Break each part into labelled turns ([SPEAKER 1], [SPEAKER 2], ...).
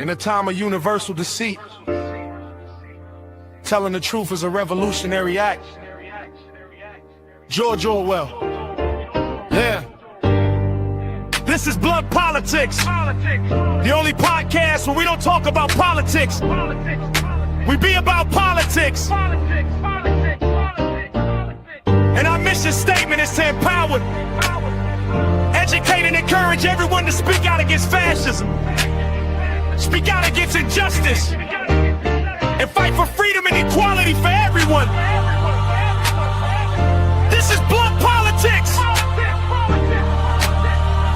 [SPEAKER 1] In a time of universal deceit, telling the truth is a revolutionary act. George Orwell. Yeah. This is Blunt Politics. The only podcast where we don't talk about politics. We be about politics. And our mission statement is to empower, educate, and encourage everyone to speak out against fascism. Speak out against injustice and fight for freedom and equality for everyone. This is Blunt Politics,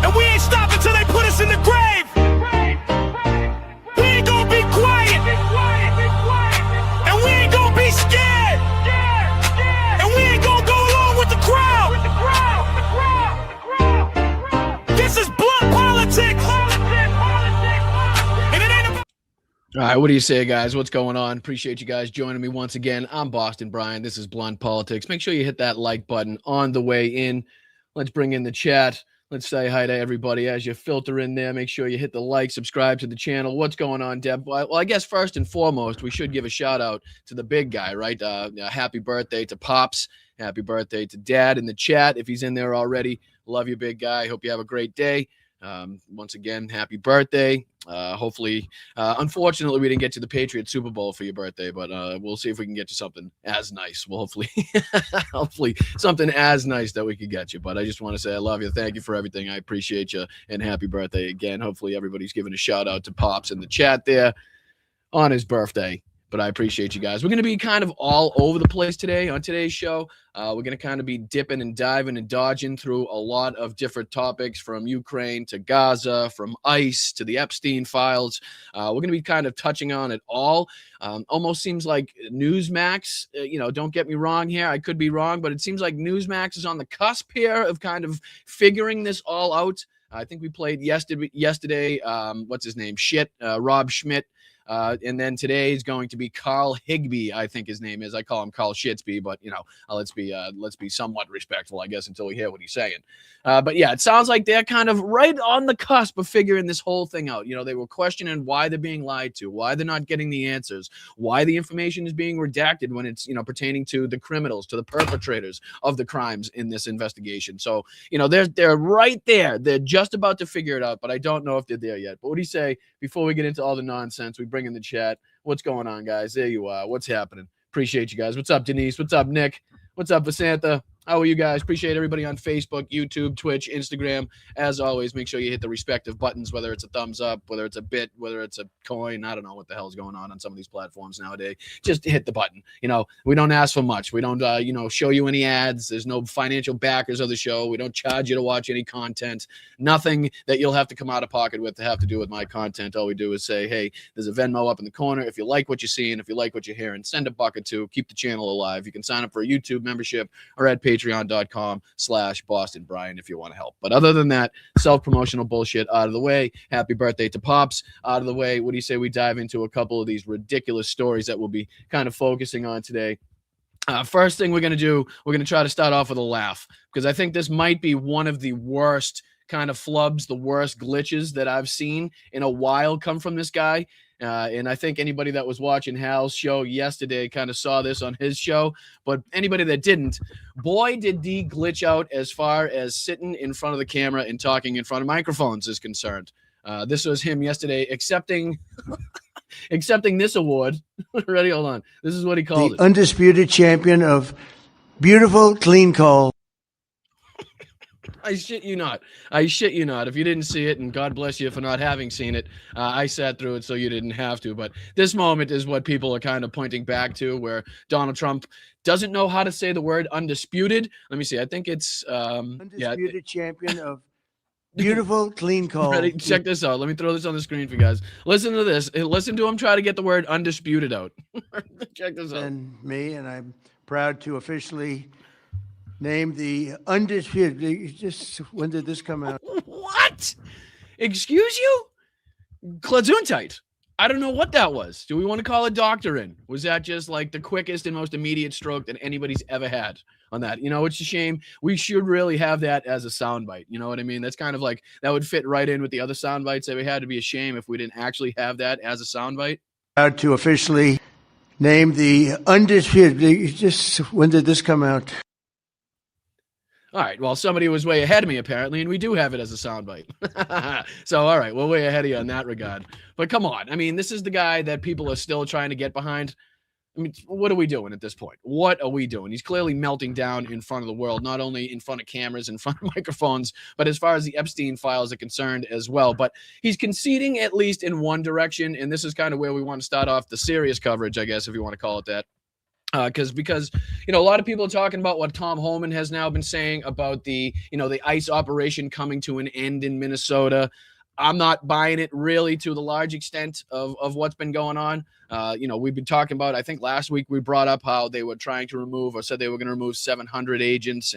[SPEAKER 1] and we ain't stopping till they put us in the grave. We ain't gonna be quiet, and we ain't gonna be scared, and we ain't gonna go along with the crowd. This is Blunt Politics.
[SPEAKER 2] All right, what do you say, guys? What's going on? Appreciate you guys joining me once again. I'm Boston Brian. This is Blunt Politics. Make sure you hit that like button on the way in. Let's bring in the chat. Let's say hi to everybody as you filter in there. Make sure you hit the like, subscribe to the channel. What's going on, Deb? Well, I guess first and foremost, we should give a shout out to the big guy, right? Happy birthday to Pops. Happy birthday to Dad in the chat. If he's in there already, love you, big guy. Hope you have a great day. Once again, happy birthday. Hopefully, unfortunately, we didn't get to the Patriots Super Bowl for your birthday, but we'll see if we can get you something as nice. Well, hopefully something as nice that we could get you. But I just want to say I love you. Thank you for everything. I appreciate you, and happy birthday again. Hopefully everybody's giving a shout out to Pops in the chat there on his birthday. But I appreciate you guys. We're going to be kind of all over the place today on today's show. We're going to kind of be dipping and diving and dodging through a lot of different topics, from Ukraine to Gaza, from ICE to the Epstein files. We're going to be kind of touching on it all. Almost seems like Newsmax, don't get me wrong here. I could be wrong, but it seems like Newsmax is on the cusp here of kind of figuring this all out. I think we played yesterday. What's his name? Rob Schmidt. And then today is going to be Carl Higbee, I think his name is. I call him Carl Shitsby, but let's be somewhat respectful, I guess, until we hear what he's saying. But yeah, it sounds like they're kind of right on the cusp of figuring this whole thing out. They were questioning why they're being lied to, why they're not getting the answers, why the information is being redacted when it's pertaining to the criminals, to the perpetrators of the crimes in this investigation. So they're right there. They're just about to figure it out, but I don't know if they're there yet. But what do you say before we get into all the nonsense? We bring in the chat. What's going on, guys? There you are. What's happening? Appreciate you guys. What's up, Denise? What's up, Nick? What's up, Vasantha? How are you guys? Appreciate everybody on Facebook, YouTube, Twitch, Instagram. As always, make sure you hit the respective buttons, whether it's a thumbs up, whether it's a bit, whether it's a coin. I don't know what the hell's going on some of these platforms nowadays. Just hit the button. We don't ask for much. We don't, show you any ads. There's no financial backers of the show. We don't charge you to watch any content. Nothing that you'll have to come out of pocket with to have to do with my content. All we do is say, hey, there's a Venmo up in the corner. If you like what you're seeing, if you like what you're hearing, send a buck or two. Keep the channel alive. You can sign up for a YouTube membership or at patreon.com/Boston Brian if you want to help. But other than that, self-promotional bullshit out of the way. Happy birthday to Pops out of the way. What do you say we dive into a couple of these ridiculous stories that we'll be kind of focusing on today? First thing we're going to do, we're going to try to start off with a laugh, because I think this might be one of the worst kind of flubs, the worst glitches that I've seen in a while come from this guy. And I think anybody that was watching Hal's show yesterday kind of saw this on his show, but anybody that didn't, boy, did he glitch out as far as sitting in front of the camera and talking in front of microphones is concerned. This was him yesterday accepting this award. Ready? Hold on. This is what he called it.
[SPEAKER 3] Undisputed champion of beautiful, clean coal.
[SPEAKER 2] I shit you not. If you didn't see it, and God bless you for not having seen it, I sat through it so you didn't have to. But this moment is what people are kind of pointing back to, where Donald Trump doesn't know how to say the word undisputed. Let me see. I think it's
[SPEAKER 3] undisputed champion of beautiful, clean coal.
[SPEAKER 2] Ready? Check this out. Let me throw this on the screen for you guys. Listen to this. Listen to him try to get the word undisputed out. Check this out.
[SPEAKER 3] And me, and I'm proud to officially name the undisputed. Just when did this come out?
[SPEAKER 2] What? Excuse you? Gesundheit. I don't know what that was. Do we want to call a doctor in? Was that just like the quickest and most immediate stroke that anybody's ever had on that? You know, it's a shame. We should really have that as a soundbite. You know what I mean? That's kind of like that would fit right in with the other sound bites that we had. To be a shame if we didn't actually have that as a soundbite.
[SPEAKER 3] Proud to officially name the undisputed. Just when did this come out?
[SPEAKER 2] All right. Well, somebody was way ahead of me, apparently, and we do have it as a soundbite. So, all right. We're way ahead of you in that regard. But come on. I mean, this is the guy that people are still trying to get behind. I mean, what are we doing at this point? What are we doing? He's clearly melting down in front of the world, not only in front of cameras, in front of microphones, but as far as the Epstein files are concerned as well. But he's conceding at least in one direction, and this is kind of where we want to start off the serious coverage, I guess, if you want to call it that. Because you know, a lot of people are talking about what Tom Homan has now been saying about the ICE operation coming to an end in Minnesota. I'm not buying it really to the large extent of what's been going on. We've been talking about, I think last week we brought up how they were trying to remove, or said they were going to remove 700 agents,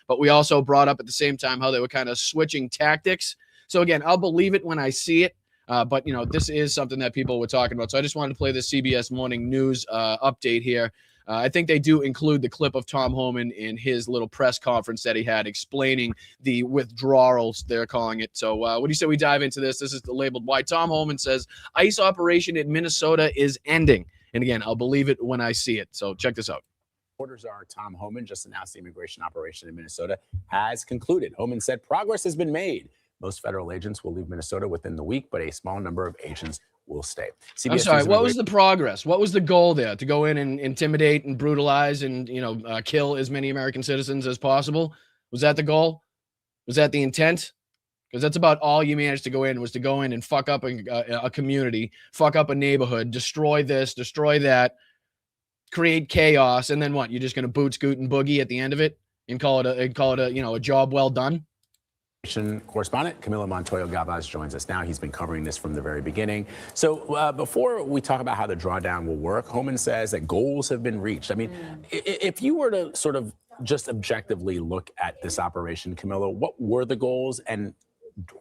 [SPEAKER 2] but we also brought up at the same time how they were kind of switching tactics. So again, I'll believe it when I see it. But this is something that people were talking about. So I just wanted to play the CBS Morning News update here. I think they do include the clip of Tom Homan in his little press conference that he had explaining the withdrawals, they're calling it. So what do you say we dive into this? This is labeled why Tom Homan says ICE operation in Minnesota is ending. And again, I'll believe it when I see it. So check this out.
[SPEAKER 4] Reporters are Tom Homan just announced the immigration operation in Minnesota has concluded. Homan said progress has been made. Most federal agents will leave Minnesota within the week, but a small number of agents will stay. CBS
[SPEAKER 2] I'm sorry, what was the progress? What was the goal there? To go in and intimidate and brutalize and, kill as many American citizens as possible? Was that the goal? Was that the intent? Because that's about all you managed to go in, was to go in and fuck up a community, fuck up a neighborhood, destroy this, destroy that, create chaos, and then what? You're just going to boot, scoot, and boogie at the end of it and call it a job well done?
[SPEAKER 4] Correspondent Camila Montoyo Gavaz joins us now. He's been covering this from the very beginning. So before we talk about how the drawdown will work, Homan says that goals have been reached. I mean, if you were to sort of just objectively look at this operation, Camila, what were the goals and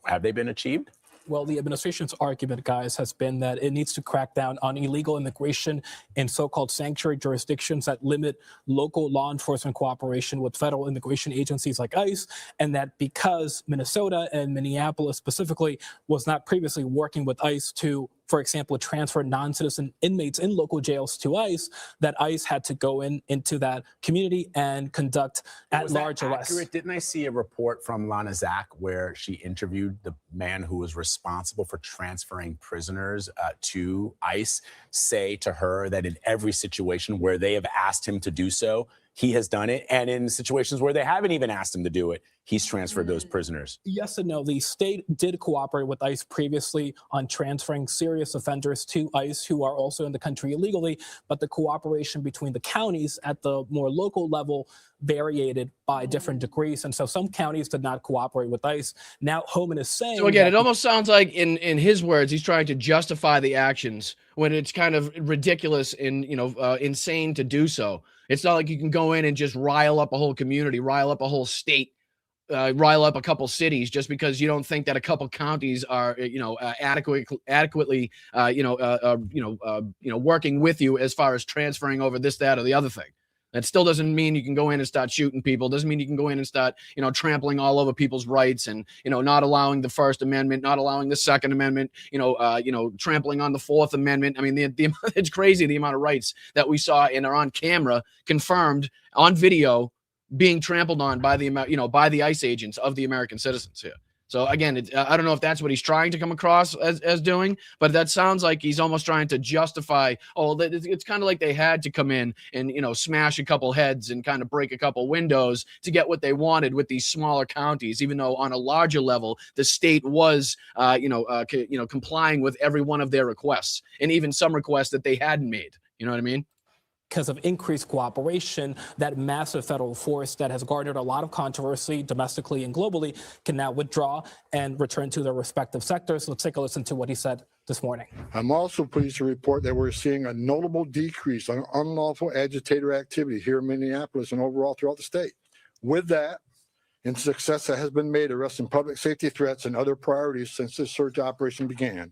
[SPEAKER 4] have they been achieved?
[SPEAKER 5] Well, the administration's argument, guys, has been that it needs to crack down on illegal immigration in so-called sanctuary jurisdictions that limit local law enforcement cooperation with federal immigration agencies like ICE, and that because Minnesota and Minneapolis specifically was not previously working with ICE to, for example, transfer non-citizen inmates in local jails to ICE, that ICE had to go into that community and conduct at-large arrests.
[SPEAKER 4] Didn't I see a report from Lana Zak where she interviewed the man who was responsible for transferring prisoners to ICE, say to her that in every situation where they have asked him to do so, he has done it, and in situations where they haven't even asked him to do it, he's transferred those prisoners?
[SPEAKER 5] Yes and no. The state did cooperate with ICE previously on transferring serious offenders to ICE who are also in the country illegally, but the cooperation between the counties at the more local level variated by different degrees, and so some counties did not cooperate with ICE. Now Homan is saying,
[SPEAKER 2] so again, it almost sounds like in his words, he's trying to justify the actions when it's kind of ridiculous and insane to do so. It's not like you can go in and just rile up a whole community, rile up a whole state, rile up a couple cities just because you don't think that a couple counties are, adequately, working with you as far as transferring over this, that, or the other thing. That still doesn't mean you can go in and start shooting people. Doesn't mean you can go in and start, trampling all over people's rights and, not allowing the First Amendment, not allowing the Second Amendment, trampling on the Fourth Amendment. I mean, it's crazy the amount of rights that we saw and are on camera, confirmed on video, being trampled on by the ICE agents of the American citizens here. So again, I don't know if that's what he's trying to come across as doing, but that sounds like he's almost trying to justify, it's kind of like they had to come in and, smash a couple heads and kind of break a couple windows to get what they wanted with these smaller counties, even though on a larger level, the state was, complying with every one of their requests, and even some requests that they hadn't made. You know what I mean?
[SPEAKER 5] Because of increased cooperation, that massive federal force that has garnered a lot of controversy domestically and globally can now withdraw and return to their respective sectors. Let's take a listen to what he said this morning.
[SPEAKER 6] I'm also pleased to report that we're seeing a notable decrease on unlawful agitator activity here in Minneapolis and overall throughout the state. With that, and success that has been made arresting public safety threats and other priorities since this search operation began,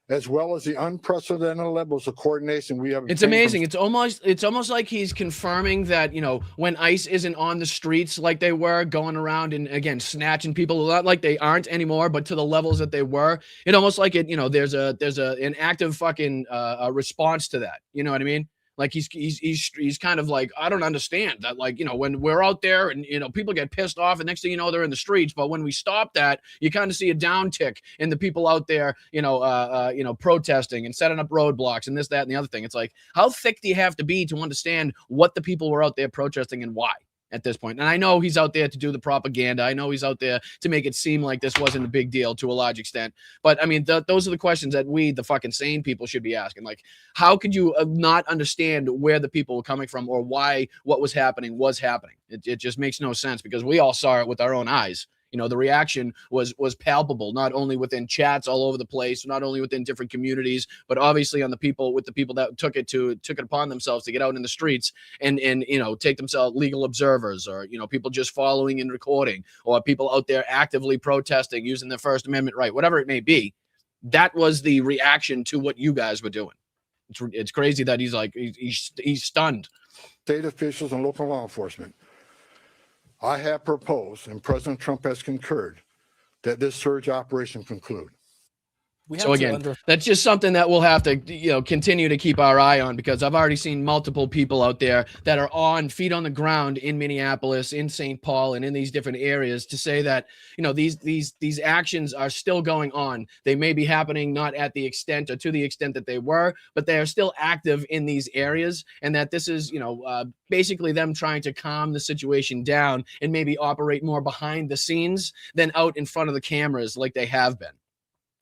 [SPEAKER 6] as well as the unprecedented levels of coordination we have.
[SPEAKER 2] It's
[SPEAKER 6] obtained
[SPEAKER 2] amazing.
[SPEAKER 6] from-
[SPEAKER 2] It's almost like he's confirming that, when ICE isn't on the streets like they were, going around and again snatching people, not like they aren't anymore, but to the levels that they were. It almost like there's an active fucking response to that. You know what I mean? Like he's kind of like, I don't understand that, like, when we're out there and people get pissed off and next thing you know they're in the streets, but when we stop that, you kind of see a downtick in the people out there protesting and setting up roadblocks and this, that, and the other thing. It's like, how thick do you have to be to understand what the people were out there protesting and why at this point? And I know he's out there to do the propaganda. I know he's out there to make it seem like this wasn't a big deal to a large extent. But I mean, those are the questions that we, the fucking sane people, should be asking. Like, how could you not understand where the people were coming from or why what was happening was happening? It just makes no sense because we all saw it with our own eyes. The reaction was palpable, not only within chats all over the place, not only within different communities, but obviously on the people that took it upon themselves to get out in the streets and take themselves legal observers, or people just following and recording, or people out there actively protesting using their First Amendment right, whatever it may be. That was the reaction to what you guys were doing. It's crazy that he's stunned.
[SPEAKER 6] State officials and local law enforcement. I have proposed, and President Trump has concurred, that this surge operation conclude.
[SPEAKER 2] So again, that's just something that we'll have to, continue to keep our eye on, because I've already seen multiple people out there that are on feet on the ground in Minneapolis, in St. Paul, and in these different areas to say that, these actions are still going on. They may be happening not at the extent or to the extent that they were, but they are still active in these areas, and that this is, basically them trying to calm the situation down and maybe operate more behind the scenes than out in front of the cameras like they have been.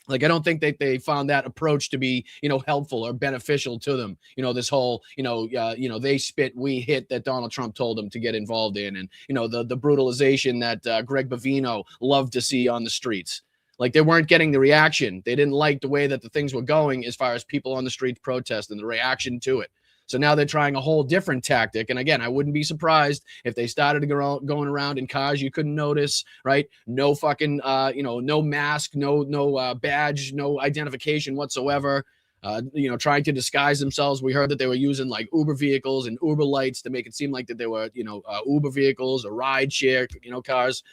[SPEAKER 2] Like, I don't think that they found that approach to be, helpful or beneficial to them. This whole, they spit, we hit that Donald Trump told them to get involved in. And, the brutalization that Greg Bavino loved to see on the streets. Like, they weren't getting the reaction. They didn't like the way that the things were going as far as people on the streets protest and the reaction to it. So now they're trying a whole different tactic. And again, I wouldn't be surprised if they started going around in cars you couldn't notice, right? No fucking, no mask, no badge, no identification whatsoever. Trying to disguise themselves. We heard that they were using like Uber vehicles and Uber lights to make it seem like that they were, Uber vehicles or ride share, cars,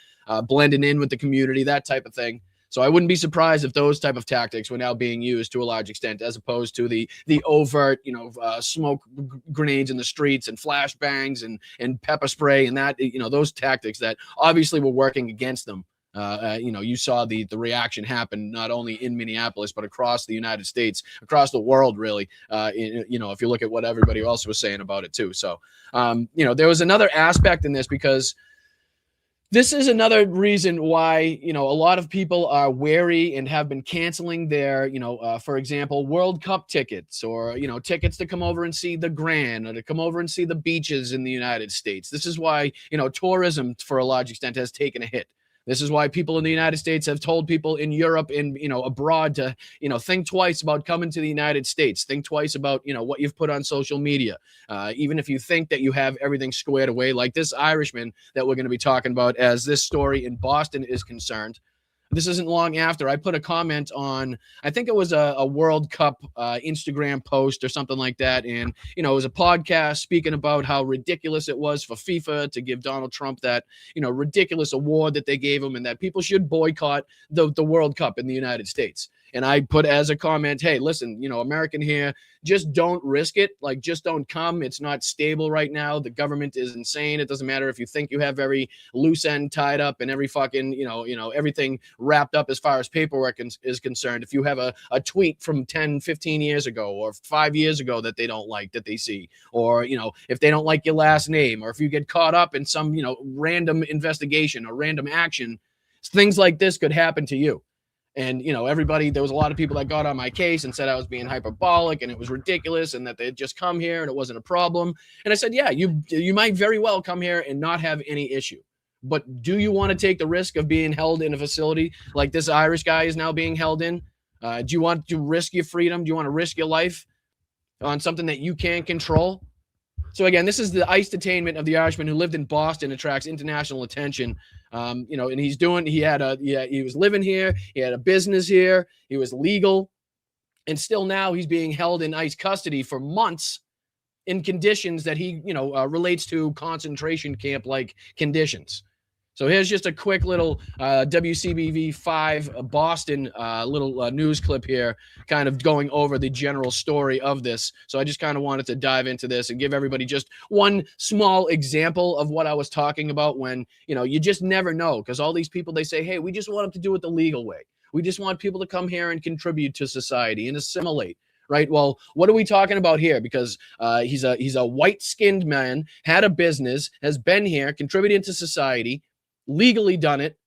[SPEAKER 2] blending in with the community, that type of thing. So I wouldn't be surprised if those type of tactics were now being used to a large extent, as opposed to the overt, smoke grenades in the streets and flashbangs and pepper spray and that, those tactics that obviously were working against them. You saw the reaction happen not only in Minneapolis, but across the United States, across the world, really. If you look at what everybody else was saying about it too. So, there was another aspect in this, because this is another reason why, a lot of people are wary and have been canceling their, for example, World Cup tickets, or, tickets to come over and see the Grand, or to come over and see the beaches in the United States. This is why, tourism for a large extent has taken a hit. This is why people in the United States have told people in Europe and, abroad to, think twice about coming to the United States. Think twice about, what you've put on social media. Even if you think that you have everything squared away, like this Irishman that we're going to be talking about as this story in Boston is concerned. This isn't long after I put a comment on, I think it was a World Cup Instagram post or something like that. And, it was a podcast speaking about how ridiculous it was for FIFA to give Donald Trump that, ridiculous award that they gave him, and that people should boycott the World Cup in the United States. And I put as a comment, hey, listen, American here, just don't risk it. Like, just don't come. It's not stable right now. The government is insane. It doesn't matter if you think you have every loose end tied up and every fucking, everything wrapped up as far as paperwork is concerned. If you have a tweet from 10, 15 years ago or 5 years ago that they don't like, that they see, or, if they don't like your last name, or if you get caught up in some, random investigation or random action, things like this could happen to you. And, there was a lot of people that got on my case and said I was being hyperbolic and it was ridiculous and that they'd just come here and it wasn't a problem. And I said, yeah, you might very well come here and not have any issue. But do you want to take the risk of being held in a facility like this Irish guy is now being held in? Do you want to risk your freedom? Do you want to risk your life on something that you can't control? So again, this is the ICE detainment of the Irishman who lived in Boston, attracts international attention. And he was living here. He had a business here. He was legal. And still now he's being held in ICE custody for months in conditions that he, relates to concentration camp-like conditions. So here's just a quick little WCBV5 Boston little news clip here, kind of going over the general story of this. So I just kind of wanted to dive into this and give everybody just one small example of what I was talking about when, you just never know, because all these people, they say, hey, we just want them to do it the legal way. We just want people to come here and contribute to society and assimilate. Right. Well, what are we talking about here? Because he's a white-skinned man, had a business, has been here, contributed to society, legally done it,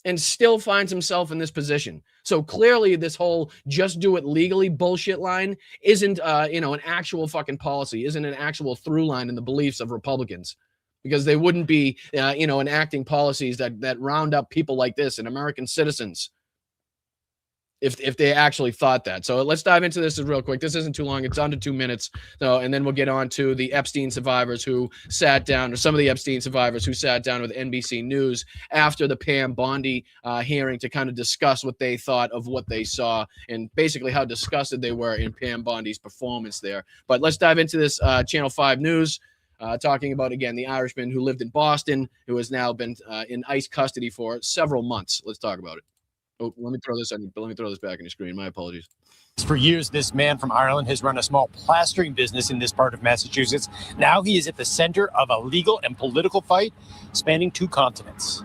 [SPEAKER 2] and still finds himself in this position. So clearly this whole just do it legally bullshit line isn't, an actual fucking policy, isn't an actual through line in the beliefs of Republicans, because they wouldn't be, enacting policies that round up people like this and American citizens if they actually thought that. So let's dive into this real quick. This isn't too long. It's under 2 minutes. So, and then we'll get on to the Epstein survivors who sat down, or some of the Epstein survivors who sat down with NBC News after the Pam Bondi hearing to kind of discuss what they thought of what they saw and basically how disgusted they were in Pam Bondi's performance there. But let's dive into this Channel 5 News. Talking about, again, the Irishman who lived in Boston, who has now been in ICE custody for several months. Let's talk about it. Oh, let me throw this back on your screen. My apologies.
[SPEAKER 7] For years, this man from Ireland has run a small plastering business in this part of Massachusetts. Now he is at the center of a legal and political fight spanning 2 continents.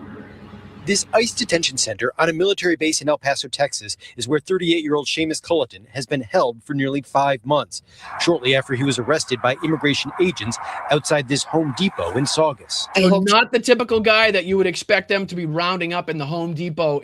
[SPEAKER 8] This ICE detention center on a military base in El Paso, Texas, is where 38-year-old Seamus Culleton has been held for nearly 5 months, shortly after he was arrested by immigration agents outside this Home Depot in Saugus.
[SPEAKER 2] So not the typical guy that you would expect them to be rounding up in the Home Depot,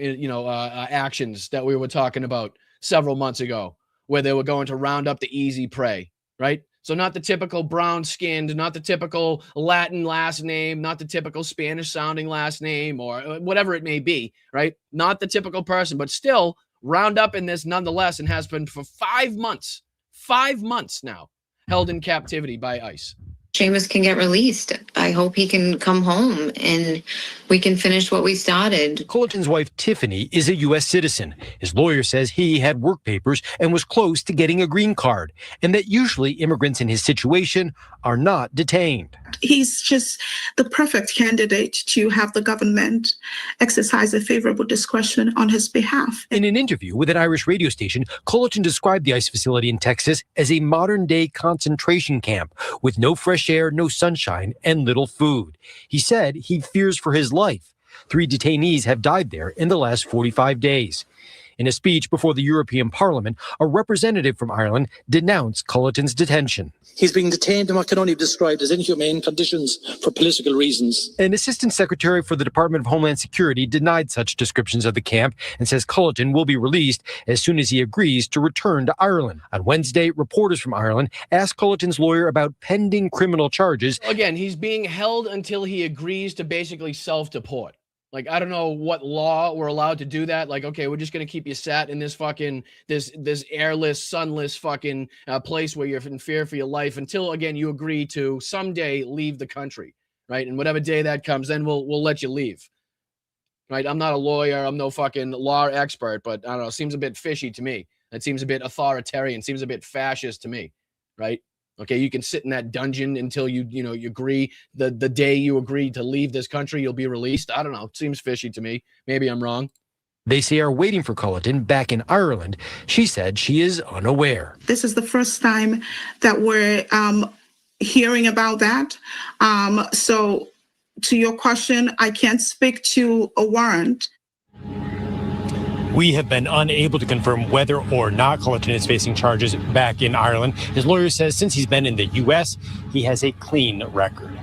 [SPEAKER 2] actions that we were talking about several months ago, where they were going to round up the easy prey, right? So not the typical brown-skinned, not the typical Latin last name, not the typical Spanish-sounding last name, or whatever it may be, right? Not the typical person, but still round up in this nonetheless, and has been for 5 months now, held in captivity by ICE.
[SPEAKER 9] Seamus can get released. I hope he can come home and we can finish what we started.
[SPEAKER 8] Culleton's wife, Tiffany, is a U.S. citizen. His lawyer says he had work papers and was close to getting a green card, and that usually immigrants in his situation are not detained.
[SPEAKER 10] He's just the perfect candidate to have the government exercise a favorable discretion on his behalf.
[SPEAKER 8] In an interview with an Irish radio station, Culleton described the ICE facility in Texas as a modern-day concentration camp with no fresh air, no sunshine, and little food. He said he fears for his life. 3 detainees have died there in the last 45 days. In a speech before the European Parliament, a representative from Ireland denounced Culleton's detention.
[SPEAKER 11] He's being detained in what can only be described as inhumane conditions for political reasons.
[SPEAKER 8] An assistant secretary for the Department of Homeland Security denied such descriptions of the camp and says Culleton will be released as soon as he agrees to return to Ireland. On Wednesday, reporters from Ireland asked Culleton's lawyer about pending criminal charges.
[SPEAKER 2] Again, he's being held until he agrees to basically self-deport. Like, I don't know what law we're allowed to do that. Like, okay, we're just going to keep you sat in this fucking, this airless, sunless fucking place where you're in fear for your life until, again, you agree to someday leave the country, right? And whatever day that comes, then we'll let you leave, right? I'm not a lawyer. I'm no fucking law expert, but I don't know. It seems a bit fishy to me. It seems a bit authoritarian. Seems a bit fascist to me, right? Okay, you can sit in that dungeon until you agree. The day you agree to leave this country, you'll be released. I don't know. It seems fishy to me. Maybe I'm wrong.
[SPEAKER 8] They say are waiting for Culleton back in Ireland. She said she is unaware.
[SPEAKER 10] This is the first time that we're hearing about that. So to your question, I can't speak to a warrant.
[SPEAKER 7] We have been unable to confirm whether or not Culleton is facing charges back in Ireland. His lawyer says since he's been in the U.S., he has a clean record.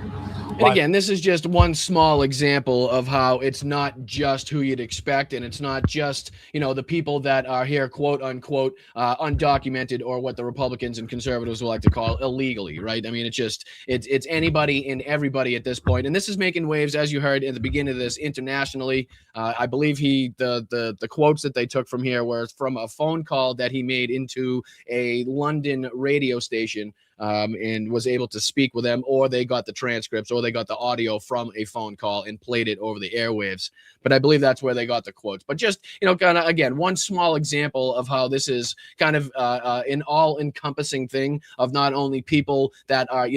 [SPEAKER 2] And again, this is just one small example of how it's not just who you'd expect, and it's not just, the people that are here, quote unquote, undocumented, or what the Republicans and conservatives would like to call illegally, right? I mean, it's anybody and everybody at this point. And this is making waves, as you heard in the beginning of this, internationally. I believe the quotes that they took from here were from a phone call that he made into a London radio station. and was able to speak with them, or they got the transcripts, or they got the audio from a phone call and played it over the airwaves. But I believe that's where they got the quotes. But just, kind of, again, one small example of how this is kind of an all-encompassing thing of not only people that are,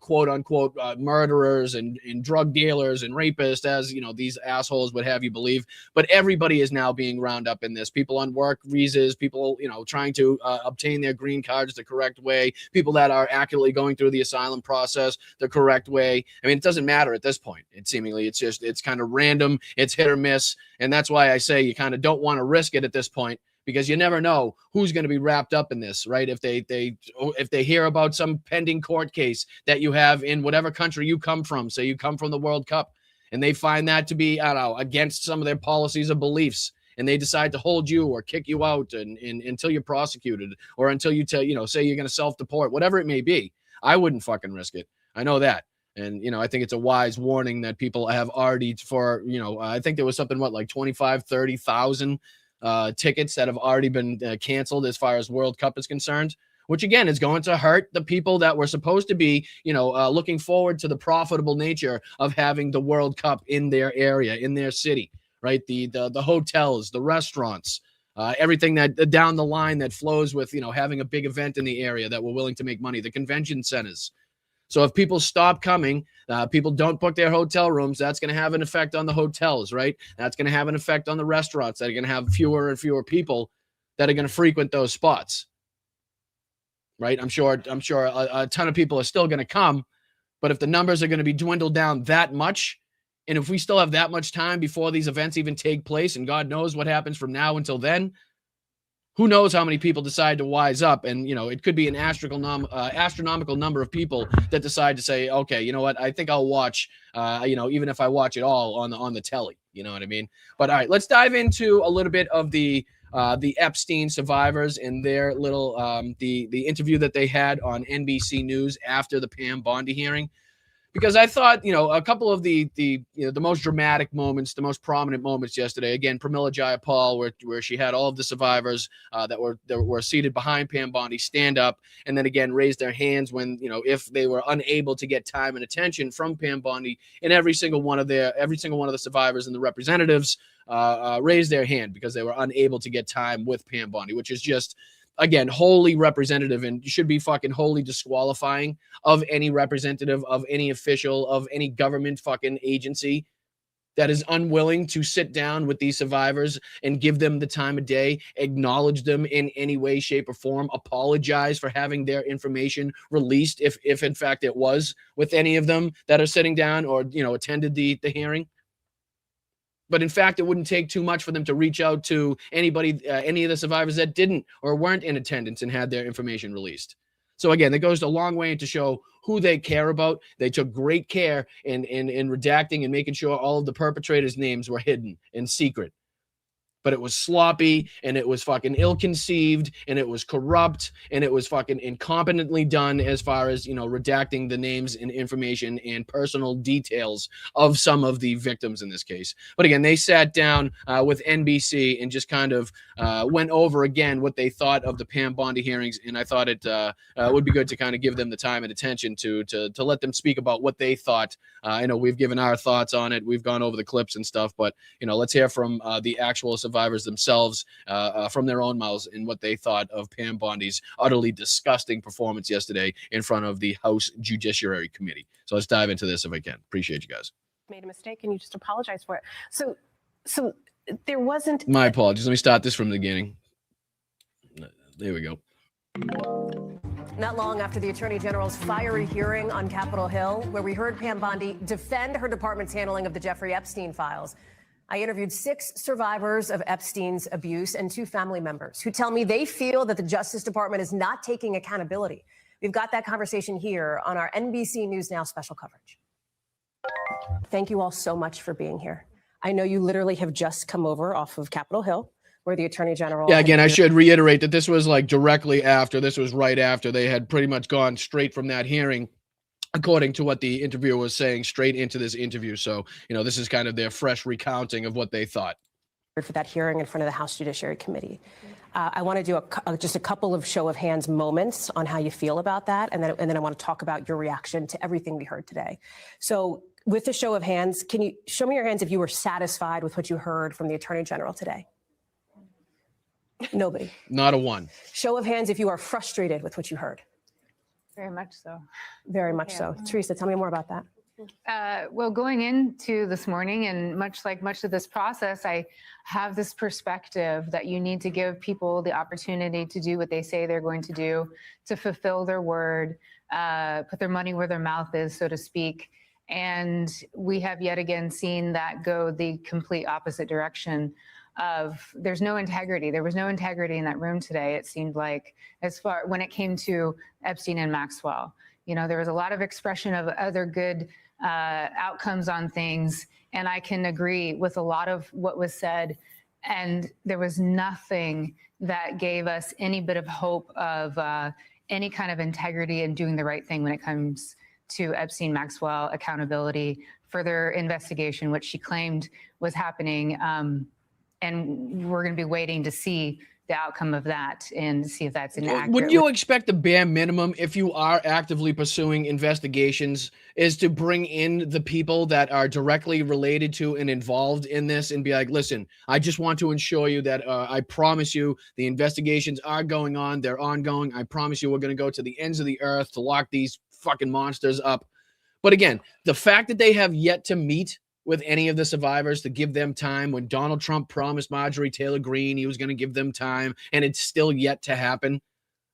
[SPEAKER 2] quote-unquote murderers and drug dealers and rapists, as, these assholes would have you believe, but everybody is now being round up in this. People on work visas, people, trying to obtain their green cards the correct way, people that are accurately going through the asylum process the correct way. I mean, it doesn't matter at this point. It's kind of random. It's hit or miss. And that's why I say you kind of don't want to risk it at this point, because you never know who's going to be wrapped up in this, right? If they hear about some pending court case that you have in whatever country you come from, say you come from the World Cup, and they find that to be, I don't know, against some of their policies or beliefs, and they decide to hold you or kick you out and until you're prosecuted, or until you say you're going to self-deport, whatever it may be, I wouldn't fucking risk it. I know that. And, I think it's a wise warning that people have already I think there was something, like 25, 30,000 tickets that have already been canceled as far as World Cup is concerned, which again is going to hurt the people that were supposed to be, looking forward to the profitable nature of having the World Cup in their area, in their city, right? The hotels, the restaurants, everything that down the line that flows with, having a big event in the area that we're willing to make money, the convention centers. So if people stop coming, people don't book their hotel rooms, that's going to have an effect on the hotels, right? That's going to have an effect on the restaurants that are going to have fewer and fewer people that are going to frequent those spots, right? I'm sure a ton of people are still going to come, but if the numbers are going to be dwindled down that much, and if we still have that much time before these events even take place, and God knows what happens from now until then, who knows how many people decide to wise up? And, it could be an astronomical number of people that decide to say, okay, you know what? I think I'll watch, even if I watch it all on the telly, you know what I mean? But all right, let's dive into a little bit of the Epstein survivors and their little, the interview that they had on NBC News after the Pam Bondi hearing. Because I thought, a couple of the most dramatic moments, the most prominent moments yesterday. Again, Pramila Jayapal, where she had all of the survivors that were seated behind Pam Bondi stand up, and then again raise their hands when if they were unable to get time and attention from Pam Bondi, and every single one of the survivors and the representatives raised their hand because they were unable to get time with Pam Bondi, which is just, again, wholly representative and should be fucking wholly disqualifying of any representative, of any official, of any government fucking agency that is unwilling to sit down with these survivors and give them the time of day, acknowledge them in any way, shape, or form, apologize for having their information released if in fact it was with any of them that are sitting down or, attended the hearing. But in fact, it wouldn't take too much for them to reach out to anybody, any of the survivors that didn't or weren't in attendance and had their information released. So again, that goes a long way to show who they care about. They took great care in redacting and making sure all of the perpetrators' names were hidden in secret. But it was sloppy, and it was fucking ill-conceived, and it was corrupt, and it was fucking incompetently done as far as, redacting the names and information and personal details of some of the victims in this case. But again, they sat down with NBC and just kind of went over again what they thought of the Pam Bondi hearings, and I thought it would be good to kind of give them the time and attention to let them speak about what they thought. I know we've given our thoughts on it. We've gone over the clips and stuff, but, let's hear from the actual survivors themselves from their own mouths and what they thought of Pam Bondi's utterly disgusting performance yesterday in front of the House Judiciary Committee. So let's dive into this if I can. Appreciate you guys.
[SPEAKER 12] Made a mistake and you just apologize for it. So there wasn't.
[SPEAKER 2] My apologies. Let me start this from the beginning. There we go.
[SPEAKER 13] Not long after the Attorney General's fiery hearing on Capitol Hill, where we heard Pam Bondi defend her department's handling of the Jeffrey Epstein files, I interviewed 6 survivors of Epstein's abuse and 2 family members who tell me they feel that the Justice Department is not taking accountability. We've got that conversation here on our NBC News Now special coverage. Thank you all so much for being here. I know you literally have just come over off of Capitol Hill, where the Attorney General.
[SPEAKER 2] Yeah, again, I should reiterate that this was like directly after. This was right after they had pretty much gone straight from that hearing, according to what the interviewer was saying, straight into this interview. So, this is kind of their fresh recounting of what they thought.
[SPEAKER 13] for that hearing in front of the House Judiciary Committee. I want to do just a couple of show of hands moments on how you feel about that, and then I want to talk about your reaction to everything we heard today. So with the show of hands, can you show me your hands if you were satisfied with what you heard from the Attorney General today? Nobody.
[SPEAKER 2] Not a one.
[SPEAKER 13] Show of hands if you are frustrated with what you heard.
[SPEAKER 14] Very much so.
[SPEAKER 13] Very much so. Teresa, tell me more about that.
[SPEAKER 14] Well, going into this morning, and much of this process, I have this perspective that you need to give people the opportunity to do what they say they're going to do, to fulfill their word, put their money where their mouth is, so to speak. And we have yet again seen that go the complete opposite direction of there's no integrity. There was no integrity in that room today. It seemed like, as far when it came to Epstein and Maxwell, you know, there was a lot of expression of other good outcomes on things. And I can agree with a lot of what was said. And there was nothing that gave us any bit of hope of any kind of integrity and doing the right thing when it comes to Epstein, Maxwell, accountability, further investigation, which she claimed was happening. And we're going to be waiting to see the outcome of that and see if that's inaccurate.
[SPEAKER 2] Would you expect the bare minimum, if you are actively pursuing investigations, is to bring in the people that are directly related to and involved in this and be like, listen, I just want to ensure you that I promise you the investigations are going on. They're ongoing. I promise you we're going to go to the ends of the earth to lock these fucking monsters up. But again, the fact that they have yet to meet with any of the survivors to give them time, when Donald Trump promised Marjorie Taylor Greene he was going to give them time, and it's still yet to happen.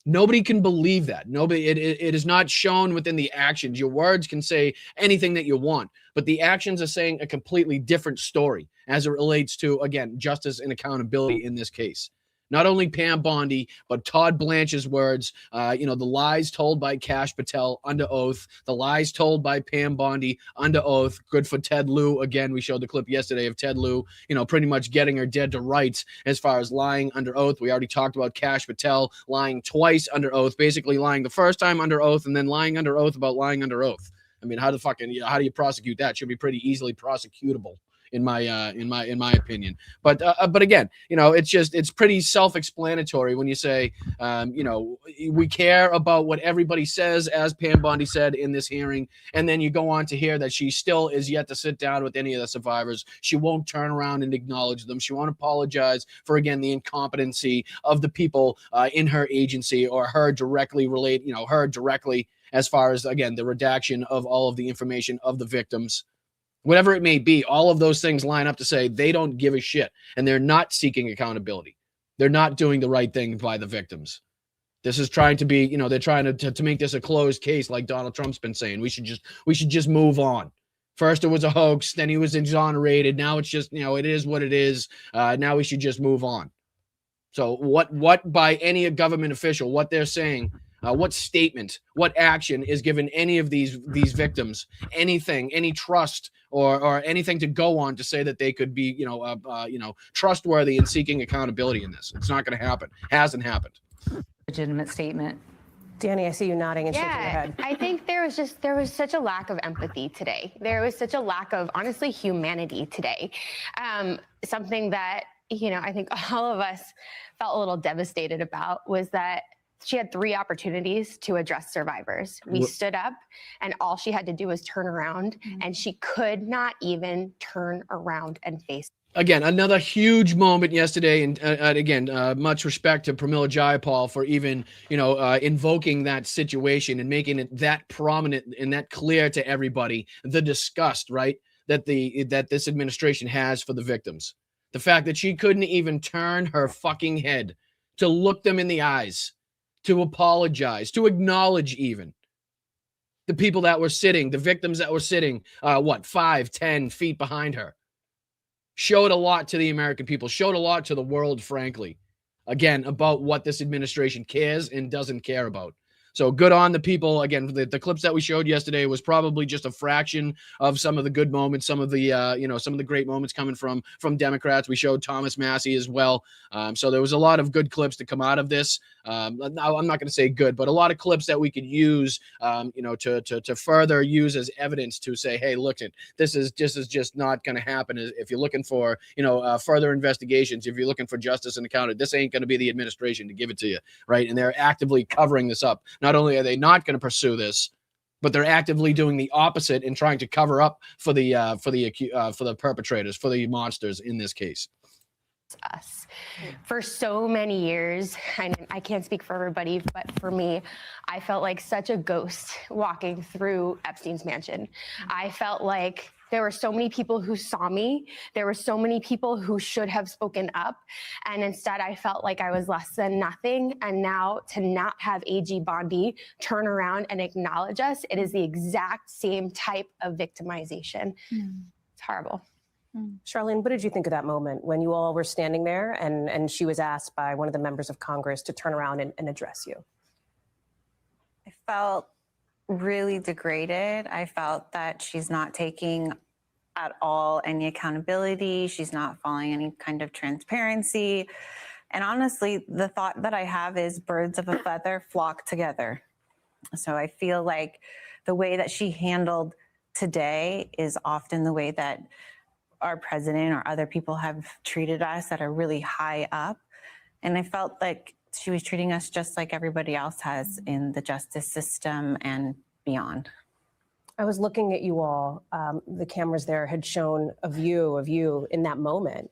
[SPEAKER 2] Nobody can believe that. Nobody. It is not shown within the actions. Your words can say anything that you want, but the actions are saying a completely different story as it relates to, again, justice and accountability in this case. Not only Pam Bondi, but Todd Blanche's words, the lies told by Kash Patel under oath, the lies told by Pam Bondi under oath. Good for Ted Lieu. Again, we showed the clip yesterday of Ted Lieu, pretty much getting her dead to rights as far as lying under oath. We already talked about Kash Patel lying twice under oath, basically lying the first time under oath and then lying under oath about lying under oath. I mean, how do you prosecute that? Should be pretty easily prosecutable, in my opinion. But again, it's pretty self-explanatory when you say, we care about what everybody says, as Pam Bondi said in this hearing, and then you go on to hear that she still is yet to sit down with any of the survivors. She won't turn around and acknowledge them. She won't apologize for, again, the incompetency of the people in her agency, or her directly as far as, again, the redaction of all of the information of the victims. Whatever it may be, all of those things line up to say they don't give a shit, and they're not seeking accountability. They're not doing the right thing by the victims. This is trying to be, they're trying to make this a closed case, like Donald Trump's been saying. We should just move on. First it was a hoax, then he was exonerated. Now it's just, it is what it is. Now we should just move on. So what by any government official, what they're saying, what statement, what action is given any of these victims anything, any trust or anything to go on to say that they could be, trustworthy in seeking accountability in this? It's not going to happen. Hasn't happened.
[SPEAKER 14] Legitimate statement.
[SPEAKER 13] Danny, I see you nodding and shaking your head.
[SPEAKER 15] I think there was such a lack of empathy today. There was such a lack of, honestly, humanity today. Something that, I think all of us felt a little devastated about was that she had 3 opportunities to address survivors. We stood up, and all she had to do was turn around, and she could not even turn around and face.
[SPEAKER 2] Again, another huge moment yesterday, and again, much respect to Pramila Jayapal for even, invoking that situation and making it that prominent and that clear to everybody, the disgust, right, that this administration has for the victims. The fact that she couldn't even turn her fucking head to look them in the eyes, to apologize, to acknowledge even the people that were sitting, the victims that were sitting, 5-10 feet behind her. Showed a lot to the American people, showed a lot to the world, frankly, again, about what this administration cares and doesn't care about. So good on the people. Again, the clips that we showed yesterday was probably just a fraction of some of the good moments, some of the some of the great moments coming from Democrats. We showed Thomas Massey as well. So there was a lot of good clips to come out of this. I'm not going to say good, but a lot of clips that we could use, to further use as evidence to say, hey, look, this is just not going to happen. If you're looking for, further investigations, if you're looking for justice and accountability, this ain't going to be the administration to give it to you, right? And they're actively covering this up. Not only are they not going to pursue this, but they're actively doing the opposite and trying to cover up for the perpetrators, for the monsters in this case.
[SPEAKER 15] Us for so many years, and I can't speak for everybody, but for me, I felt like such a ghost walking through Epstein's mansion. I felt like there were so many people who saw me. There were so many people who should have spoken up. And instead, I felt like I was less than nothing. And now to not have AG Bondi turn around and acknowledge us, it is the exact same type of victimization. It's horrible.
[SPEAKER 13] Charlene, what did you think of that moment when you all were standing there and she was asked by one of the members of Congress to turn around and address you?
[SPEAKER 16] I felt really degraded. I felt that she's not taking at all any accountability. She's not following any kind of transparency. And honestly, the thought that I have is birds of a feather flock together. So I feel like the way that she handled today is often the way that our president or other people have treated us that are really high up. And I felt like she was treating us just like everybody else has in the justice system and beyond.
[SPEAKER 13] I was looking at you all. The cameras there had shown a view of you in that moment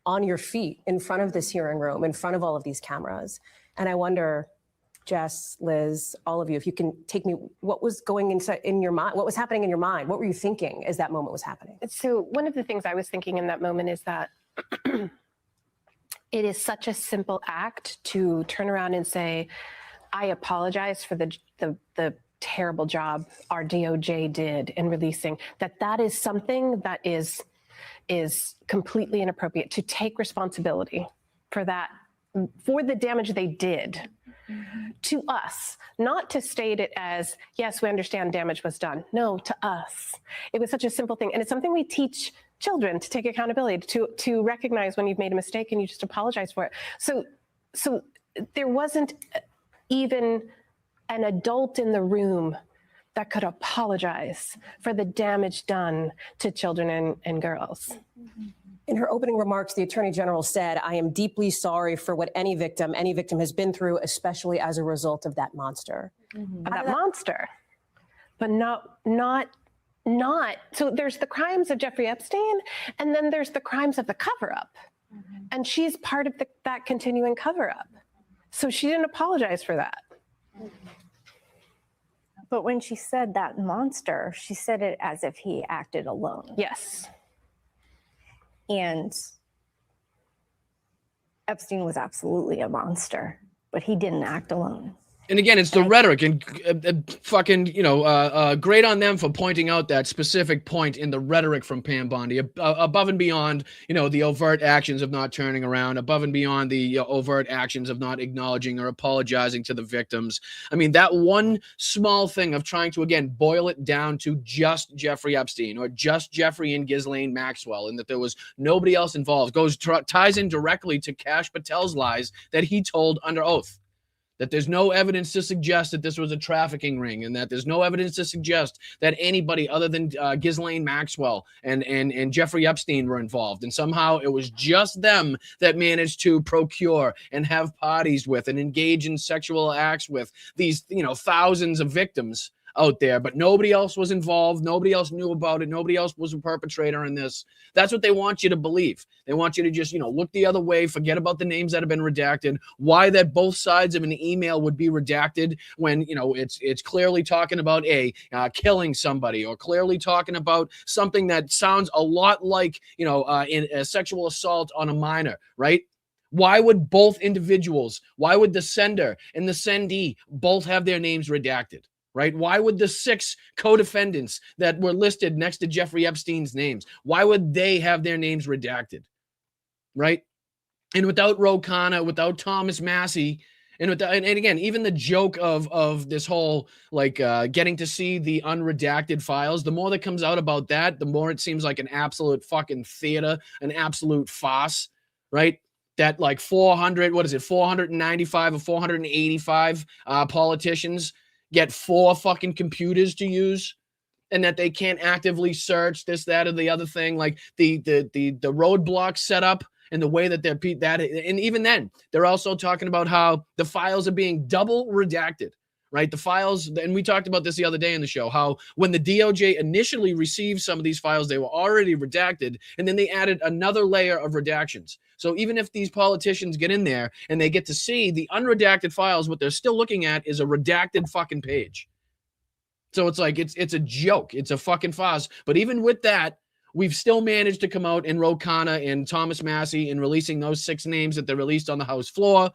[SPEAKER 13] on your feet in front of this hearing room, in front of all of these cameras. And I wonder, Jess, Liz, all of you, if you can take me, what was going inside in your mind? What was happening in your mind? What were you thinking as that moment was happening?
[SPEAKER 12] So one of the things I was thinking in that moment is that it is such a simple act to turn around and say, I apologize for the terrible job our DOJ did in releasing, that is something that is completely inappropriate, to take responsibility for that, for the damage they did to us, not to state it as, yes, we understand damage was done. No, to us. It was such a simple thing. And it's something we teach children, to take accountability, to recognize when you've made a mistake and you just apologize for it. So there wasn't even an adult in the room that could apologize for the damage done to children and girls.
[SPEAKER 13] In her opening remarks, the Attorney General said, I am deeply sorry for what any victim has been through, especially as a result of that monster.
[SPEAKER 12] Of that monster, but not. So there's the crimes of Jeffrey Epstein, and then there's the crimes of the cover-up. And she's part of that continuing cover-up. So she didn't apologize for that.
[SPEAKER 17] But when she said that monster, she said it as if he acted alone.
[SPEAKER 12] Yes.
[SPEAKER 17] And Epstein was absolutely a monster, but he didn't act alone.
[SPEAKER 2] And again, it's the rhetoric, and fucking, great on them for pointing out that specific point in the rhetoric from Pam Bondi, above and beyond, the overt actions of not turning around, above and beyond the overt actions of not acknowledging or apologizing to the victims. I mean, that one small thing of trying to, again, boil it down to just Jeffrey Epstein or just Jeffrey and Ghislaine Maxwell, and that there was nobody else involved, ties in directly to Kash Patel's lies that he told under oath. That there's no evidence to suggest that this was a trafficking ring, and that there's no evidence to suggest that anybody other than Ghislaine Maxwell and Jeffrey Epstein were involved. And somehow it was just them that managed to procure and have parties with and engage in sexual acts with these, thousands of victims out there, but nobody else was involved. Nobody else knew about it. Nobody else was a perpetrator in this. That's what they want you to believe. They want you to just, look the other way, forget about the names that have been redacted. Why that both sides of an email would be redacted when, it's clearly talking about killing somebody, or clearly talking about something that sounds a lot like, in a sexual assault on a minor, right? Why would both individuals, why would the sender and the sendee both have their names redacted? Right? Why would the 6 co-defendants that were listed next to Jeffrey Epstein's names, why would they have their names redacted? Right? And without Ro Khanna, without Thomas Massey, And again, even the joke of this whole like getting to see the unredacted files, the more that comes out about that, the more it seems like an absolute fucking theater, an absolute farce, right? That like 495 or 485 politicians get 4 fucking computers to use, and that they can't actively search this, that, or the other thing. Like the roadblock setup and the way that they're that, and even then, they're also talking about how the files are being double redacted, right? The files, and we talked about this the other day in the show, how when the DOJ initially received some of these files, they were already redacted, and then they added another layer of redactions. So even if these politicians get in there and they get to see the unredacted files, what they're still looking at is a redacted fucking page. So it's like, it's a joke. It's a fucking farce. But even with that, we've still managed to come out and Ro Khanna and Thomas Massie in releasing those 6 names that they released on the House floor.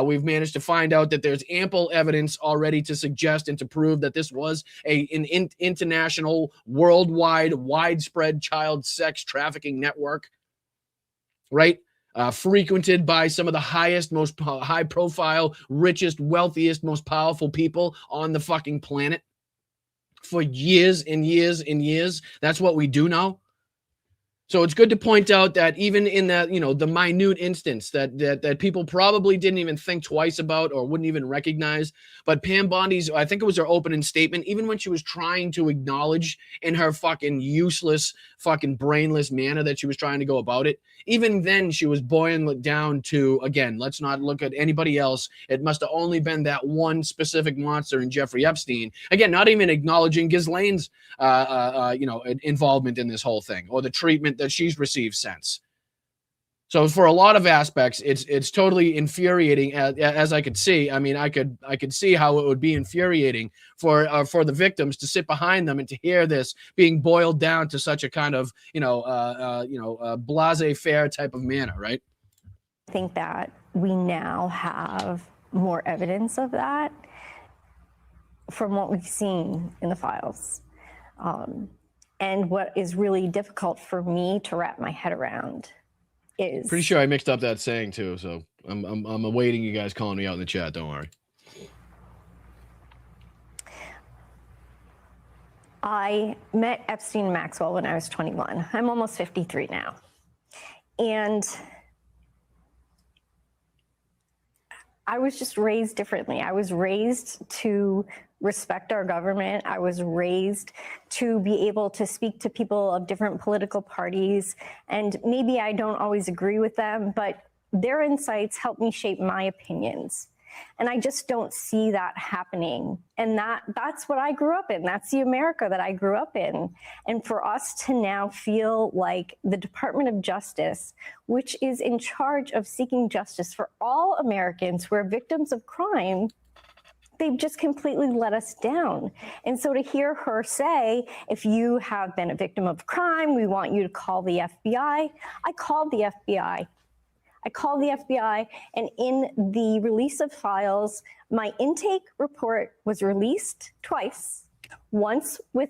[SPEAKER 2] We've managed to find out that there's ample evidence already to suggest and to prove that this was an international, worldwide, widespread child sex trafficking network, right? Frequented by some of the highest, most high-profile, richest, wealthiest, most powerful people on the fucking planet for years and years and years. That's what we do know. So it's good to point out that even in that, the minute instance that people probably didn't even think twice about or wouldn't even recognize, but Pam Bondi's, I think it was her opening statement, even when she was trying to acknowledge in her fucking useless, fucking brainless manner that she was trying to go about it, even then she was boiling it down to, again, let's not look at anybody else. It must have only been that one specific monster in Jeffrey Epstein. Again, not even acknowledging Ghislaine's, involvement in this whole thing or the treatment that she's received since. So for a lot of aspects, it's totally infuriating. As I could see, I mean, I could see how it would be infuriating for the victims to sit behind them and to hear this being boiled down to such a kind of laissez-faire type of manner, right?
[SPEAKER 17] I think that we now have more evidence of that from what we've seen in the files. And what is really difficult for me to wrap my head around is...
[SPEAKER 2] Pretty sure I mixed up that saying too, so I'm awaiting you guys calling me out in the chat, don't worry.
[SPEAKER 17] I met Epstein and Maxwell when I was 21. I'm almost 53 now. And I was just raised differently. I was raised to respect our government. I was raised to be able to speak to people of different political parties. And maybe I don't always agree with them, but their insights help me shape my opinions. And I just don't see that happening. And that's what I grew up in. That's the America that I grew up in. And for us to now feel like the Department of Justice, which is in charge of seeking justice for all Americans who are victims of crime, they've just completely let us down. And so to hear her say, if you have been a victim of crime, we want you to call the FBI. I called the FBI. And in the release of files, my intake report was released twice, once with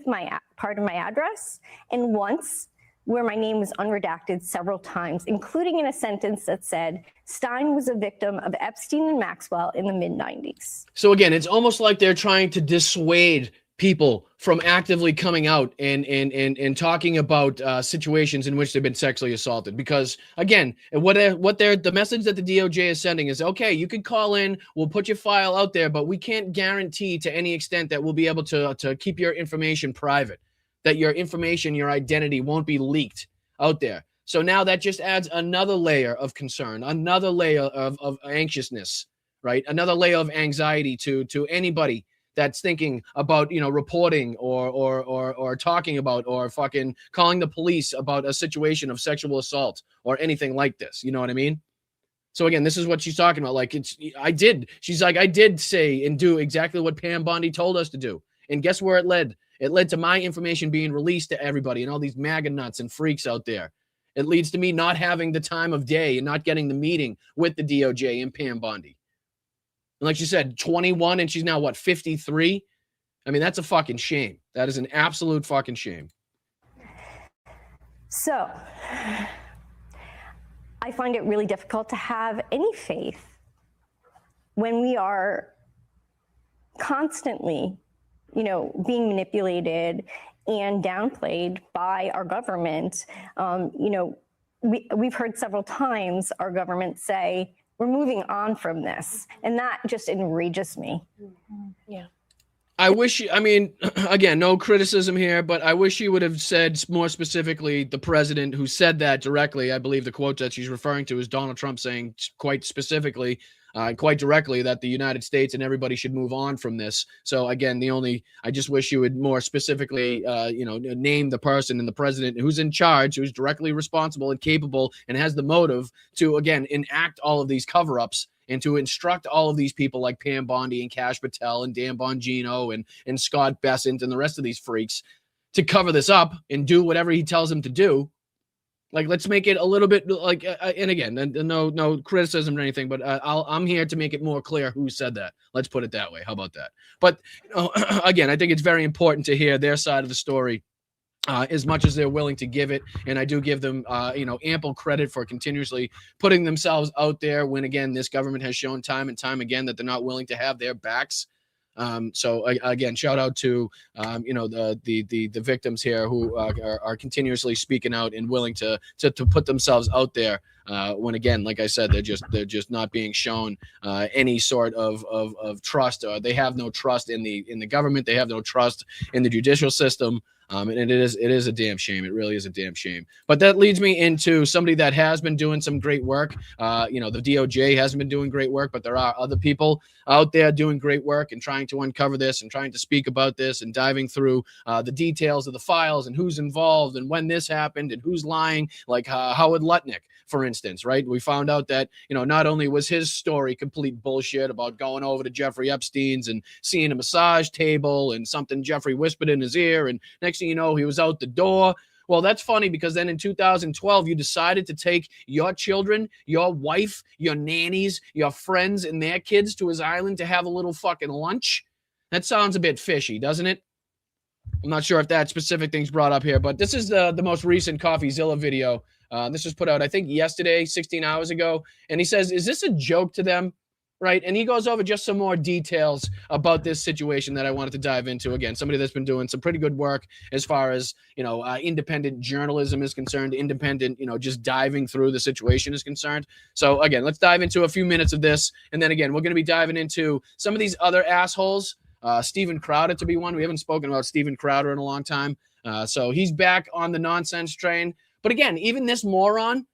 [SPEAKER 17] part of my address and once where my name was unredacted several times, including in a sentence that said, Stein was a victim of Epstein and Maxwell in the mid-90s.
[SPEAKER 2] So again, it's almost like they're trying to dissuade people from actively coming out and talking about situations in which they've been sexually assaulted. Because again, the message that the DOJ is sending is, okay, you can call in, we'll put your file out there, but we can't guarantee to any extent that we'll be able to keep your information private, that your information, your identity won't be leaked out there. So now that just adds another layer of concern, another layer of anxiousness, right? Another layer of anxiety to anybody that's thinking about, reporting or talking about or fucking calling the police about a situation of sexual assault or anything like this. You know what I mean? So again, this is what she's talking about. Like, she's like, I did say and do exactly what Pam Bondi told us to do. And guess where it led? It led to my information being released to everybody and all these MAGA nuts and freaks out there. It leads to me not having the time of day and not getting the meeting with the DOJ and Pam Bondi. And like she said, 21 and she's now, what, 53? I mean, that's a fucking shame. That is an absolute fucking shame.
[SPEAKER 17] So I find it really difficult to have any faith when we are constantly, being manipulated and downplayed by our government. We've heard several times our government say, we're moving on from this. And that just enrages me.
[SPEAKER 12] Yeah.
[SPEAKER 2] I wish, again, no criticism here, but I wish you would have said more specifically the president who said that directly. I believe the quote that she's referring to is Donald Trump saying quite specifically, quite directly, that the United States and everybody should move on from this. So again, I just wish you would more specifically, name the person and the president who's in charge, who's directly responsible and capable and has the motive to, again, enact all of these cover-ups and to instruct all of these people like Pam Bondi and Kash Patel and Dan Bongino and Scott Bessent and the rest of these freaks to cover this up and do whatever he tells them to do. Like, let's make it a little bit like, and again, no criticism or anything, but I'm here to make it more clear who said that. Let's put it that way. How about that? But again, I think it's very important to hear their side of the story. As much as they're willing to give it. And I do give them, ample credit for continuously putting themselves out there when, again, this government has shown time and time again that they're not willing to have their backs. So again, shout out to, the victims here who are continuously speaking out and willing to put themselves out there. When, again, like I said, they're just not being shown any sort of trust. They have no trust in the government. They have no trust in the judicial system. And it is a damn shame. It really is a damn shame. But that leads me into somebody that has been doing some great work. The DOJ hasn't been doing great work, but there are other people out there doing great work and trying to uncover this and trying to speak about this and diving through the details of the files and who's involved and when this happened and who's lying, like Howard Lutnick, for instance, right? We found out that, not only was his story complete bullshit about going over to Jeffrey Epstein's and seeing a massage table and something Jeffrey whispered in his ear, and next thing you know, he was out the door. Well, that's funny because then in 2012, you decided to take your children, your wife, your nannies, your friends, and their kids to his island to have a little fucking lunch. That sounds a bit fishy, doesn't it? I'm not sure if that specific thing's brought up here, but this is the most recent CoffeeZilla video. This was put out, I think, yesterday, 16 hours ago. And he says, is this a joke to them? Right. And he goes over just some more details about this situation that I wanted to dive into. Again, somebody that's been doing some pretty good work as far as, independent journalism is concerned, independent, just diving through the situation is concerned. So, again, let's dive into a few minutes of this. And then, again, we're going to be diving into some of these other assholes. Steven Crowder to be one. We haven't spoken about Steven Crowder in a long time. So he's back on the nonsense train. But again, even this moron,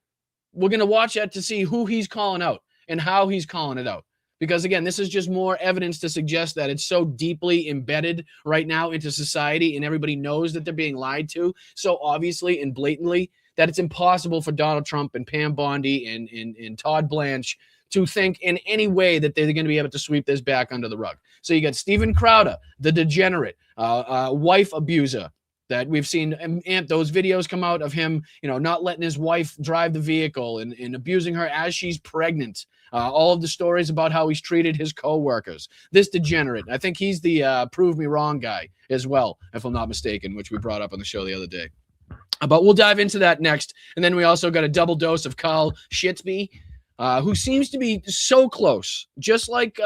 [SPEAKER 2] we're going to watch that to see who he's calling out and how he's calling it out. Because, again, this is just more evidence to suggest that it's so deeply embedded right now into society and everybody knows that they're being lied to so obviously and blatantly that it's impossible for Donald Trump and Pam Bondi and Todd Blanche to think in any way that they're going to be able to sweep this back under the rug. So you got Steven Crowder, the degenerate, wife abuser, that we've seen those videos come out of him, not letting his wife drive the vehicle and abusing her as she's pregnant. All of the stories about how he's treated his co-workers. This degenerate. I think he's the prove me wrong guy as well, if I'm not mistaken, which we brought up on the show the other day. But we'll dive into that next. And then we also got a double dose of Carl Shitsby, who seems to be so close, just like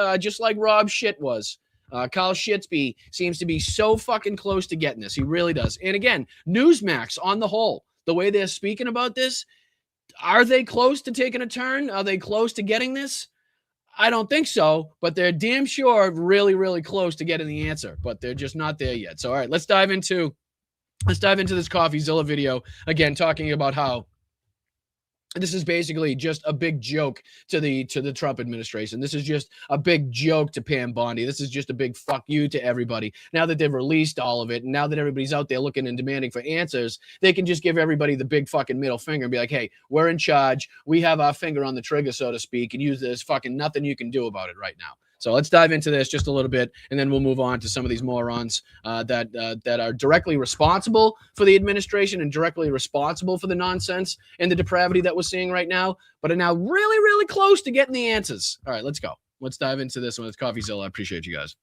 [SPEAKER 2] Rob Shit was. Carl Shitsby seems to be so fucking close to getting this. He really does. And again, Newsmax on the whole, the way they're speaking about this, are they close to taking a turn? Are they close to getting this? I don't think so, but they're damn sure really, really close to getting the answer, but they're just not there yet. So, all right, let's dive into this CoffeeZilla video again, talking about how this is basically just a big joke to the Trump administration. This is just a big joke to Pam Bondi. This is just a big fuck you to everybody. Now that they've released all of it, and now that everybody's out there looking and demanding for answers, they can just give everybody the big fucking middle finger and be like, hey, we're in charge. We have our finger on the trigger, so to speak, and use this fucking nothing you can do about it right now. So let's dive into this just a little bit, and then we'll move on to some of these morons that are directly responsible for the administration and directly responsible for the nonsense and the depravity that we're seeing right now, but are now really, really close to getting the answers. All right, let's go. Let's dive into this one. It's CoffeeZilla. I appreciate you guys.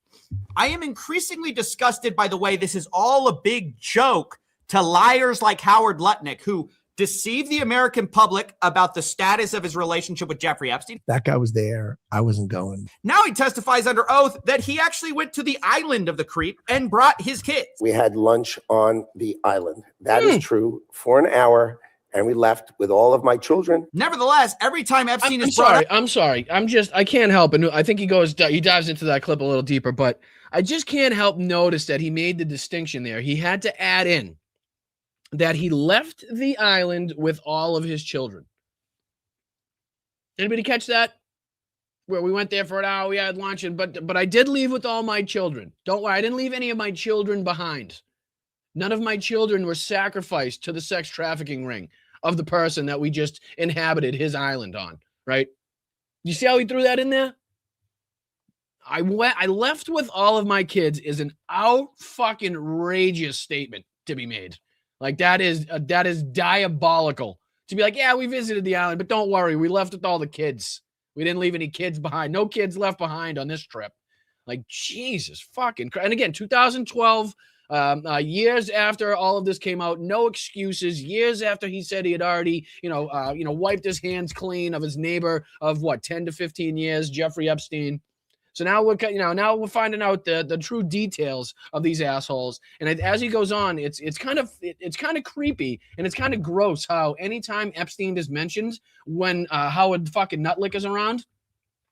[SPEAKER 18] I am increasingly disgusted by the way this is all a big joke to liars like Howard Lutnick, who deceive the American public about the status of his relationship with Jeffrey Epstein.
[SPEAKER 19] That guy was there. I wasn't going.
[SPEAKER 18] Now he testifies under oath that he actually went to the island of the creep and brought his kids.
[SPEAKER 20] We had lunch on the island. That is true, for an hour, and we left with all of my children.
[SPEAKER 18] Nevertheless, every time Epstein is
[SPEAKER 2] sorry,
[SPEAKER 18] brought up,
[SPEAKER 2] I'm sorry. I can't help it. I think he dives into that clip a little deeper, but I just can't help notice that he made the distinction there. He had to add in that he left the island with all of his children. Anybody catch that? Where we went there for an hour, we had lunch, but I did leave with all my children. Don't worry, I didn't leave any of my children behind. None of my children were sacrificed to the sex trafficking ring of the person that we just inhabited his island on, right? You see how he threw that in there? I left with all of my kids is an out-fucking-rageous statement to be made. Like, that is diabolical. To be like, yeah, we visited the island, but don't worry, we left with all the kids. We didn't leave any kids behind. No kids left behind on this trip. Like, Jesus fucking Christ. And again, 2012, years after all of this came out, no excuses. Years after he said he had already, wiped his hands clean of his neighbor of 10 to 15 years, Jeffrey Epstein. So now we're finding out the true details of these assholes. And as he goes on, it's kind of creepy and it's kind of gross how anytime Epstein is mentioned when Howard fucking Nutlick is around,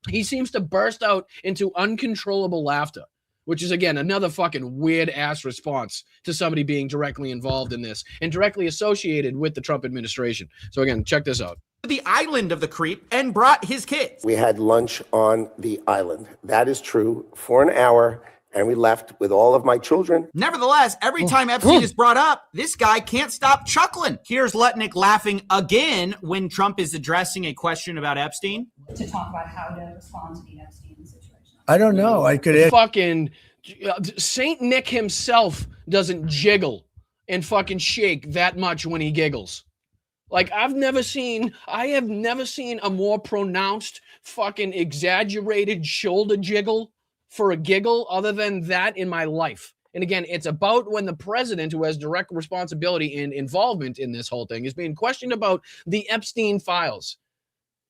[SPEAKER 2] he seems to burst out into uncontrollable laughter, which is, again, another fucking weird-ass response to somebody being directly involved in this and directly associated with the Trump administration. So, again, check this out.
[SPEAKER 18] The island of the creep and brought his kids.
[SPEAKER 20] We had lunch on the island. That is true, for an hour, and we left with all of my children.
[SPEAKER 18] Nevertheless, every time Epstein is brought up, this guy can't stop chuckling. Here's Letnick laughing again when Trump is addressing a question about Epstein.
[SPEAKER 21] To talk about how to respond to the Epstein situation.
[SPEAKER 3] I don't know. I could
[SPEAKER 2] fucking Saint Nick himself doesn't jiggle and fucking shake that much when he giggles. Like, I have never seen a more pronounced fucking exaggerated shoulder jiggle for a giggle other than that in my life. And again, it's about when the president, who has direct responsibility and involvement in this whole thing, is being questioned about the Epstein files.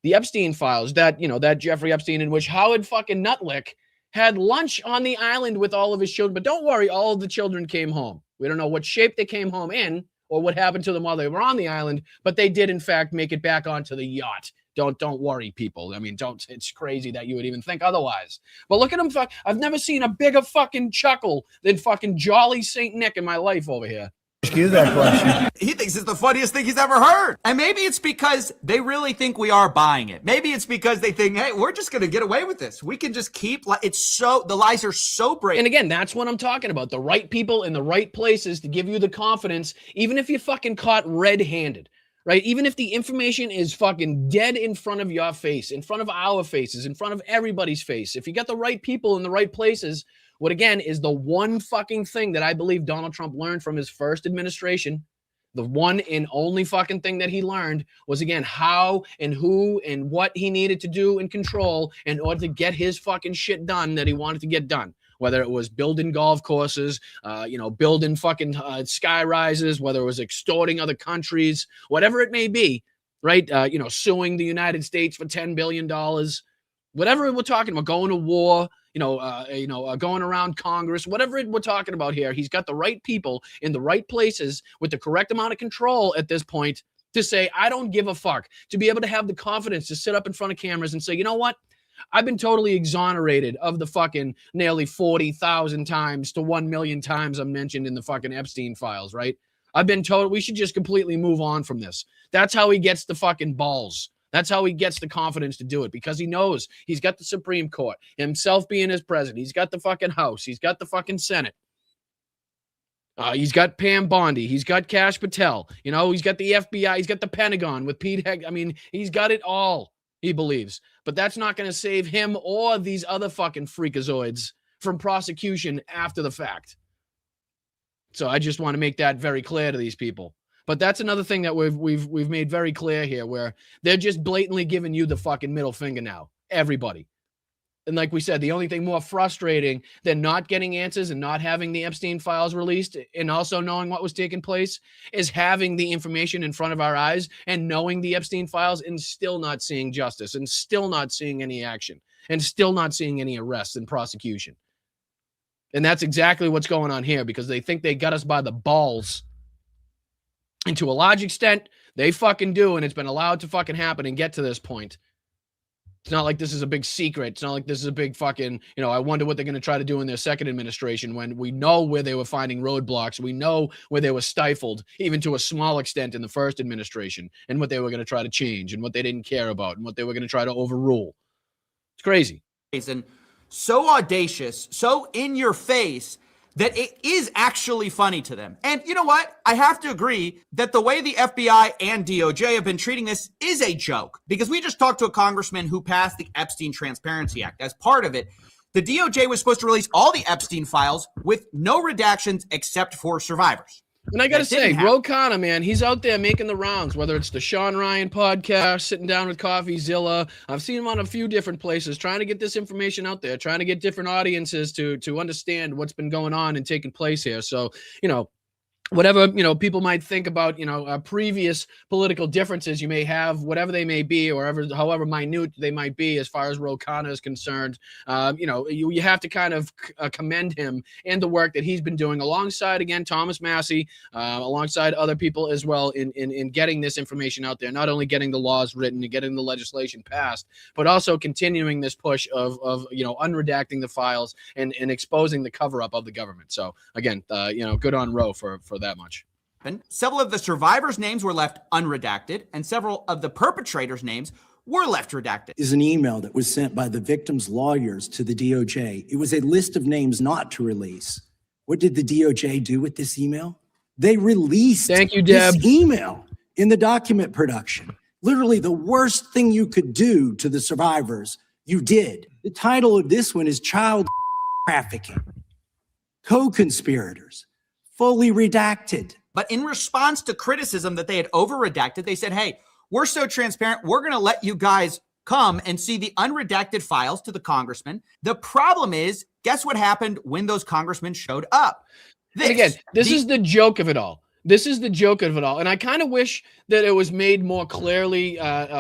[SPEAKER 2] The Epstein files that Jeffrey Epstein, in which Howard fucking Nutlick had lunch on the island with all of his children. But don't worry, all of the children came home. We don't know what shape they came home in or what happened to them while they were on the island, but they did, in fact, make it back onto the yacht. Don't worry, people. I mean, it's crazy that you would even think otherwise. But look at him. I've never seen a bigger fucking chuckle than fucking Jolly St. Nick in my life over here.
[SPEAKER 3] Excuse that question.
[SPEAKER 18] He thinks it's the funniest thing he's ever heard. And maybe it's because they really think we are buying it. Maybe it's because they think, hey, we're just going to get away with this. We can just keep, the lies are so brave.
[SPEAKER 2] And again, that's what I'm talking about. The right people in the right places to give you the confidence, even if you're fucking caught red-handed, right? Even if the information is fucking dead in front of your face, in front of our faces, in front of everybody's face. If you got the right people in the right places, what, again, is the one fucking thing that I believe Donald Trump learned from his first administration, the one and only fucking thing that he learned was, again, how and who and what he needed to do and control in order to get his fucking shit done that he wanted to get done. Whether it was building golf courses, building fucking sky rises, whether it was extorting other countries, whatever it may be, right? Suing the United States for $10 billion, whatever we're talking about, going to war, going around Congress, whatever we're talking about here, he's got the right people in the right places with the correct amount of control at this point to say, I don't give a fuck, to be able to have the confidence to sit up in front of cameras and say, you know what? I've been totally exonerated of the fucking nearly 40,000 times to 1 million times I'm mentioned in the fucking Epstein files, right? I've been told we should just completely move on from this. That's how he gets the fucking balls. That's how he gets the confidence to do it, because he knows he's got the Supreme Court, himself being his president. He's got the fucking House. He's got the fucking Senate. He's got Pam Bondi. He's got Kash Patel. He's got the FBI. He's got the Pentagon with Pete Hegseth. I mean, he's got it all, he believes. But that's not going to save him or these other fucking freakazoids from prosecution after the fact. So I just want to make that very clear to these people. But that's another thing that we've made very clear here, where they're just blatantly giving you the fucking middle finger now. Everybody. And like we said, the only thing more frustrating than not getting answers and not having the Epstein files released and also knowing what was taking place is having the information in front of our eyes and knowing the Epstein files and still not seeing justice and still not seeing any action and still not seeing any arrests and prosecution. And that's exactly what's going on here, because they think they got us by the balls. And to a large extent, they fucking do, and it's been allowed to fucking happen and get to this point. It's not like this is a big secret. It's not like this is a big fucking, I wonder what they're going to try to do in their second administration, when we know where they were finding roadblocks. We know where they were stifled, even to a small extent in the first administration, and what they were going to try to change and what they didn't care about and what they were going to try to overrule. It's crazy.
[SPEAKER 18] And so audacious, so in your face, that it is actually funny to them. And you know what? I have to agree that the way the FBI and DOJ have been treating this is a joke, because we just talked to a congressman who passed the Epstein Transparency Act. As part of it, the DOJ was supposed to release all the Epstein files with no redactions except for survivors.
[SPEAKER 2] And I got to say, Ro Khanna, man, he's out there making the rounds, whether it's the Sean Ryan podcast, Sitting Down with CoffeeZilla. I've seen him on a few different places trying to get this information out there, trying to get different audiences to understand what's been going on and taking place here. So, whatever, people might think about, previous political differences you may have, whatever they may be, or however minute they might be as far as Ro Khanna is concerned, you have to kind of commend him and the work that he's been doing alongside, again, Thomas Massie, alongside other people as well in getting this information out there, not only getting the laws written and getting the legislation passed, but also continuing this push of unredacting the files and exposing the cover-up of the government. So, again, good on Ro for that much.
[SPEAKER 18] Several of the survivors' names were left unredacted, and several of the perpetrators' names were left redacted.
[SPEAKER 1] Is an email that was sent by the victims' lawyers to the DOJ. It was a list of names not to release. What did the DOJ do with this email? They released this email in the document production. Literally the worst thing you could do to the survivors, you did. The title of this one is Child Trafficking. Co-conspirators. Fully redacted.
[SPEAKER 18] But in response to criticism that they had over-redacted, they said, hey, we're so transparent, we're going to let you guys come and see the unredacted files to the congressman. The problem is, guess what happened when those congressmen showed up?
[SPEAKER 2] This is the joke of it all. This is the joke of it all. And I kind of wish that it was made more clearly,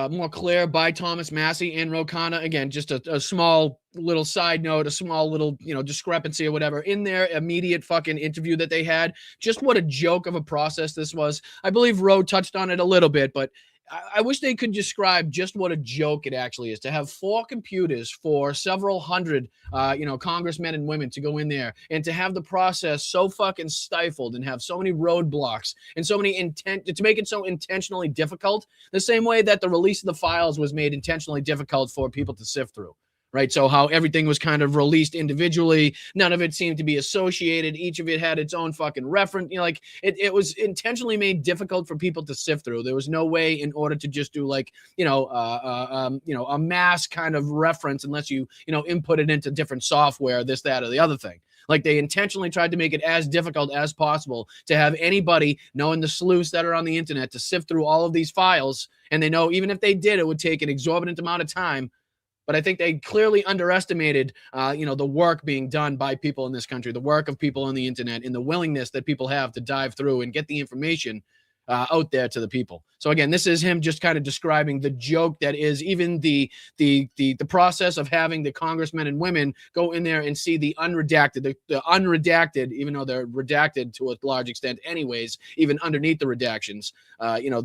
[SPEAKER 2] more clear by Thomas Massie and Ro Khanna. Again, just a small little side note, a small little, discrepancy or whatever in their immediate fucking interview that they had. Just what a joke of a process this was. I believe Ro touched on it a little bit, but I wish they could describe just what a joke it actually is to have 4 computers for several hundred, congressmen and women to go in there and to have the process so fucking stifled and have so many roadblocks and so many to make it so intentionally difficult, the same way that the release of the files was made intentionally difficult for people to sift through. Right. So how everything was kind of released individually. None of it seemed to be associated. Each of it had its own fucking reference. It was intentionally made difficult for people to sift through. There was no way in order to just do a mass kind of reference unless you input it into different software, this, that, or the other thing. Like they intentionally tried to make it as difficult as possible to have anybody, knowing the sleuths that are on the internet, to sift through all of these files. And they know even if they did, it would take an exorbitant amount of time. But I think they clearly underestimated, the work being done by people in this country, the work of people on the internet, and the willingness that people have to dive through and get the information out there to the people. So again, this is him just kind of describing the joke that is even the process of having the congressmen and women go in there and see the unredacted, the unredacted, even though they're redacted to a large extent anyways, even underneath the redactions,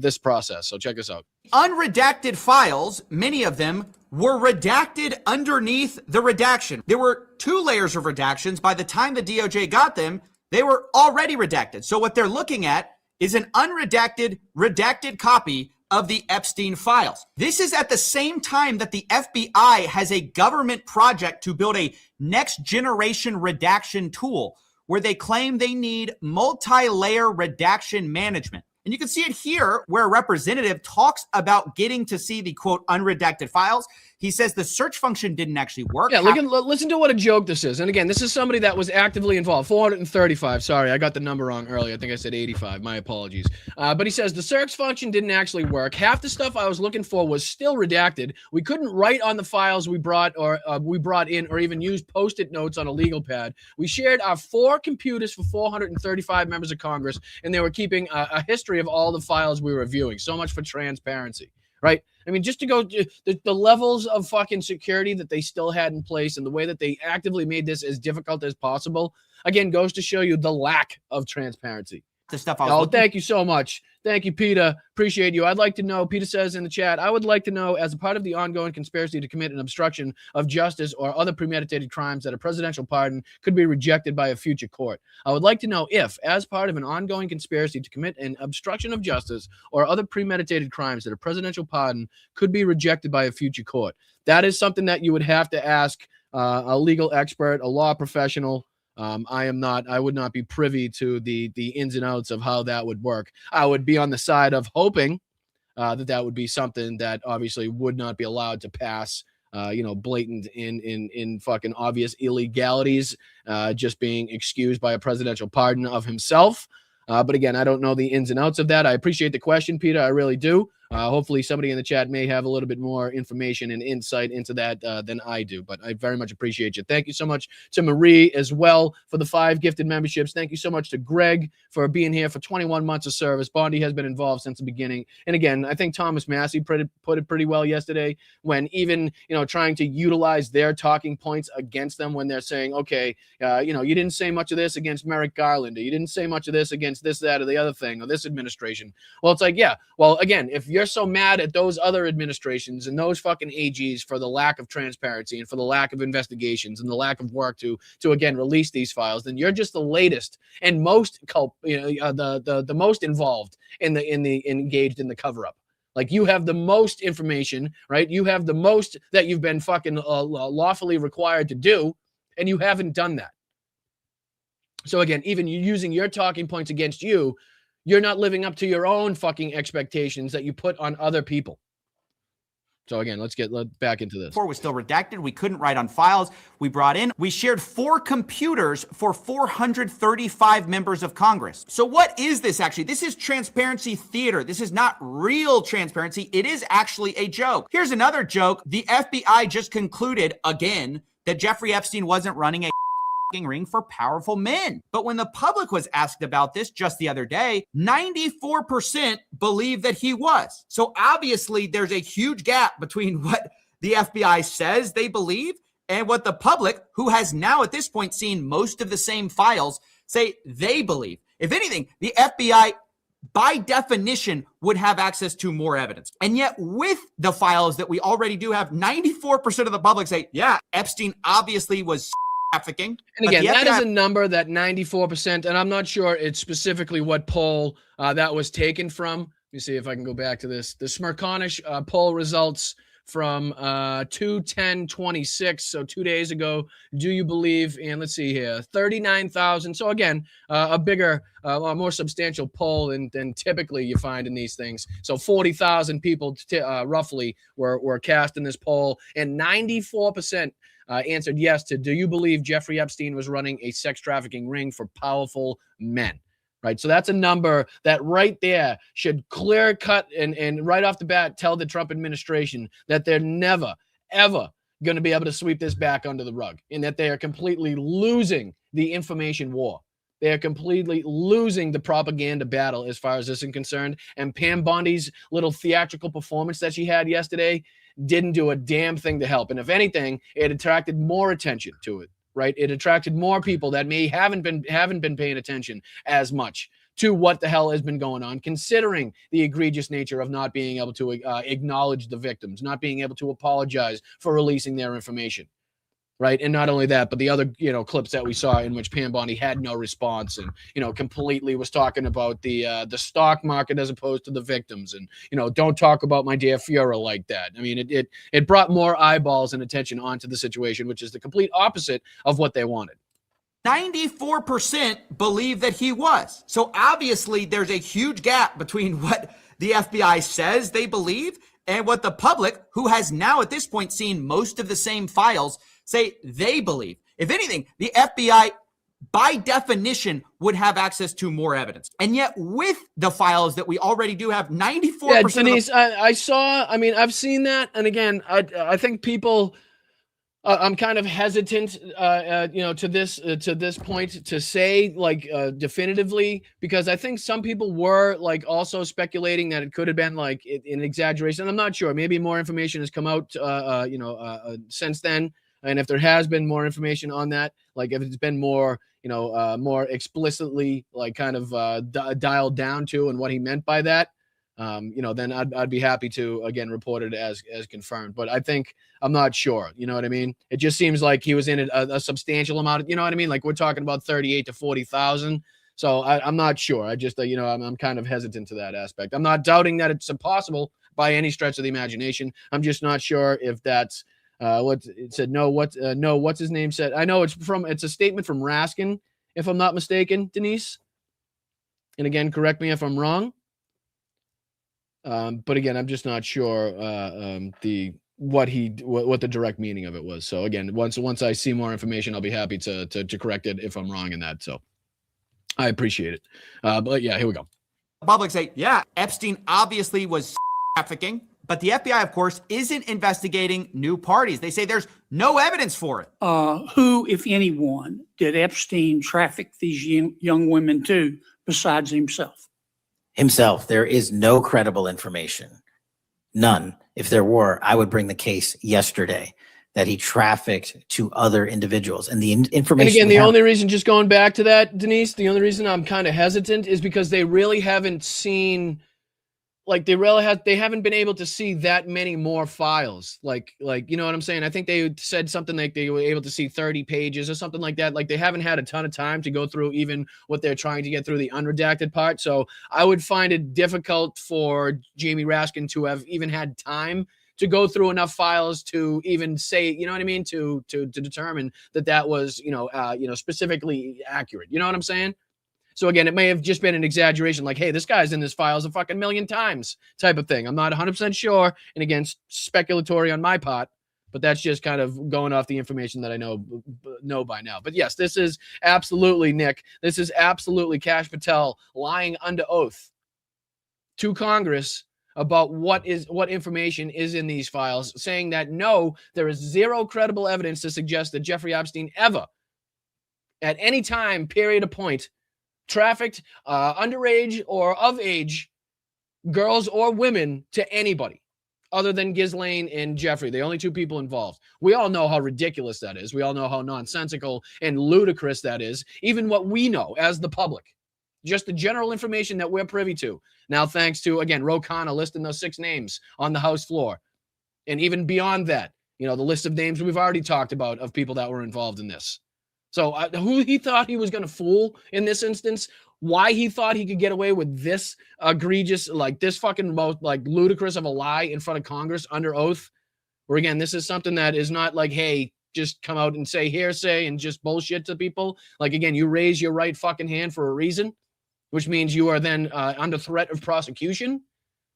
[SPEAKER 2] this process. So check this out.
[SPEAKER 18] Unredacted files, many of them were redacted underneath the redaction. There were 2 layers of redactions. By the time the DOJ got them, they were already redacted. So what they're looking at is an unredacted, redacted copy of the Epstein files. This is at the same time that the FBI has a government project to build a next generation redaction tool where they claim they need multi-layer redaction management. And you can see it here where a representative talks about getting to see the quote unredacted files. He says the search function didn't actually work.
[SPEAKER 2] Yeah, listen to what a joke this is. And again, this is somebody that was actively involved. 435. Sorry, I got the number wrong earlier. I think I said 85. My apologies. But he says the search function didn't actually work. Half the stuff I was looking for was still redacted. We couldn't write on the files we brought in or even use Post-it notes on a legal pad. We shared our 4 computers for 435 members of Congress, and they were keeping a history of all the files we were viewing. So much for transparency. Right? I mean, just to go the levels of fucking security that they still had in place and the way that they actively made this as difficult as possible, again, goes to show you the lack of transparency.
[SPEAKER 18] The stuff I was
[SPEAKER 2] thank you so much. Thank you, Peter. Appreciate you. I'd like to know, Peter says in the chat, I would like to know, as a part of the ongoing conspiracy to commit an obstruction of justice or other premeditated crimes, that a presidential pardon could be rejected by a future court. I would like to know if, as part of an ongoing conspiracy to commit an obstruction of justice or other premeditated crimes, that a presidential pardon could be rejected by a future court. That is something that you would have to ask a legal expert, a law professional. I would not be privy to the ins and outs of how that would work. I would be on the side of hoping that would be something that obviously would not be allowed to pass, blatant in fucking obvious illegalities, just being excused by a presidential pardon of himself. But again, I don't know the ins and outs of that. I appreciate the question, Peter. I really do. Hopefully somebody in the chat may have a little bit more information and insight into that than I do, but I very much appreciate you. Thank you so much to Marie as well for the 5 gifted memberships. Thank you so much to Greg for being here for 21 months of service. Bondi has been involved since the beginning. And again, I think Thomas Massey put it pretty well yesterday when even, trying to utilize their talking points against them when they're saying, okay, you didn't say much of this against Merrick Garland, or you didn't say much of this against this, that, or the other thing, or this administration. Well, it's like, yeah, well, again, if you're so mad at those other administrations and those fucking AGs for the lack of transparency and for the lack of investigations and the lack of work to again release these files, then you're just the latest and most the most involved in the engaged in the cover-up. Like, you have the most information, right? You have the most that you've been fucking lawfully required to do, and you haven't done that. So again, even you using your talking points against you, you're not living up to your own fucking expectations that you put on other people. So again, let's get back into this.
[SPEAKER 18] 4 was still redacted. We couldn't write on files we brought in. We shared 4 computers for 435 members of Congress. So what is this actually? This is transparency theater. This is not real transparency. It is actually a joke. Here's another joke. The FBI just concluded again that Jeffrey Epstein wasn't running a ring for powerful men. But when the public was asked about this just the other day, 94% believe that he was. So obviously there's a huge gap between what the FBI says they believe and what the public, who has now at this point seen most of the same files, say they believe. If anything, the FBI by definition would have access to more evidence. And yet with the files that we already do have, 94% of the public say, yeah, Epstein obviously was trafficking.
[SPEAKER 2] And again, that is a number, that 94%, and I'm not sure it's specifically what poll that was taken from. Let me see if I can go back to this. The Smerconish poll results from 2/10/26, so 2 days ago. Do you believe? And let's see here, 39,000. So again, a bigger, a more substantial poll than typically you find in these things. So 40,000 people roughly were cast in this poll, and 94% answered yes to, do you believe Jeffrey Epstein was running a sex trafficking ring for powerful men? Right. So that's a number that right there should clear cut and right off the bat tell the Trump administration that they're never, ever going to be able to sweep this back under the rug, and that they are completely losing the information war. They are completely losing the propaganda battle as far as this is concerned. And Pam Bondi's little theatrical performance that she had yesterday didn't do a damn thing to help. And if anything, it attracted more attention to it. Right. It attracted more people that haven't been paying attention as much to what the hell has been going on, considering the egregious nature of not being able to acknowledge the victims, not being able to apologize for releasing their information. Right. And not only that, but the other, clips that we saw in which Pam Bondi had no response and, completely was talking about the stock market as opposed to the victims. And, don't talk about my dear Fiora like that. I mean, it brought more eyeballs and attention onto the situation, which is the complete opposite of what they wanted.
[SPEAKER 18] 94% believe that he was. So obviously there's a huge gap between what the FBI says they believe and what the public, who has now at this point seen most of the same files, say they believe. If anything, the FBI, by definition, would have access to more evidence. And yet with the files that we already do have, 94%.
[SPEAKER 2] Yeah, Denise, I've seen that. And again, I think people, I'm kind of hesitant, to this point to say like definitively, because I think some people were like also speculating that it could have been like an exaggeration. I'm not sure. Maybe more information has come out, since then. And if there has been more information on that, like if it's been more, more explicitly like kind of dialed down to and what he meant by that, then I'd be happy to again report it as confirmed. But I think I'm not sure. You know what I mean? It just seems like he was in a substantial amount of, you know what I mean? Like we're talking about 38 to 40,000. So I'm not sure. I just, I'm kind of hesitant to that aspect. I'm not doubting that it's impossible by any stretch of the imagination. I'm just not sure if that's what it said. What's his name said? I know it's a statement from Raskin, if I'm not mistaken, Denise. And again, correct me if I'm wrong. But again, I'm just not sure what the direct meaning of it was. So again, once I see more information, I'll be happy to correct it if I'm wrong in that. So I appreciate it. But yeah, here we go.
[SPEAKER 18] The public say, yeah, Epstein obviously was trafficking, but the FBI, of course, isn't investigating new parties. They say there's no evidence for it.
[SPEAKER 4] Who, if anyone, did Epstein traffic these young women to besides himself?
[SPEAKER 22] Himself. There is no credible information. None. If there were, I would bring the case yesterday that he trafficked to other individuals. And the information.
[SPEAKER 2] And again, the only reason, just going back to that, Denise, the only reason I'm kind of hesitant is because they really haven't seen, like they haven't been able to see that many more files. Like, you know what I'm saying? I think they said something like they were able to see 30 pages or something like that. Like they haven't had a ton of time to go through even what they're trying to get through the unredacted part. So I would find it difficult for Jamie Raskin to have even had time to go through enough files to even say, you know what I mean? To determine that was, specifically accurate. You know what I'm saying? So again, it may have just been an exaggeration, like, hey, this guy's in this files a fucking million times type of thing. I'm not 100% sure. And again, speculatory on my part, but that's just kind of going off the information that I know by now. But yes, this is absolutely, Nick, this is absolutely Kash Patel lying under oath to Congress about what information is in these files, saying that no, there is zero credible evidence to suggest that Jeffrey Epstein ever, at any time, period of point, trafficked underage or of age girls or women to anybody other than Ghislaine and Jeffrey, the only two people involved. We all know how ridiculous that is. We all know how nonsensical and ludicrous that is. Even what we know as the public, just the general information that we're privy to. Now, thanks to, again, Ro Khanna listing those 6 names on the House floor. And even beyond that, the list of names we've already talked about of people that were involved in this. So who he thought he was going to fool in this instance, why he thought he could get away with this egregious, like this fucking most like ludicrous of a lie in front of Congress under oath, where again, this is something that is not like, hey, just come out and say hearsay and just bullshit to people. Like, again, you raise your right fucking hand for a reason, which means you are then under threat of prosecution,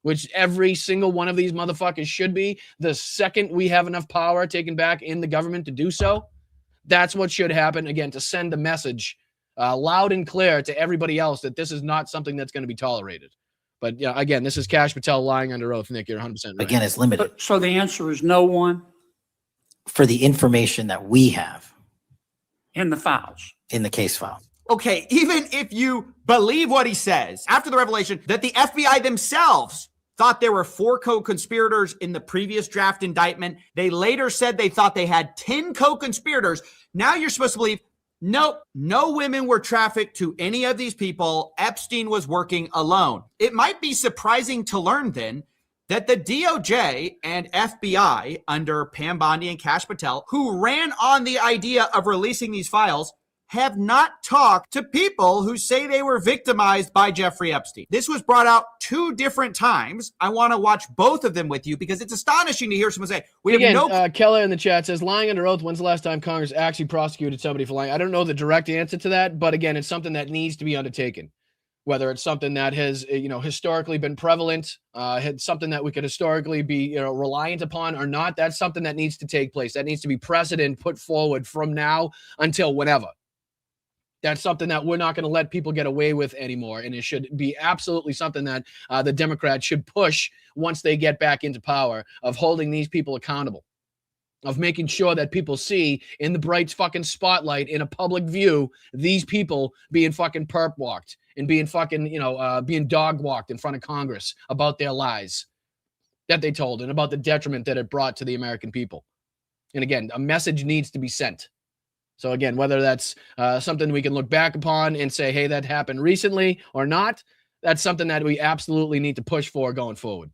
[SPEAKER 2] which every single one of these motherfuckers should be the second we have enough power taken back in the government to do so. That's what should happen, again, to send the message loud and clear to everybody else that this is not something that's going to be tolerated. But yeah, again, this is Kash Patel lying under oath. Nick, you're 100% right.
[SPEAKER 22] Again, it's limited.
[SPEAKER 4] So the answer is no one?
[SPEAKER 22] For the information that we have.
[SPEAKER 4] In the files.
[SPEAKER 22] In the case file.
[SPEAKER 18] Okay, even if you believe what he says, after the revelation that the FBI themselves thought there were 4 co-conspirators in the previous draft indictment. They later said they thought they had 10 co-conspirators. Now you're supposed to believe, nope, no women were trafficked to any of these people. Epstein was working alone. It might be surprising to learn then that the DOJ and FBI under Pam Bondi and Kash Patel, who ran on the idea of releasing these files, have not talked to people who say they were victimized by Jeffrey Epstein. This was brought out 2 different times. I want to watch both of them with you because it's astonishing to hear someone say,
[SPEAKER 2] Keller in the chat says, lying under oath, when's the last time Congress actually prosecuted somebody for lying? I don't know the direct answer to that, but again, it's something that needs to be undertaken. whether it's something that has, historically been prevalent, had something that we could historically be, reliant upon or not. That's something that needs to take place. That needs to be precedent put forward from now until whenever. That's something that we're not going to let people get away with anymore. And it should be absolutely something that the Democrats should push once they get back into power, of holding these people accountable, of making sure that people see in the bright fucking spotlight, in a public view, these people being fucking perp walked and being fucking, being dog walked in front of Congress about their lies that they told and about the detriment that it brought to the American people. And again, a message needs to be sent. So again, whether that's something we can look back upon and say, hey, that happened recently or not, that's something that we absolutely need to push for going forward.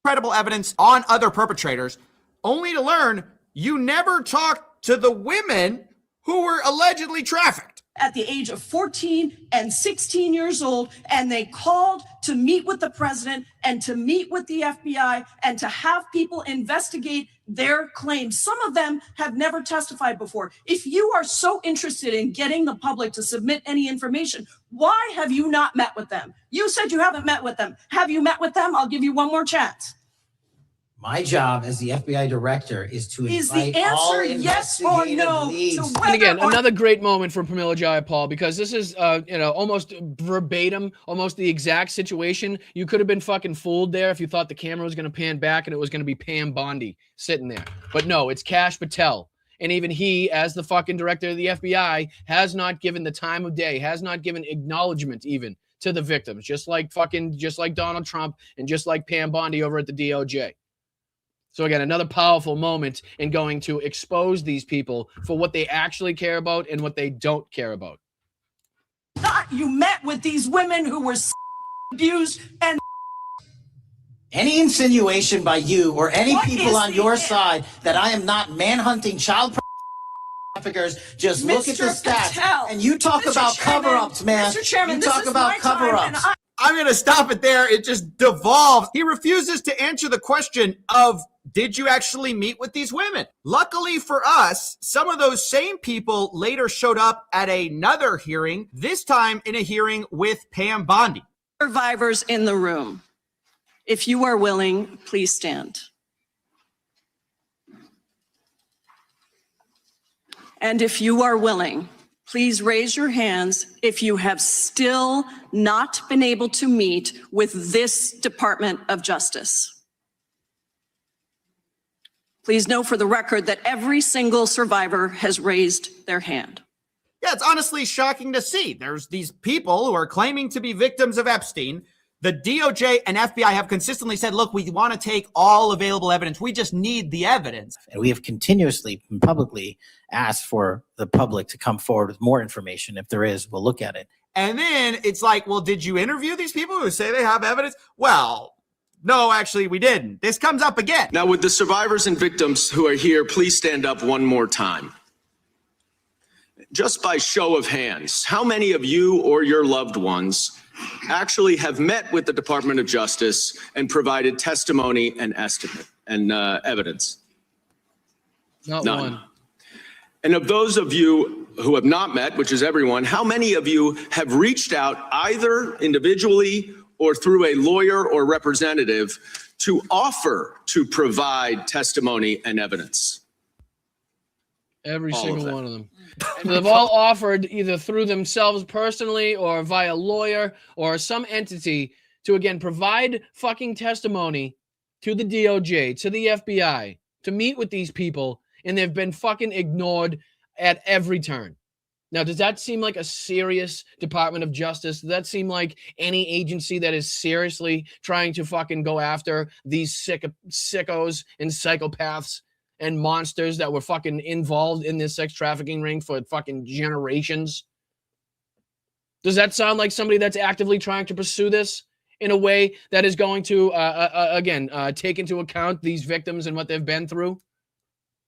[SPEAKER 18] Credible evidence on other perpetrators, only to learn you never talked to the women who were allegedly trafficked.
[SPEAKER 5] At the age of 14 and 16 years old, and they called to meet with the president and to meet with the FBI and to have people investigate their claims. Some of them have never testified before. If you are so interested in getting the public to submit any information, why have you not met with them? You said you haven't met with them. Have you met with them? I'll give you one more chance.
[SPEAKER 22] My job as the FBI director is to
[SPEAKER 5] Is the
[SPEAKER 22] invite all
[SPEAKER 5] answer yes or
[SPEAKER 22] investigative
[SPEAKER 5] no
[SPEAKER 22] leads.
[SPEAKER 5] to
[SPEAKER 2] And
[SPEAKER 5] whether
[SPEAKER 2] again,
[SPEAKER 5] or
[SPEAKER 2] another great moment from Pramila Jayapal, because this is, almost verbatim, almost the exact situation. You could have been fucking fooled there if you thought the camera was going to pan back and it was going to be Pam Bondi sitting there. But no, it's Kash Patel. And even he, as the fucking director of the FBI, has not given the time of day, has not given acknowledgement even to the victims, just like Donald Trump and just like Pam Bondi over at the DOJ. So again, another powerful moment in going to expose these people for what they actually care about and what they don't care about.
[SPEAKER 5] not you met with these women who were abused and
[SPEAKER 22] Any insinuation by you or any
[SPEAKER 5] What
[SPEAKER 22] people
[SPEAKER 5] is
[SPEAKER 22] on
[SPEAKER 5] the-
[SPEAKER 22] your side that I am not manhunting child traffickers, just look at the
[SPEAKER 5] Mr.
[SPEAKER 22] stats.
[SPEAKER 5] Patel,
[SPEAKER 22] And you talk
[SPEAKER 5] Mr.
[SPEAKER 22] about
[SPEAKER 5] Chairman,
[SPEAKER 22] cover-ups, man.
[SPEAKER 5] Mr. Chairman,
[SPEAKER 22] you
[SPEAKER 5] this
[SPEAKER 22] talk
[SPEAKER 5] is
[SPEAKER 22] about
[SPEAKER 5] my time, and
[SPEAKER 22] cover-ups.
[SPEAKER 18] I'm going to stop it there. It just devolves. He refuses to answer the question of, did you actually meet with these women? Luckily for us, some of those same people later showed up at another hearing, this time in a hearing with Pam Bondi.
[SPEAKER 5] survivors in the room. If you are willing, please stand. And if you are willing, please raise your hands if you have still not been able to meet with this Department of Justice. Please know for the record that every single survivor has raised their hand.
[SPEAKER 18] Yeah, it's honestly shocking to see. There's these people who are claiming to be victims of Epstein. The DOJ and FBI have consistently said, look, we want to take all available evidence. We just need the evidence.
[SPEAKER 22] And we have continuously and publicly asked for the public to come forward with more information. If there is, we'll look at it.
[SPEAKER 18] And then it's like, well, did you interview these people who say they have evidence? Well, no, actually, we didn't. This comes up again.
[SPEAKER 6] Now, would the survivors and victims who are here please stand up one more time? Just by show of hands, how many of you or your loved ones actually have met with the Department of Justice and provided testimony and estimate and evidence?
[SPEAKER 2] Not
[SPEAKER 6] None.
[SPEAKER 2] one.
[SPEAKER 6] And of those of you who have not met, which is everyone, how many of you have reached out either individually or through a lawyer or representative to offer to provide testimony and evidence?
[SPEAKER 2] Every
[SPEAKER 6] All of
[SPEAKER 2] single
[SPEAKER 6] them.
[SPEAKER 2] one of them. And they've all offered either through themselves personally or via lawyer or some entity to, again, provide fucking testimony to the DOJ, to the FBI, to meet with these people, and they've been fucking ignored at every turn. Now, does that seem like a serious Department of Justice? Does that seem like any agency that is seriously trying to fucking go after these sickos and psychopaths and monsters that were fucking involved in this sex trafficking ring for fucking generations? Does that sound like somebody that's actively trying to pursue this in a way that is going to, take into account these victims and what they've been through?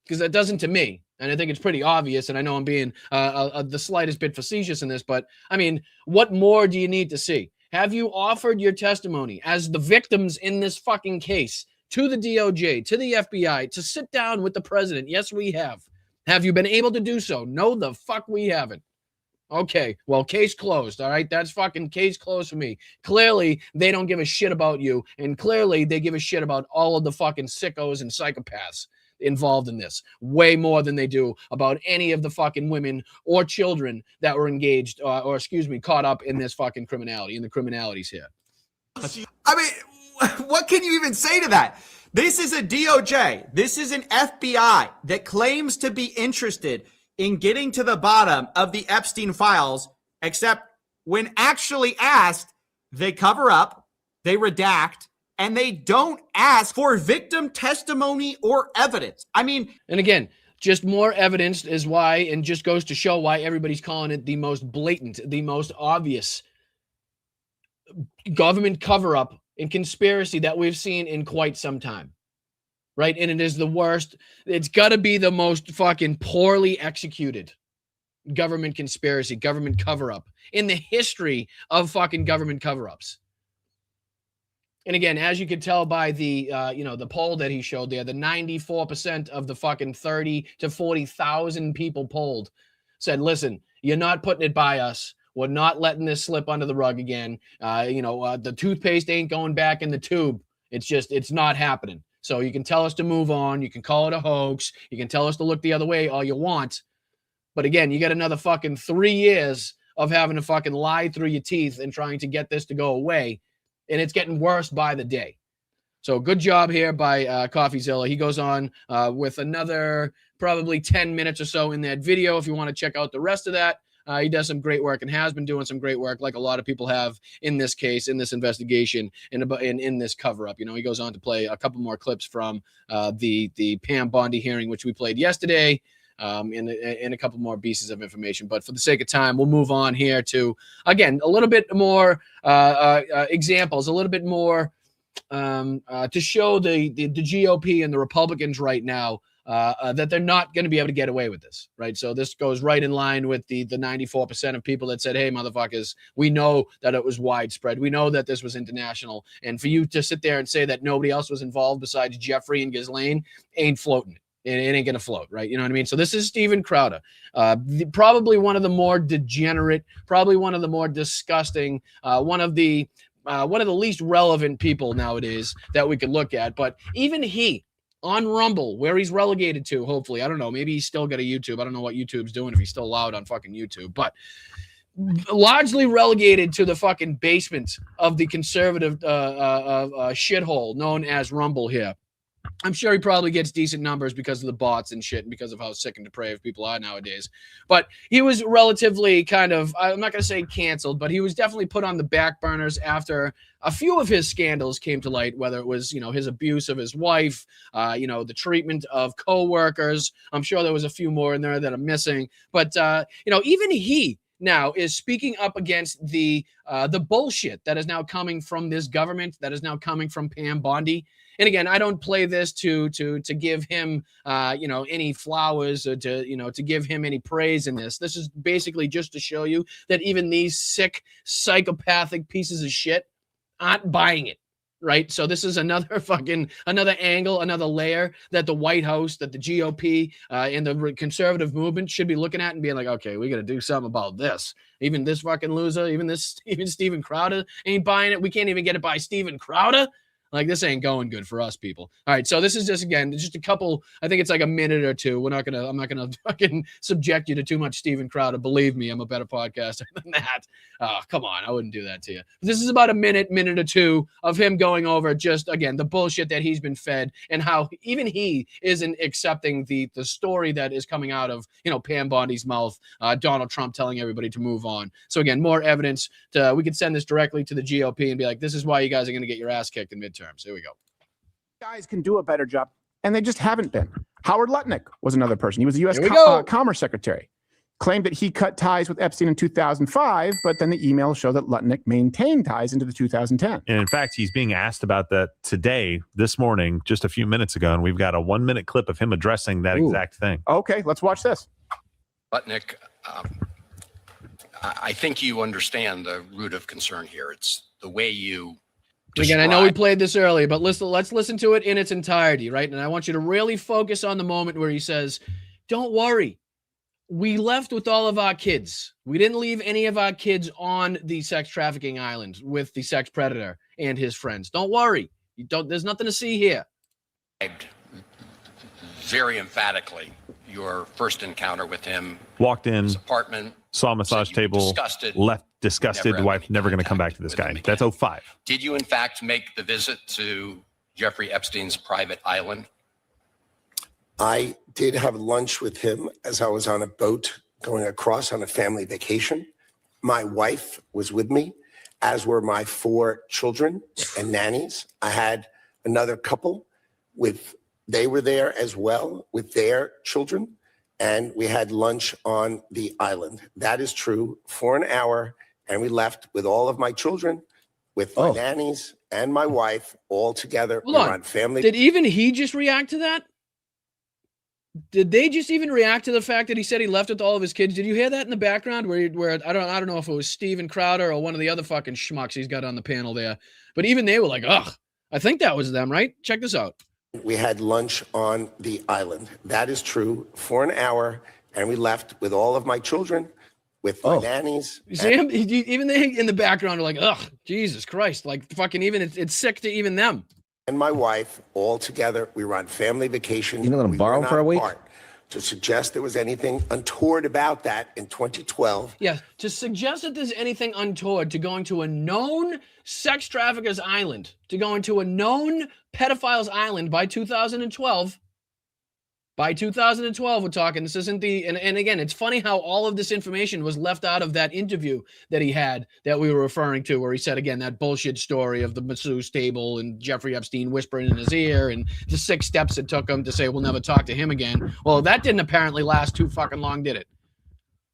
[SPEAKER 2] Because that doesn't to me. And I think it's pretty obvious, and I know I'm being the slightest bit facetious in this, but I mean, what more do you need to see? Have you offered your testimony as the victims in this fucking case to the DOJ, to the FBI, to sit down with the president? Yes, we have. Have you been able to do so? No, the fuck we haven't. Okay, well, case closed, all right? That's fucking case closed for me. Clearly, they don't give a shit about you, and clearly, they give a shit about all of the fucking sickos and psychopaths involved in this, way more than they do about any of the fucking women or children that were engaged, or excuse me, caught up in this fucking criminality, in the criminalities here.
[SPEAKER 18] I mean, what can you even say to that? This is a DOJ. This is an FBI that claims to be interested in getting to the bottom of the Epstein files, except when actually asked, they cover up, they redact, and they don't ask for victim testimony or evidence. I mean,
[SPEAKER 2] and again, just more evidence is why, and just goes to show why everybody's calling it the most blatant, the most obvious government cover-up and conspiracy that we've seen in quite some time. Right? And it is the worst. It's got to be the most fucking poorly executed government conspiracy, government cover-up in the history of fucking government cover-ups. And again, as you could tell by the, the poll that he showed there, the 94% of the fucking 30 to 40,000 people polled said, listen, you're not putting it by us. We're not letting this slip under the rug again. The toothpaste ain't going back in the tube. It's not happening. So you can tell us to move on. You can call it a hoax. You can tell us to look the other way all you want. But again, you got another fucking 3 years of having to fucking lie through your teeth and trying to get this to go away. And it's getting worse by the day. So good job here by CoffeeZilla. He goes on with another probably 10 minutes or so in that video. If you want to check out the rest of that, he does some great work and has been doing some great work, like a lot of people have in this case, in this investigation, and in this cover-up. He goes on to play a couple more clips from the Pam Bondi hearing, which we played yesterday, and a couple more pieces of information. But for the sake of time, we'll move on here to, again, a little bit more examples, a little bit more to show the GOP and the Republicans right now that they're not going to be able to get away with this, right? So this goes right in line with the 94% of people that said, hey, motherfuckers, we know that it was widespread. We know that this was international. And for you to sit there and say that nobody else was involved besides Jeffrey and Ghislaine ain't floating. It ain't going to float, right? You know what I mean? So this is Steven Crowder, probably one of the more degenerate, probably one of the more disgusting, one of the least relevant people nowadays that we could look at. But even he, on Rumble, where he's relegated to, hopefully, I don't know, maybe he's still got a YouTube. I don't know what YouTube's doing, if he's still allowed on fucking YouTube, but largely relegated to the fucking basement of the conservative shithole known as Rumble here. I'm sure he probably gets decent numbers because of the bots and shit and because of how sick and depraved people are nowadays. But he was relatively kind of, I'm not going to say canceled, but he was definitely put on the back burners after a few of his scandals came to light, whether it was, his abuse of his wife, the treatment of coworkers. I'm sure there was a few more in there that I'm missing. But, even he now is speaking up against the bullshit that is now coming from this government, that is now coming from Pam Bondi. And again, I don't play this to give him, any flowers or to give him any praise in this. This is basically just to show you that even these sick, psychopathic pieces of shit aren't buying it, right? So this is another angle, another layer that the White House, that the GOP and the conservative movement should be looking at and being like, okay, we got to do something about this. Even this fucking loser, even Steven Crowder ain't buying it. We can't even get it by Steven Crowder. Like, this ain't going good for us, people. All right, so this is just a couple, I think it's like a minute or two. I'm not gonna fucking subject you to too much Steven Crowder. Believe me, I'm a better podcaster than that. Oh, come on, I wouldn't do that to you. This is about a minute or two of him going over just, again, the bullshit that he's been fed and how even he isn't accepting the story that is coming out of, Pam Bondi's mouth, Donald Trump telling everybody to move on. So again, more evidence we could send this directly to the GOP and be like, this is why you guys are going to get your ass kicked in midterms. Here we go.
[SPEAKER 9] Guys can do a better job, and they just haven't been. Howard Lutnick was another person. He was the U.S. Commerce Secretary. Claimed that he cut ties with Epstein in 2005, but then the emails show that Lutnick maintained ties into the 2010.
[SPEAKER 11] And in fact, he's being asked about that today, this morning, just a few minutes ago, and we've got a 1-minute clip of him addressing that exact thing.
[SPEAKER 9] Okay, let's watch this.
[SPEAKER 23] Lutnick, I think you understand the root of concern here. It's the way you
[SPEAKER 2] Again, I know we played this earlier, but let's listen to it in its entirety, right? And I want you to really focus on the moment where he says, don't worry. we left with all of our kids. We didn't leave any of our kids on the sex trafficking island with the sex predator and his friends. Don't worry. There's nothing to see here.
[SPEAKER 23] Very emphatically, your first encounter with him.
[SPEAKER 11] Walked in,
[SPEAKER 23] his apartment,
[SPEAKER 11] saw a massage table, left disgusted, wife, never going to come back to this guy. That's 05.
[SPEAKER 23] Did you in fact make the visit to Jeffrey Epstein's private island?
[SPEAKER 20] I did have lunch with him as I was on a boat going across on a family vacation. My wife was with me, as were my 4 children and nannies. I had another couple they were there as well with their children, and we had lunch on the island. That is true, for an hour, and we left with all of my children, with my nannies and my wife, all together.
[SPEAKER 2] Hold on.
[SPEAKER 20] Family.
[SPEAKER 2] Did even he just react to that? Did they just even react to the fact that he said he left with all of his kids? Did you hear that in the background where I don't know if it was Steven Crowder or one of the other fucking schmucks he's got on the panel there, but even they were like, ugh, I think that was them, right? Check this out.
[SPEAKER 20] We had lunch on the island. That is true, for an hour, and we left with all of my children, with my nannies.
[SPEAKER 2] You see him? Even they in the background are like, ugh, Jesus Christ. Like fucking even, it's sick to even them.
[SPEAKER 20] And my wife, all together. We were on family vacation.
[SPEAKER 7] You gonna let him borrow for a week?
[SPEAKER 20] To suggest there was anything untoward about that in 2012.
[SPEAKER 2] Yeah, to suggest that there's anything untoward to going to a known sex trafficker's island, to going to a known pedophile's island by 2012. By 2012, we're talking. This isn't and again, it's funny how all of this information was left out of that interview that he had that we were referring to, where he said, again, that bullshit story of the masseuse table and Jeffrey Epstein whispering in his ear and the 6 steps it took him to say, we'll never talk to him again. Well, that didn't apparently last too fucking long, did it?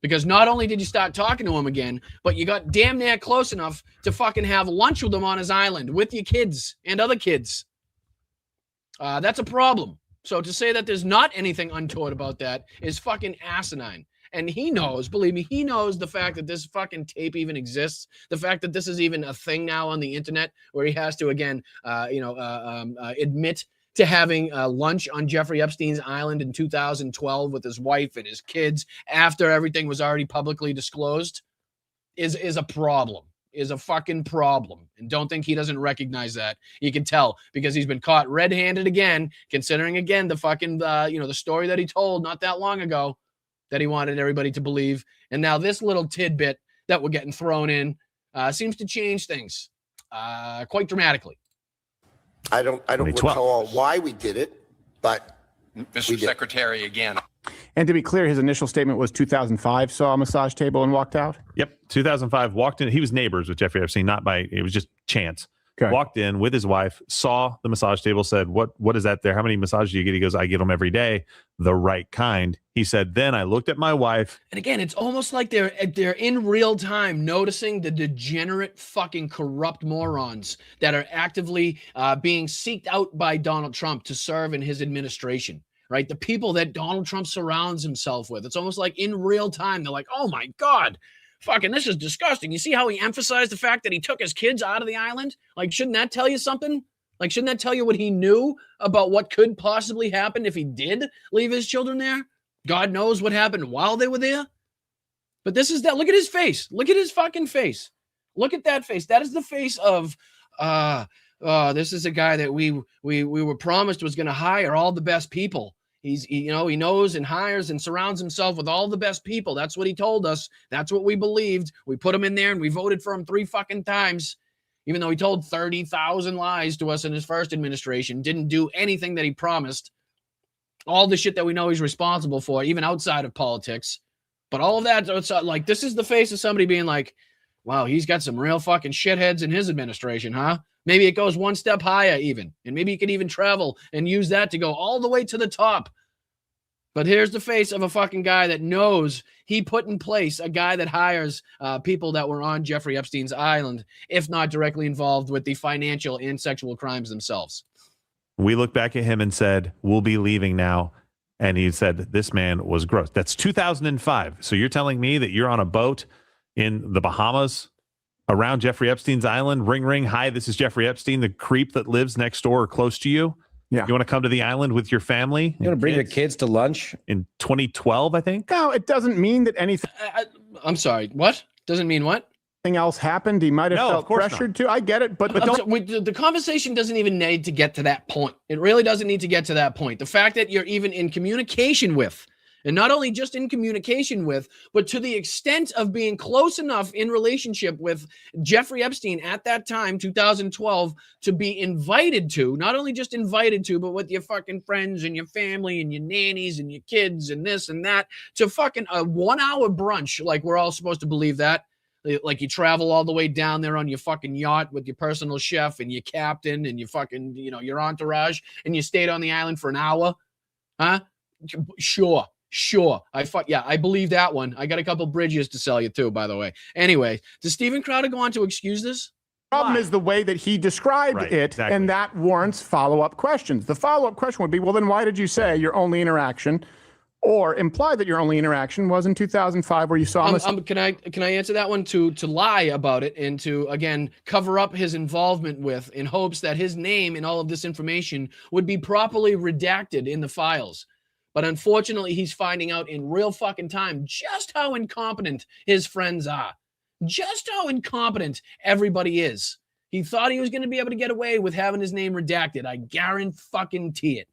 [SPEAKER 2] Because not only did you start talking to him again, but you got damn near close enough to fucking have lunch with him on his island with your kids and other kids. That's a problem. So to say that there's not anything untoward about that is fucking asinine. And he knows, believe me, he knows the fact that this fucking tape even exists. The fact that this is even a thing now on the internet where he has to, again, admit to having lunch on Jeffrey Epstein's island in 2012 with his wife and his kids after everything was already publicly disclosed is a problem. Is a fucking problem. And don't think he doesn't recognize that. You can tell because he's been caught red-handed again, considering again the fucking the story that he told not that long ago that he wanted everybody to believe. And now this little tidbit that we're getting thrown in seems to change things quite dramatically.
[SPEAKER 20] I don't recall why we did it, but
[SPEAKER 23] Mr. Secretary, again.
[SPEAKER 9] And to be clear, his initial statement was 2005, saw a massage table and walked out?
[SPEAKER 11] Yep, 2005, walked in. He was neighbors with Jeffrey Epstein, it was just chance.
[SPEAKER 9] Okay.
[SPEAKER 11] Walked in with his wife, saw the massage table, said, what is that there? How many massages do you get? He goes, I get them every day, the right kind. He said, then I looked at my wife.
[SPEAKER 2] And again, it's almost like they're in real time noticing the degenerate fucking corrupt morons that are actively being seeked out by Donald Trump to serve in his administration. Right? The people that Donald Trump surrounds himself with. It's almost like in real time. They're like, oh my God, fucking this is disgusting. You see how he emphasized the fact that he took his kids out of the island? Like, shouldn't that tell you something? Like, shouldn't that tell you what he knew about what could possibly happen if he did leave his children there? God knows what happened while they were there. But this is that. Look at his face. Look at his fucking face. Look at that face. That is the face of, this is a guy that we were promised was going to hire all the best people. He knows and hires and surrounds himself with all the best people. That's what he told us. That's what we believed. We put him in there and we voted for him 3 fucking times, even though he told 30,000 lies to us in his first administration, didn't do anything that he promised. All the shit that we know he's responsible for, even outside of politics. But all of that, it's like, this is the face of somebody being like, wow, he's got some real fucking shitheads in his administration, huh? Maybe it goes one step higher even. And maybe he could even travel and use that to go all the way to the top. But here's the face of a fucking guy that knows he put in place a guy that hires people that were on Jeffrey Epstein's island, if not directly involved with the financial and sexual crimes themselves.
[SPEAKER 11] We looked back at him and said, we'll be leaving now. And he said, this man was gross. That's 2005. So you're telling me that you're on a boat in the Bahamas around Jeffrey Epstein's island, ring, ring, hi, this is Jeffrey Epstein, the creep that lives next door or close to you.
[SPEAKER 9] Yeah.
[SPEAKER 11] You want to come to the island with your family?
[SPEAKER 7] You want to bring your kids to lunch?
[SPEAKER 11] In 2012, I think?
[SPEAKER 9] No, it doesn't mean that anything.
[SPEAKER 2] I'm sorry. What? Doesn't mean what?
[SPEAKER 9] Else happened. He might have felt pressured to. I get it, but
[SPEAKER 2] the conversation doesn't even need to get to that point. It really doesn't need to get to that point. The fact that you're even in communication with, and not only just in communication with, but to the extent of being close enough in relationship with Jeffrey Epstein at that time, 2012, to be invited to, not only just invited to, but with your fucking friends and your family and your nannies and your kids and this and that, to fucking a 1 hour brunch. Like we're all supposed to believe that. Like you travel all the way down there on your fucking yacht with your personal chef and your captain and your fucking, your entourage, and you stayed on the island for an hour. Huh? Sure. I believe that one. I got a couple bridges to sell you too, by the way. Anyway, does Steven Crowder go on to excuse this?
[SPEAKER 9] Problem is the way that he described it, and that warrants follow-up questions. The follow-up question would be, well, then why did you say your only interaction, or imply that your only interaction was in 2005 where you saw him?
[SPEAKER 2] Can I answer that one? To lie about it and to, again, cover up his involvement with, in hopes that his name and all of this information would be properly redacted in the files. But unfortunately, he's finding out in real fucking time just how incompetent his friends are. Just how incompetent everybody is. He thought he was going to be able to get away with having his name redacted. I guarantee it.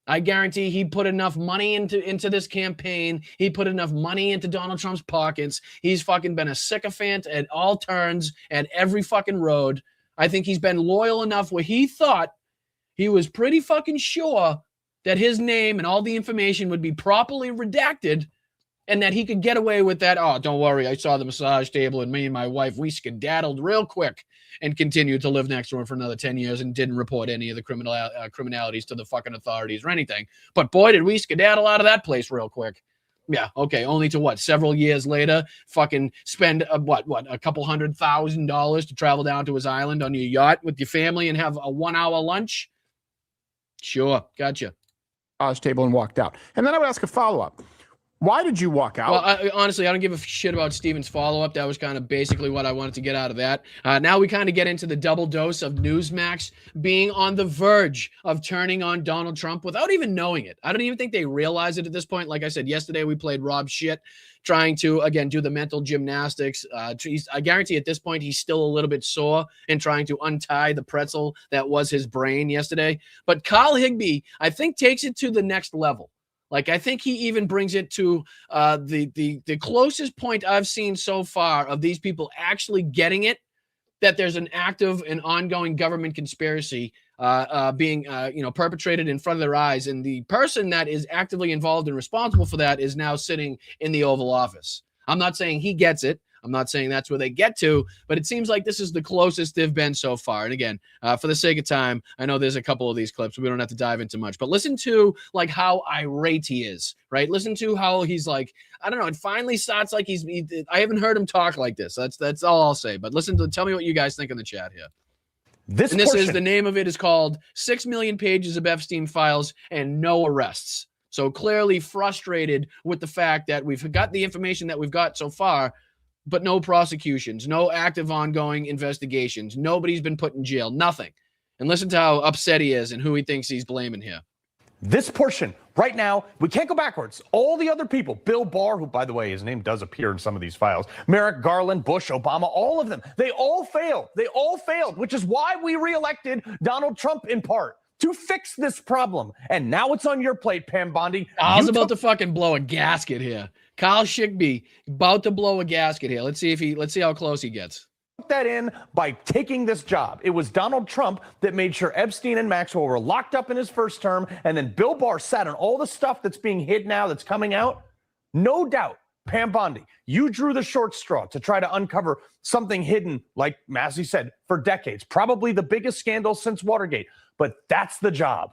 [SPEAKER 2] I guarantee he put enough money into this campaign. He put enough money into Donald Trump's pockets. He's fucking been a sycophant at all turns, at every fucking road. I think he's been loyal enough where he thought he was pretty fucking sure that his name and all the information would be properly redacted and that he could get away with that. Oh, don't worry. I saw the massage table and me and my wife, we skedaddled real quick and continued to live next door for another 10 years and didn't report any of the criminalities to the fucking authorities or anything. But boy, did we skedaddle out of that place real quick. Yeah, okay, only to what? Several years later, fucking spend a couple $100,000 to travel down to his island on your yacht with your family and have a 1 hour lunch? Sure, gotcha.
[SPEAKER 9] Table and walked out. And then I would ask a follow-up. Why did you walk out?
[SPEAKER 2] Well, honestly, I don't give a shit about Steven's follow-up. That was kind of basically what I wanted to get out of that. Now we kind of get into the double dose of Newsmax being on the verge of turning on Donald Trump without even knowing it. I don't even think they realize it at this point. Like I said, yesterday we played Rob Shit, trying to, again, do the mental gymnastics. I guarantee at this point he's still a little bit sore and trying to untie the pretzel that was his brain yesterday. But Kyle Higbee, I think, takes it to the next level. Like, I think he even brings it to the closest point I've seen so far of these people actually getting it, that there's an active and ongoing government conspiracy being perpetrated in front of their eyes. And the person that is actively involved and responsible for that is now sitting in the Oval Office. I'm not saying he gets it. I'm not saying that's where they get to, but it seems like this is the closest they've been so far. And again, for the sake of time, I know there's a couple of these clips. We don't have to dive into much, but listen to like how irate he is, right? Listen to how he's like, I don't know. It finally starts like I haven't heard him talk like this. That's all I'll say. But tell me what you guys think in the chat here. This is the name of it is called 6 million pages of Epstein files and no arrests. So clearly frustrated with the fact that we've got the information that we've got so far, but no prosecutions, no active ongoing investigations. Nobody's been put in jail, nothing. And listen to how upset he is and who he thinks he's blaming here.
[SPEAKER 8] This portion right now, we can't go backwards. All the other people, Bill Barr, who, by the way, his name does appear in some of these files, Merrick Garland, Bush, Obama, all of them, they all failed. They all failed, which is why we reelected Donald Trump in part, to fix this problem. And now it's on your plate, Pam Bondi.
[SPEAKER 2] I was about to fucking blow a gasket here. Kyle Higbee about to blow a gasket here. Let's see how close he gets.
[SPEAKER 8] Put that in by taking this job. It was Donald Trump that made sure Epstein and Maxwell were locked up in his first term, and then Bill Barr sat on all the stuff that's being hid now that's coming out. No doubt, Pam Bondi, you drew the short straw to try to uncover something hidden, like Massey said, for decades. Probably the biggest scandal since Watergate, but that's the job.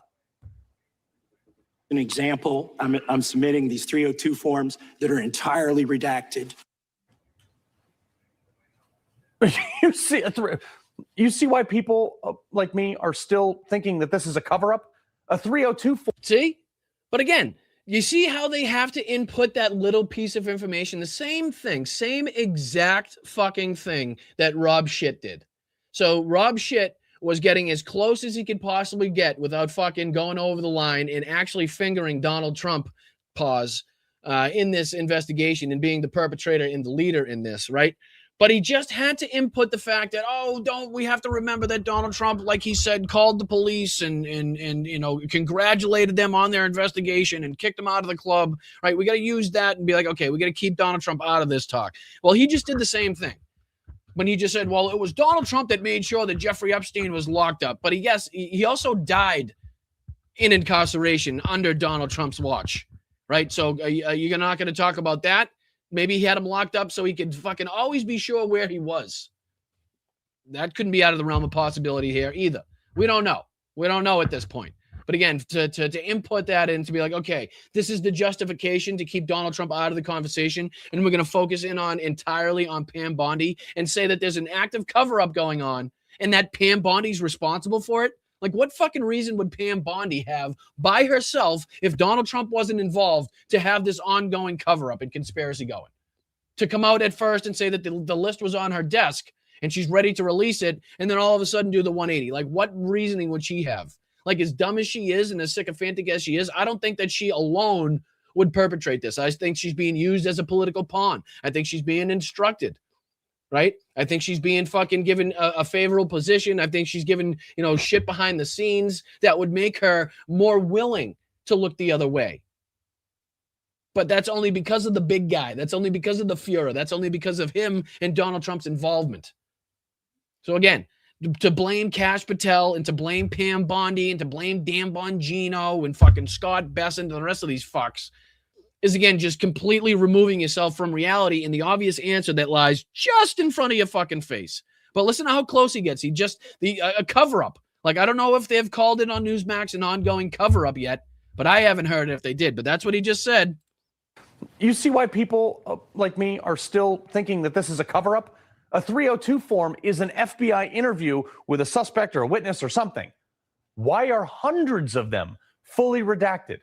[SPEAKER 1] An example, I'm submitting these 302 forms that are entirely redacted.
[SPEAKER 8] You see why people like me are still thinking that this is a cover-up? A 302 form.
[SPEAKER 2] See? But again, you see how they have to input that little piece of information? The same thing, same exact fucking thing that Rob Shit did. So Rob Shit was getting as close as he could possibly get without fucking going over the line and actually fingering Donald Trump, in this investigation and being the perpetrator and the leader in this, right? But he just had to input the fact that, we have to remember that Donald Trump, like he said, called the police and congratulated them on their investigation and kicked them out of the club, right? We got to use that and be like, okay, we got to keep Donald Trump out of this talk. Well, he just did the same thing when he just said, well, it was Donald Trump that made sure that Jeffrey Epstein was locked up. But he also died in incarceration under Donald Trump's watch, right? So you're not going to talk about that? Maybe he had him locked up so he could fucking always be sure where he was. That couldn't be out of the realm of possibility here either. We don't know. We don't know at this point. But again, to input that in, to be like, okay, this is the justification to keep Donald Trump out of the conversation, and we're going to focus in entirely on Pam Bondi and say that there's an active cover-up going on and that Pam Bondi's responsible for it. Like, what fucking reason would Pam Bondi have by herself, if Donald Trump wasn't involved, to have this ongoing cover-up and conspiracy going? To come out at first and say that the list was on her desk and she's ready to release it, and then all of a sudden do the 180. Like, what reasoning would she have? Like, as dumb as she is and as sycophantic as she is, I don't think that she alone would perpetrate this. I think she's being used as a political pawn. I think she's being instructed. Right? I think she's being fucking given a favorable position. I think she's given, shit behind the scenes that would make her more willing to look the other way. But that's only because of the big guy. That's only because of the Fuhrer. That's only because of him and Donald Trump's involvement. So again, to blame Cash Patel and to blame Pam Bondi and to blame Dan Bongino and fucking Scott Bessent and the rest of these fucks is, again, just completely removing yourself from reality and the obvious answer that lies just in front of your fucking face. But listen to how close he gets. A cover-up. Like, I don't know if they've called it on Newsmax an ongoing cover-up yet, but I haven't heard if they did. But that's what he just said.
[SPEAKER 8] You see why people like me are still thinking that this is a cover-up? A 302 form is an FBI interview with a suspect or a witness or something. Why are hundreds of them fully redacted?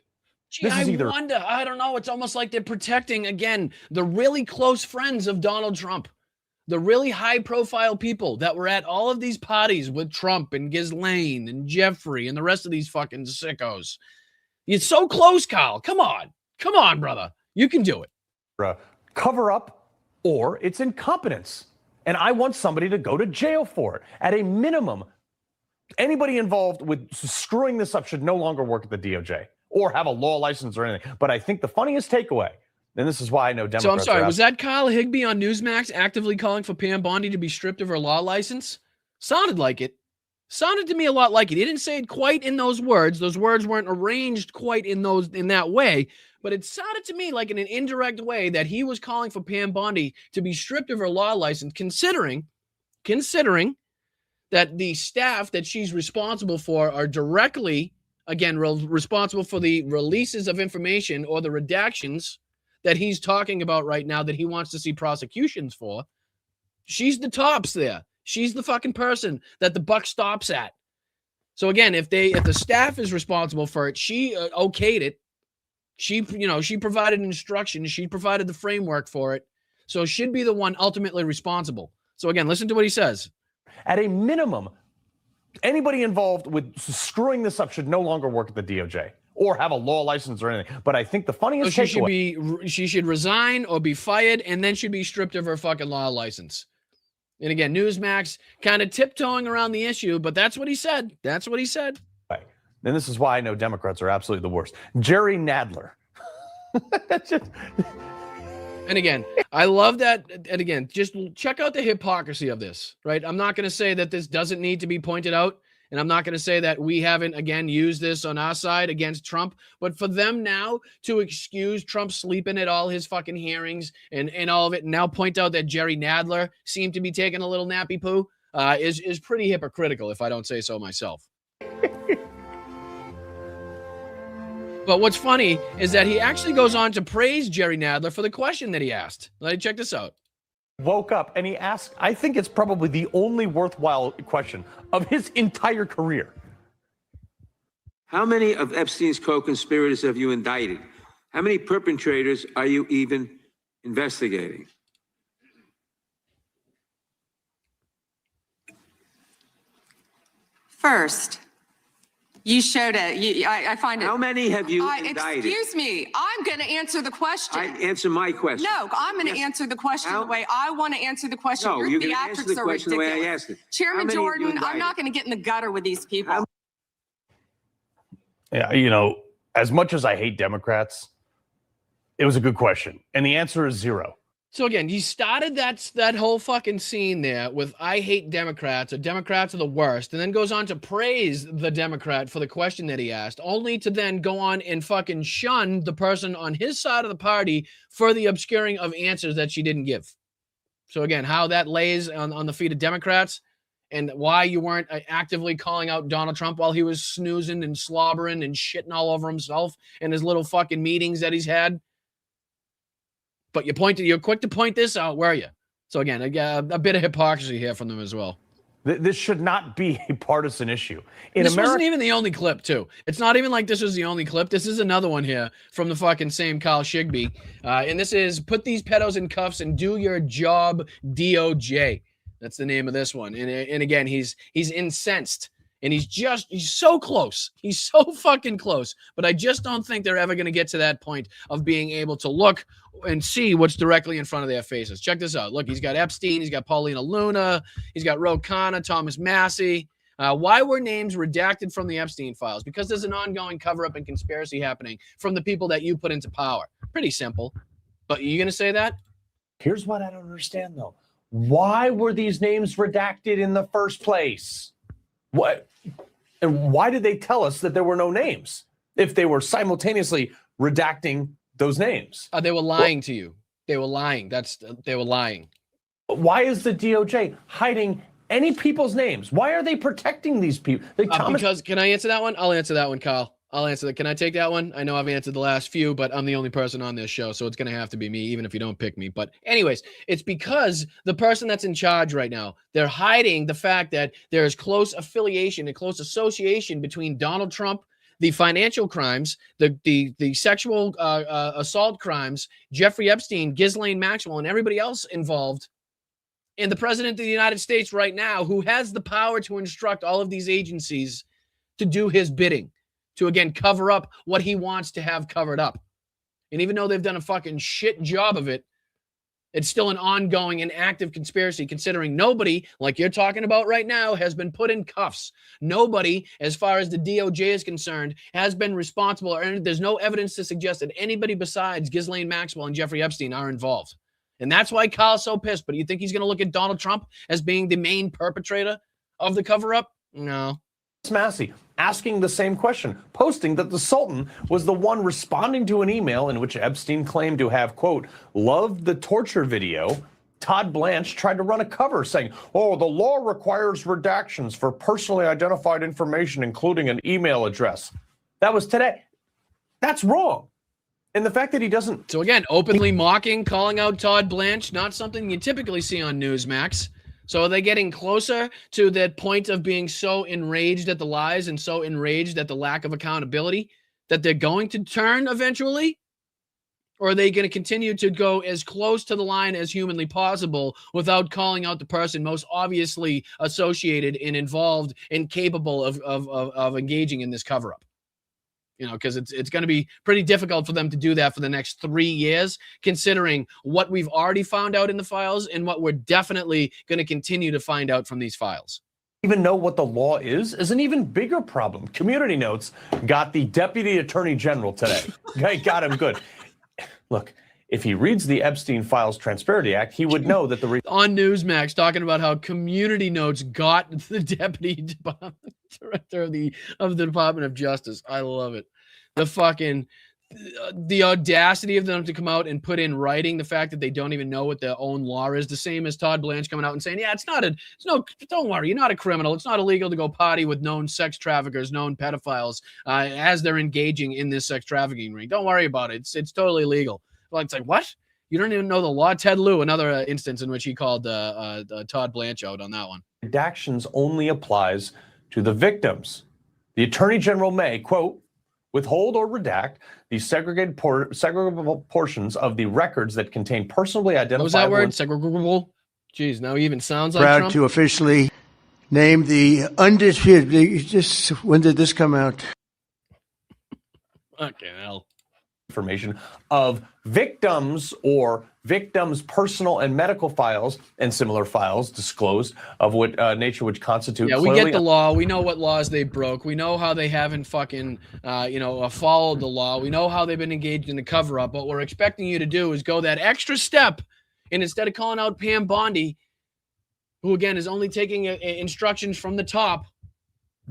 [SPEAKER 2] Gee, I wonder. I don't know. It's almost like they're protecting, again, the really close friends of Donald Trump, the really high-profile people that were at all of these parties with Trump and Ghislaine and Jeffrey and the rest of these fucking sickos. It's so close, Kyle. Come on. Come on, brother. You can do it.
[SPEAKER 8] Cover up, or it's incompetence. And I want somebody to go to jail for it. At a minimum, anybody involved with screwing this up should no longer work at the DOJ or have a law license or anything. But I think the funniest takeaway, and this is why I know Democrats.
[SPEAKER 2] So I'm sorry, was that Kyle Higbee on Newsmax actively calling for Pam Bondi to be stripped of her law license? Sounded like it. Sounded to me a lot like it. He didn't say it quite in those words. Those words weren't arranged quite in that way. But it sounded to me like in an indirect way that he was calling for Pam Bondi to be stripped of her law license, considering that the staff that she's responsible for are directly, again, responsible for the releases of information or the redactions that he's talking about right now that he wants to see prosecutions for. She's the tops there. She's the fucking person that the buck stops at. So again, if the staff is responsible for it, she okayed it. She provided instruction. She provided the framework for it. So should be the one ultimately responsible. So again, listen to what he says.
[SPEAKER 8] At a minimum, anybody involved with screwing this up should no longer work at the DOJ or have a law license or anything. But I think the funniest
[SPEAKER 2] takeaway, she should resign or be fired and then should be stripped of her fucking law license. And again, Newsmax kind of tiptoeing around the issue, but that's what he said. That's what he said.
[SPEAKER 8] And this is why I know Democrats are absolutely the worst. Jerry Nadler.
[SPEAKER 2] And again, I love that. And again, just check out the hypocrisy of this, right? I'm not going to say that this doesn't need to be pointed out. And I'm not going to say that we haven't, again, used this on our side against Trump. But for them now to excuse Trump sleeping at all his fucking hearings and all of it, and now point out that Jerry Nadler seemed to be taking a little nappy poo is pretty hypocritical, if I don't say so myself. But what's funny is that he actually goes on to praise Jerry Nadler for the question that he asked. Check this out.
[SPEAKER 8] Woke up and he asked, I think it's probably the only worthwhile question of his entire career.
[SPEAKER 7] How many of Epstein's co-conspirators have you indicted? How many perpetrators are you even investigating?
[SPEAKER 10] First, you showed it. I find it.
[SPEAKER 7] How many have you indicted?
[SPEAKER 10] Excuse me. I'm going to answer the question.
[SPEAKER 7] Answer my question.
[SPEAKER 10] No, I'm going to answer the question the way I want to answer the question.
[SPEAKER 7] No,
[SPEAKER 10] Your
[SPEAKER 7] you're going to answer the
[SPEAKER 10] theatrics are
[SPEAKER 7] question the way I
[SPEAKER 10] ridiculous.
[SPEAKER 7] asked it.
[SPEAKER 10] Chairman Jordan, I'm not going to get in the gutter with these people.
[SPEAKER 8] Yeah, you know, as much as I hate Democrats, it was a good question. And the answer is 0.
[SPEAKER 2] So again, he started that whole fucking scene there with "I hate Democrats" or "Democrats are the worst," and then goes on to praise the Democrat for the question that he asked, only to then go on and fucking shun the person on his side of the party for the obscuring of answers that she didn't give. So again, how that lays on the feet of Democrats, and why you weren't actively calling out Donald Trump while he was snoozing and slobbering and shitting all over himself in his little fucking meetings that he's had. But you're quick to point this out, were you? So again, a bit of hypocrisy here from them as well.
[SPEAKER 8] This should not be a partisan issue.
[SPEAKER 2] This wasn't even the only clip, too. It's not even like this was the only clip. This is another one here from the fucking same Kyle Shigbee. And this is "Put These Pedos in Cuffs and Do Your Job, DOJ." That's the name of this one. And again, he's incensed. And he's so close. He's so fucking close. But I just don't think they're ever going to get to that point of being able to look and see what's directly in front of their faces. Check this out. Look, he's got Epstein. He's got Paulina Luna. He's got Ro Khanna, Thomas Massey. Why were names redacted from the Epstein files? Because there's an ongoing cover-up and conspiracy happening from the people that you put into power. Pretty simple. But are you going to say that?
[SPEAKER 8] Here's what I don't understand, though. Why were these names redacted in the first place? What? And why did they tell us that there were no names if they were simultaneously redacting those names?
[SPEAKER 2] They were lying to you. They were lying. They were lying.
[SPEAKER 8] Why is the DOJ hiding any people's names? Why are they protecting these people?
[SPEAKER 2] Because can I answer that one? I'll answer that one, Kyle. I'll answer that. Can I take that one? I know I've answered the last few, but I'm the only person on this show, so it's going to have to be me, even if you don't pick me. But anyways, it's because the person that's in charge right now, they're hiding the fact that there is close affiliation and close association between Donald Trump, the financial crimes, the sexual assault crimes, Jeffrey Epstein, Ghislaine Maxwell, and everybody else involved, and the president of the United States right now, who has the power to instruct all of these agencies to do his bidding, to, again, cover up what he wants to have covered up. And even though they've done a fucking shit job of it, it's still an ongoing and active conspiracy, considering nobody, like you're talking about right now, has been put in cuffs. Nobody, as far as the DOJ is concerned, has been responsible, or there's no evidence to suggest that anybody besides Ghislaine Maxwell and Jeffrey Epstein are involved. And that's why Kyle's so pissed. But do you think he's going to look at Donald Trump as being the main perpetrator of the cover-up? No.
[SPEAKER 8] Massey asking the same question, posting that the Sultan was the one responding to an email in which Epstein claimed to have, quote, loved the torture video. Todd Blanche tried to run a cover saying, oh, the law requires redactions for personally identified information, including an email address. That was today. That's wrong. And the fact that he doesn't...
[SPEAKER 2] So again, openly mocking, calling out Todd Blanche, not something you typically see on Newsmax. So are they getting closer to that point of being so enraged at the lies and so enraged at the lack of accountability that they're going to turn eventually? Or are they going to continue to go as close to the line as humanly possible without calling out the person most obviously associated and involved and capable of engaging in this cover-up? You know, because it's going to be pretty difficult for them to do that for the next 3 years, considering what we've already found out in the files and what we're definitely going to continue to find out from these files.
[SPEAKER 8] Even know what the law is an even bigger problem. Community Notes got the Deputy Attorney General today. Got him good. Look, if he reads the Epstein Files Transparency Act, he would know that the...
[SPEAKER 2] On Newsmax, talking about how Community Notes got the Deputy Director of the Department of Justice. I love it. The audacity of them to come out and put in writing the fact that they don't even know what their own law is. The same as Todd Blanche coming out and saying, yeah, don't worry, you're not a criminal. It's not illegal to go party with known sex traffickers, known pedophiles, as they're engaging in this sex trafficking ring. Don't worry about it. It's totally legal. Well, it's like, what? You don't even know the law? Ted Lieu, another instance in which he called Todd Blanche out on that one.
[SPEAKER 8] Redactions only applies to the victims. The Attorney General may, quote, withhold or redact the segregable portions of the records that contain personally identifiable...
[SPEAKER 2] What was that word? Segregable? Jeez, now he even sounds like
[SPEAKER 3] Proud
[SPEAKER 2] Trump.
[SPEAKER 3] to officially name the undisputed, when did this come out?
[SPEAKER 2] Fucking hell.
[SPEAKER 8] Information of victims or victims' personal and medical files and similar files disclosed of what nature would constitute.
[SPEAKER 2] Yeah, we get the law. We know what laws they broke. We know how they haven't fucking, followed the law. We know how they've been engaged in the cover-up. What we're expecting you to do is go that extra step, and instead of calling out Pam Bondi, who again is only taking instructions from the top,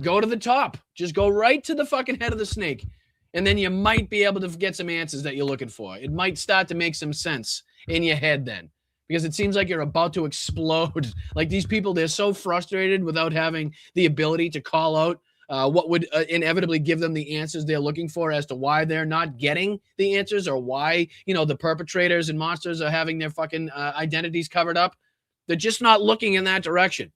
[SPEAKER 2] go to the top. Just go right to the fucking head of the snake. And then you might be able to get some answers that you're looking for. It might start to make some sense in your head then, because it seems like you're about to explode. Like these people, they're so frustrated without having the ability to call out what would inevitably give them the answers they're looking for as to why they're not getting the answers, or why, the perpetrators and monsters are having their fucking identities covered up. They're just not looking in that direction.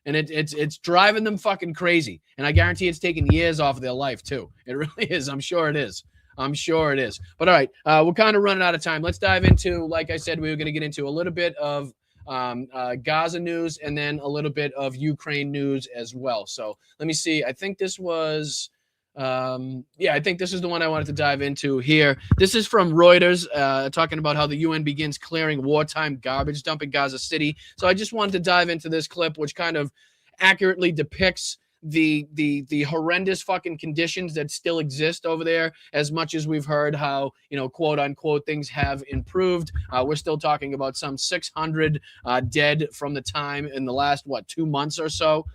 [SPEAKER 2] And it's driving them fucking crazy. And I guarantee it's taking years off of their life, too. It really is. I'm sure it is. But all right, we're kind of running out of time. Let's dive into, like I said, we were going to get into a little bit of Gaza news and then a little bit of Ukraine news as well. So let me see. I think this was... I think this is the one I wanted to dive into here. This is from Reuters, talking about how the UN begins clearing wartime garbage dump in Gaza City. So I just wanted to dive into this clip, which kind of accurately depicts the horrendous fucking conditions that still exist over there. As much as we've heard how, quote unquote, things have improved, we're still talking about some 600 dead from the time in the last 2 months or so.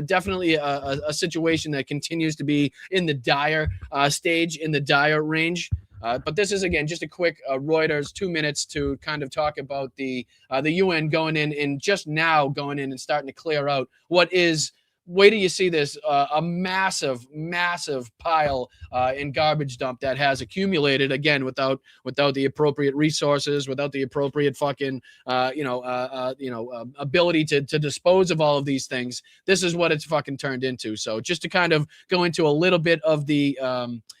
[SPEAKER 2] Definitely a situation that continues to be in the dire stage, in the dire range. But this is, again, just a quick Reuters 2 minutes to kind of talk about the UN going in and just now going in and starting to clear out what is, wait till you see this, a massive pile and garbage dump that has accumulated, again, without the appropriate resources, without the appropriate fucking, ability to dispose of all of these things. This is what it's fucking turned into. So just to kind of go into a little bit of the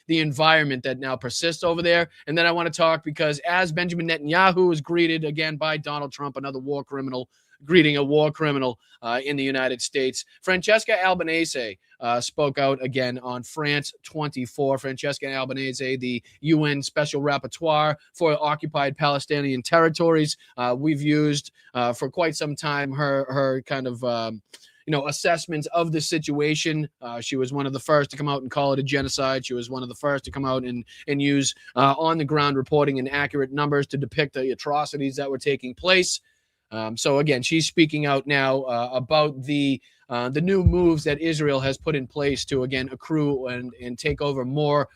[SPEAKER 2] environment that now persists over there. And then I want to talk, because as Benjamin Netanyahu is greeted again by Donald Trump, another war criminal, greeting a war criminal in the United States. Francesca Albanese spoke out again on France 24. Francesca Albanese, the UN Special Rapporteur for occupied Palestinian territories. We've used for quite some time her kind of assessments of the situation. She was one of the first to come out and call it a genocide. She was one of the first to come out and use on the ground reporting and accurate numbers to depict the atrocities that were taking place. So again, she's speaking out now about the new moves that Israel has put in place to, again, accrue and take over more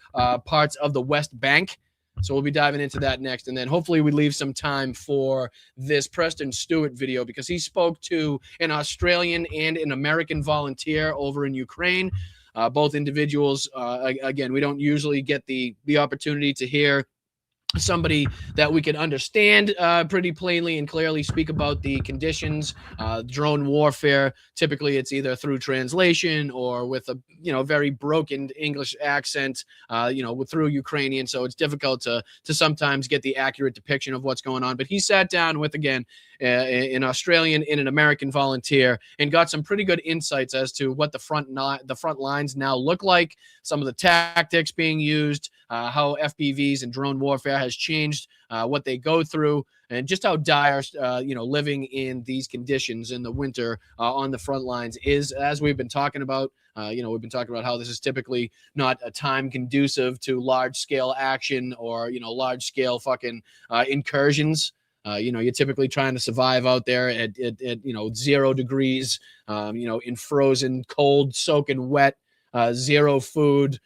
[SPEAKER 2] parts of the West Bank. So we'll be diving into that next. And then hopefully we leave some time for this Preston Stewart video, because he spoke to an Australian and an American volunteer over in Ukraine. Both individuals, again, we don't usually get the opportunity to hear somebody that we can understand pretty plainly and clearly speak about the conditions, drone warfare. Typically it's either through translation or with a very broken English accent, through Ukrainian. So it's difficult to sometimes get the accurate depiction of what's going on. But he sat down with, again, an Australian and an American volunteer and got some pretty good insights as to what the front lines now look like, some of the tactics being used, how FPVs and drone warfare has changed what they go through, and just how dire, living in these conditions in the winter on the front lines is, as we've been talking about. We've been talking about how this is typically not a time conducive to large-scale action or, large-scale fucking incursions. You're typically trying to survive out there at 0 degrees, in frozen, cold, soaking wet, zero food,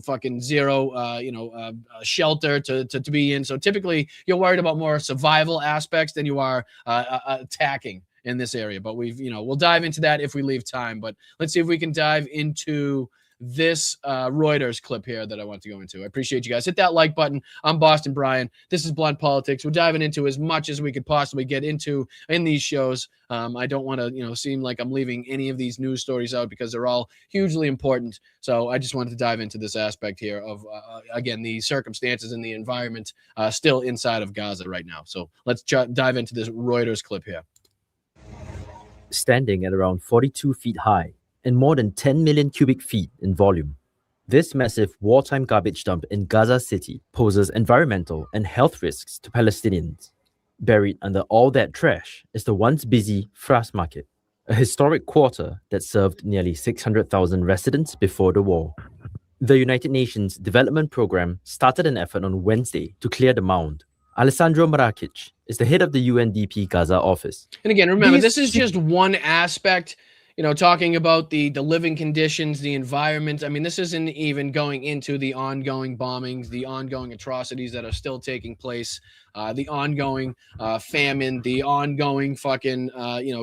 [SPEAKER 2] fucking zero, shelter to be in. So typically you're worried about more survival aspects than you are attacking in this area. But we'll dive into that if we leave time. But let's see if we can dive into this Reuters clip here that I want to go into. I appreciate you guys. Hit that like button. I'm Boston Brian. This is Blunt Politics. We're diving into as much as we could possibly get into in these shows. I don't want to, seem like I'm leaving any of these news stories out, because they're all hugely important. So I just wanted to dive into this aspect here of, again, the circumstances and the environment still inside of Gaza right now. So let's dive into this Reuters clip here.
[SPEAKER 14] standing at around 42 feet high and more than 10 million cubic feet in volume. This massive wartime garbage dump in Gaza City poses environmental and health risks to Palestinians. Buried under all that trash is the once busy Fras Market, a historic quarter that served nearly 600,000 residents before the war. The United Nations Development Programme started an effort on Wednesday to clear the mound. Alessandro Marakic is the head of the UNDP Gaza office.
[SPEAKER 2] And again, remember, this is just one aspect, talking about the living conditions, the environment. I mean, this isn't even going into the ongoing bombings, the ongoing atrocities that are still taking place, the ongoing famine, the ongoing fucking,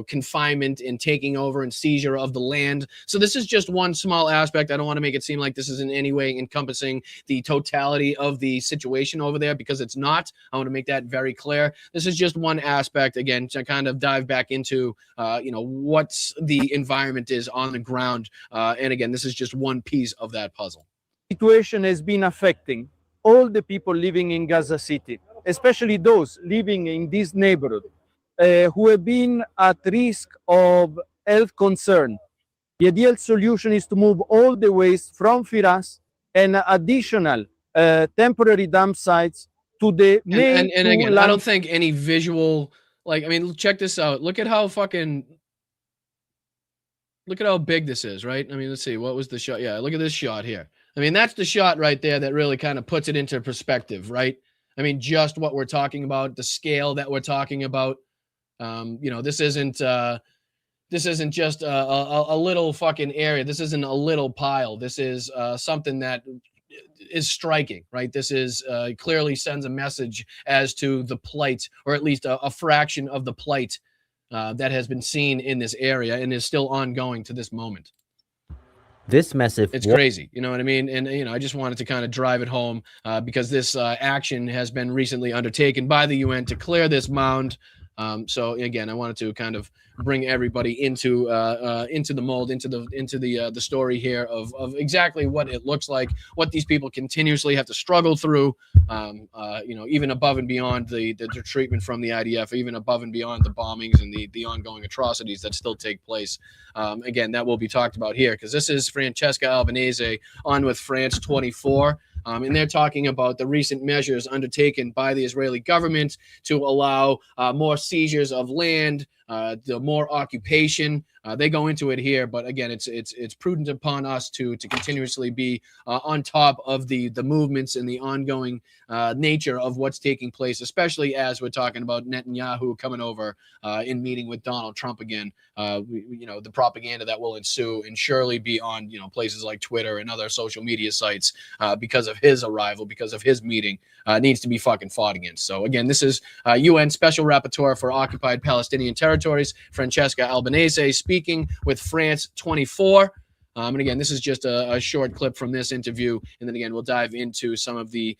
[SPEAKER 2] confinement and taking over and seizure of the land. So this is just one small aspect. I don't want to make it seem like this is in any way encompassing the totality of the situation over there, because it's not. I want to make that very clear. This is just one aspect, again, to kind of dive back into, what's the environment is on the ground. And again, this is just one piece of that puzzle.
[SPEAKER 15] Situation has been affecting all the people living in Gaza City, especially those living in this neighborhood who have been at risk of health concern. The ideal solution is to move all the waste from Firas and additional temporary dump sites to the main
[SPEAKER 2] and again, I don't think any visual, check this out. Look at how big this is, right? I mean, let's see, what was the shot? Yeah, look at this shot here. I mean, that's the shot right there that really kind of puts it into perspective, right? I mean, just what we're talking about, the scale that we're talking about. This isn't just a little fucking area. This isn't a little pile. This is something that is striking, right? This is clearly sends a message as to the plight, or at least a fraction of the plight that has been seen in this area and is still ongoing to this moment.
[SPEAKER 14] This massive...
[SPEAKER 2] It's crazy, you know what I mean? And, I just wanted to kind of drive it home because this action has been recently undertaken by the UN to clear this mound. So again, I wanted to kind of bring everybody into the mold, into the story here of exactly what it looks like, what these people continuously have to struggle through, even above and beyond the treatment from the IDF, even above and beyond the bombings and the ongoing atrocities that still take place. Again, that will be talked about here because this is Francesca Albanese on with France 24. And they're talking about the recent measures undertaken by the Israeli government to allow more seizures of land, the more occupation. They go into it here, but again, it's prudent upon us to continuously be on top of the movements and the ongoing nature of what's taking place, especially as we're talking about Netanyahu coming over in meeting with Donald Trump again. The propaganda that will ensue and surely be on places like Twitter and other social media sites because of his arrival, because of his meeting, needs to be fucking fought against. So again, this is UN Special Rapporteur for Occupied Palestinian Territories, Francesca Albanese, speaking with France 24. And again, this is just a short clip from this interview, and then again, we'll dive into some of the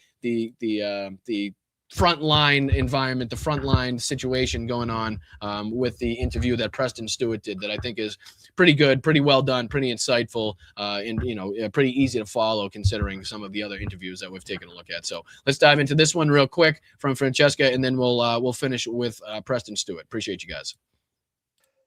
[SPEAKER 2] frontline environment, the frontline situation going on with the interview that Preston Stewart did, that I think is pretty good, pretty well done, pretty insightful, and pretty easy to follow considering some of the other interviews that we've taken a look at. So let's dive into this one real quick from Francesca, and then we'll finish with Preston Stewart. Appreciate you guys.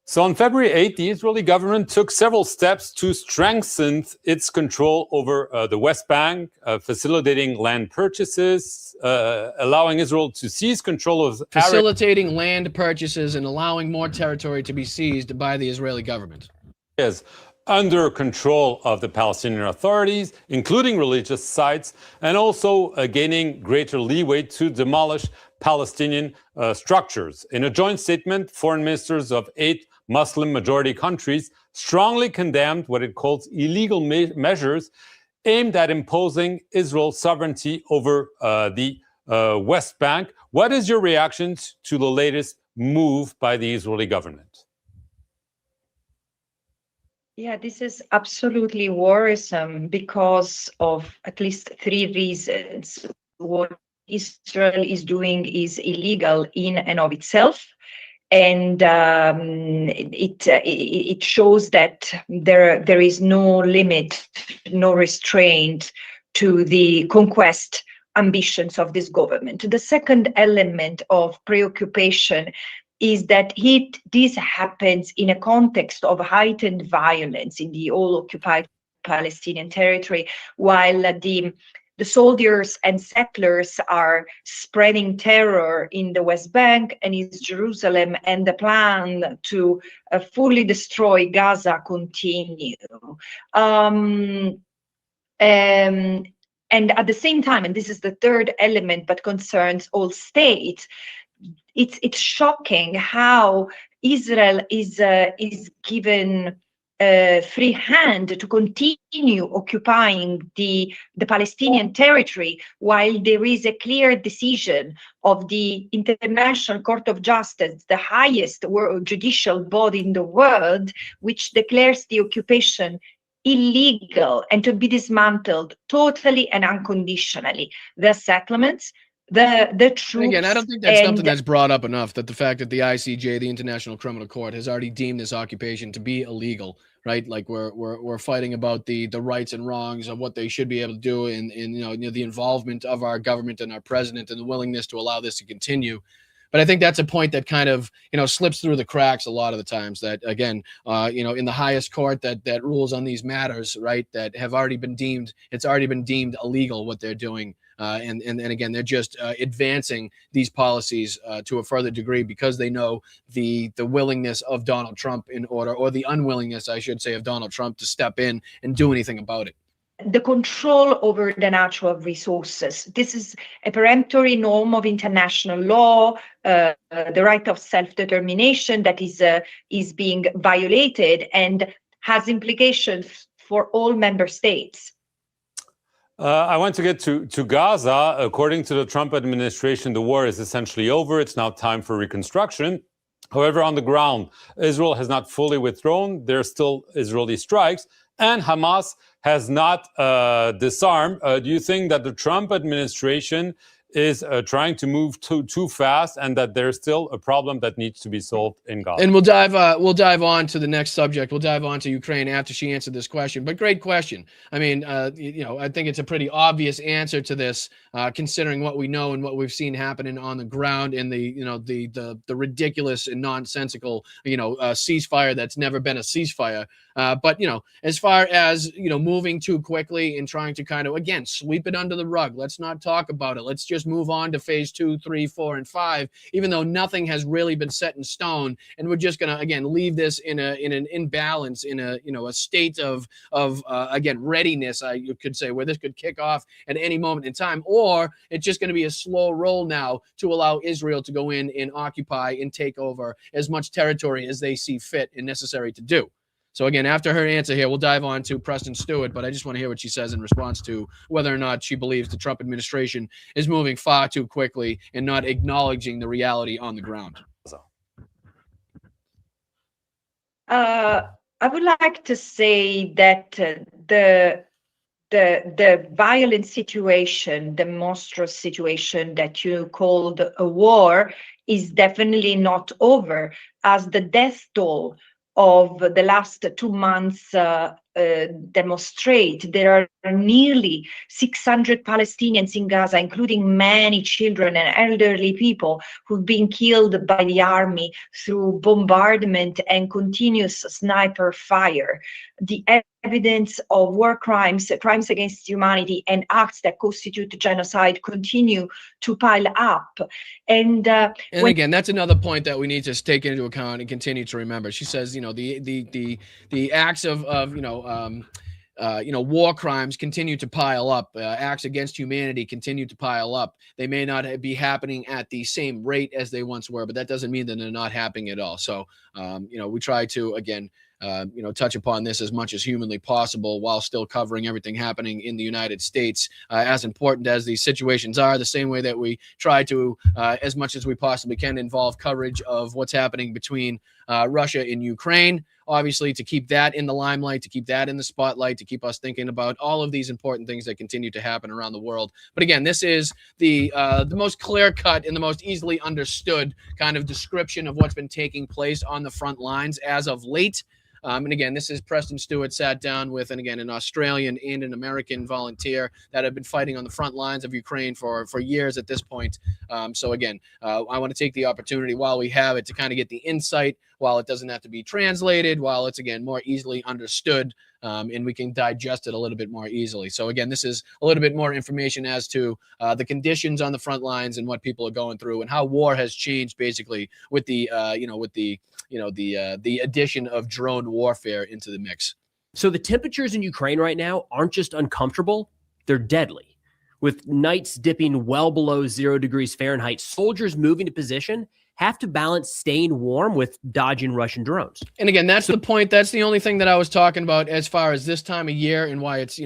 [SPEAKER 16] So on February 8th, the Israeli government took several steps to strengthen its control over the West Bank, facilitating land purchases, allowing Israel to seize control of
[SPEAKER 2] facilitating land purchases and allowing more territory to be seized by the Israeli government.
[SPEAKER 16] Yes, under control of the Palestinian authorities, including religious sites, and also gaining greater leeway to demolish Palestinian structures. In a joint statement, foreign ministers of 8 Muslim-majority countries strongly condemned what it calls illegal measures aimed at imposing Israel's sovereignty over the West Bank. What is your reaction to the latest move by the Israeli government?
[SPEAKER 24] Yeah, this is absolutely worrisome because of at least 3 reasons. What Israel is doing is illegal in and of itself. And it shows that there is no limit, no restraint to the conquest ambitions of this government. The second element of preoccupation is that this happens in a context of heightened violence in the all-occupied Palestinian territory, while the soldiers and settlers are spreading terror in the West Bank and East Jerusalem, and the plan to fully destroy Gaza continue. And at the same time, and this is the third element, but concerns all states, it's shocking how Israel is given free hand to continue occupying the Palestinian territory, while there is a clear decision of the International Court of Justice, the highest judicial body in the world, which declares the occupation illegal and to be dismantled totally and unconditionally. The settlements, the troops.
[SPEAKER 2] And again, I don't think that's something that's brought up enough, that the fact that the ICJ, the International Criminal Court, has already deemed this occupation to be illegal, right? Like we're fighting about the rights and wrongs of what they should be able to do, and the involvement of our government and our president and the willingness to allow this to continue. But I think that's a point that kind of, slips through the cracks a lot of the times, that, again, in the highest court that rules on these matters, right, that have already been deemed, it's already been deemed illegal what they're doing. And again, they're just advancing these policies to a further degree because they know the willingness of Donald Trump or the unwillingness, I should say, of Donald Trump to step in and do anything about it.
[SPEAKER 24] The control over the natural resources. This is a peremptory norm of international law, the right of self-determination that is being violated and has implications for all member states.
[SPEAKER 16] I want to get to Gaza. According to the Trump administration, the war is essentially over. It's now time for reconstruction. However, on the ground, Israel has not fully withdrawn. There are still Israeli strikes, and Hamas has not disarmed. Do you think that the Trump administration is trying to move too fast, and that there's still a problem that needs to be solved in Gaza?
[SPEAKER 2] And we'll dive on to the next subject. We'll dive on to Ukraine after she answered this question. But great question. I mean, I think it's a pretty obvious answer to this, considering what we know and what we've seen happening on the ground, and the ridiculous and nonsensical ceasefire that's never been a ceasefire. But as far as moving too quickly and trying to kind of, again, sweep it under the rug, let's not talk about it. Let's just move on to phase 2, 3, 4, and 5, even though nothing has really been set in stone, and we're just gonna again leave this in an imbalance, in a state of again readiness, you could say, where this could kick off at any moment in time, or it's just going to be a slow roll now to allow Israel to go in and occupy and take over as much territory as they see fit and necessary to do. So again, after her answer here, we'll dive on to Preston Stewart, but I just want to hear what she says in response to whether or not she believes the Trump administration is moving far too quickly and not acknowledging the reality on the ground.
[SPEAKER 24] I would like to say that the violent situation, the monstrous situation that you called a war, is definitely not over, as the death toll of the last 2 months demonstrate. There are nearly 600 Palestinians in Gaza, including many children and elderly people who've been killed by the army through bombardment and continuous sniper fire. The evidence of war crimes, crimes against humanity, and acts that constitute genocide continue to pile up. And
[SPEAKER 2] again, that's another point that we need to take into account and continue to remember. She says, the acts of war crimes continue to pile up. Acts against humanity continue to pile up. They may not be happening at the same rate as they once were, but that doesn't mean that they're not happening at all. So, we try to, again, touch upon this as much as humanly possible while still covering everything happening in the United States, as important as these situations are, the same way that we try to, as much as we possibly can, involve coverage of what's happening between Russia and Ukraine, obviously, to keep that in the limelight, to keep that in the spotlight, to keep us thinking about all of these important things that continue to happen around the world. But again, this is the most clear-cut and the most easily understood kind of description of what's been taking place on the front lines as of late. And again, this is Preston Stewart sat down with, and again, an Australian and an American volunteer that have been fighting on the front lines of Ukraine for years at this point. So again, I want to take the opportunity while we have it to kind of get the insight, while it doesn't have to be translated, while it's, again, more easily understood, and we can digest it a little bit more easily. So again, this is a little bit more information as to the conditions on the front lines and what people are going through and how war has changed basically with the the addition of drone warfare into the mix.
[SPEAKER 12] So the temperatures in Ukraine right now aren't just uncomfortable, they're deadly. With nights dipping well below 0 degrees Fahrenheit, soldiers moving to position have to balance staying warm with dodging Russian drones.
[SPEAKER 2] And again, that's the point. That's the only thing that I was talking about as far as this time of year and why it's,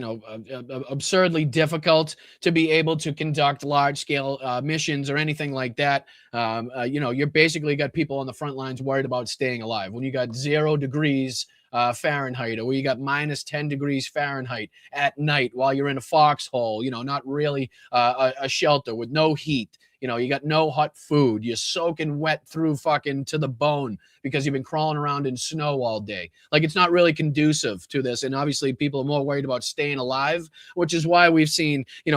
[SPEAKER 2] absurdly difficult to be able to conduct large scale missions or anything like that. You're basically got people on the front lines worried about staying alive. When you got 0 degrees Fahrenheit, or where you got minus 10 degrees Fahrenheit at night while you're in a foxhole, not really a shelter with no heat. You got no hot food. You're soaking wet through fucking to the bone because you've been crawling around in snow all day. Like, it's not really conducive to this. And obviously people are more worried about staying alive, which is why we've seen, an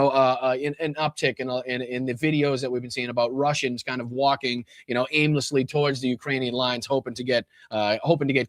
[SPEAKER 2] uptick in the videos that we've been seeing about Russians kind of walking, aimlessly towards the Ukrainian lines, hoping to get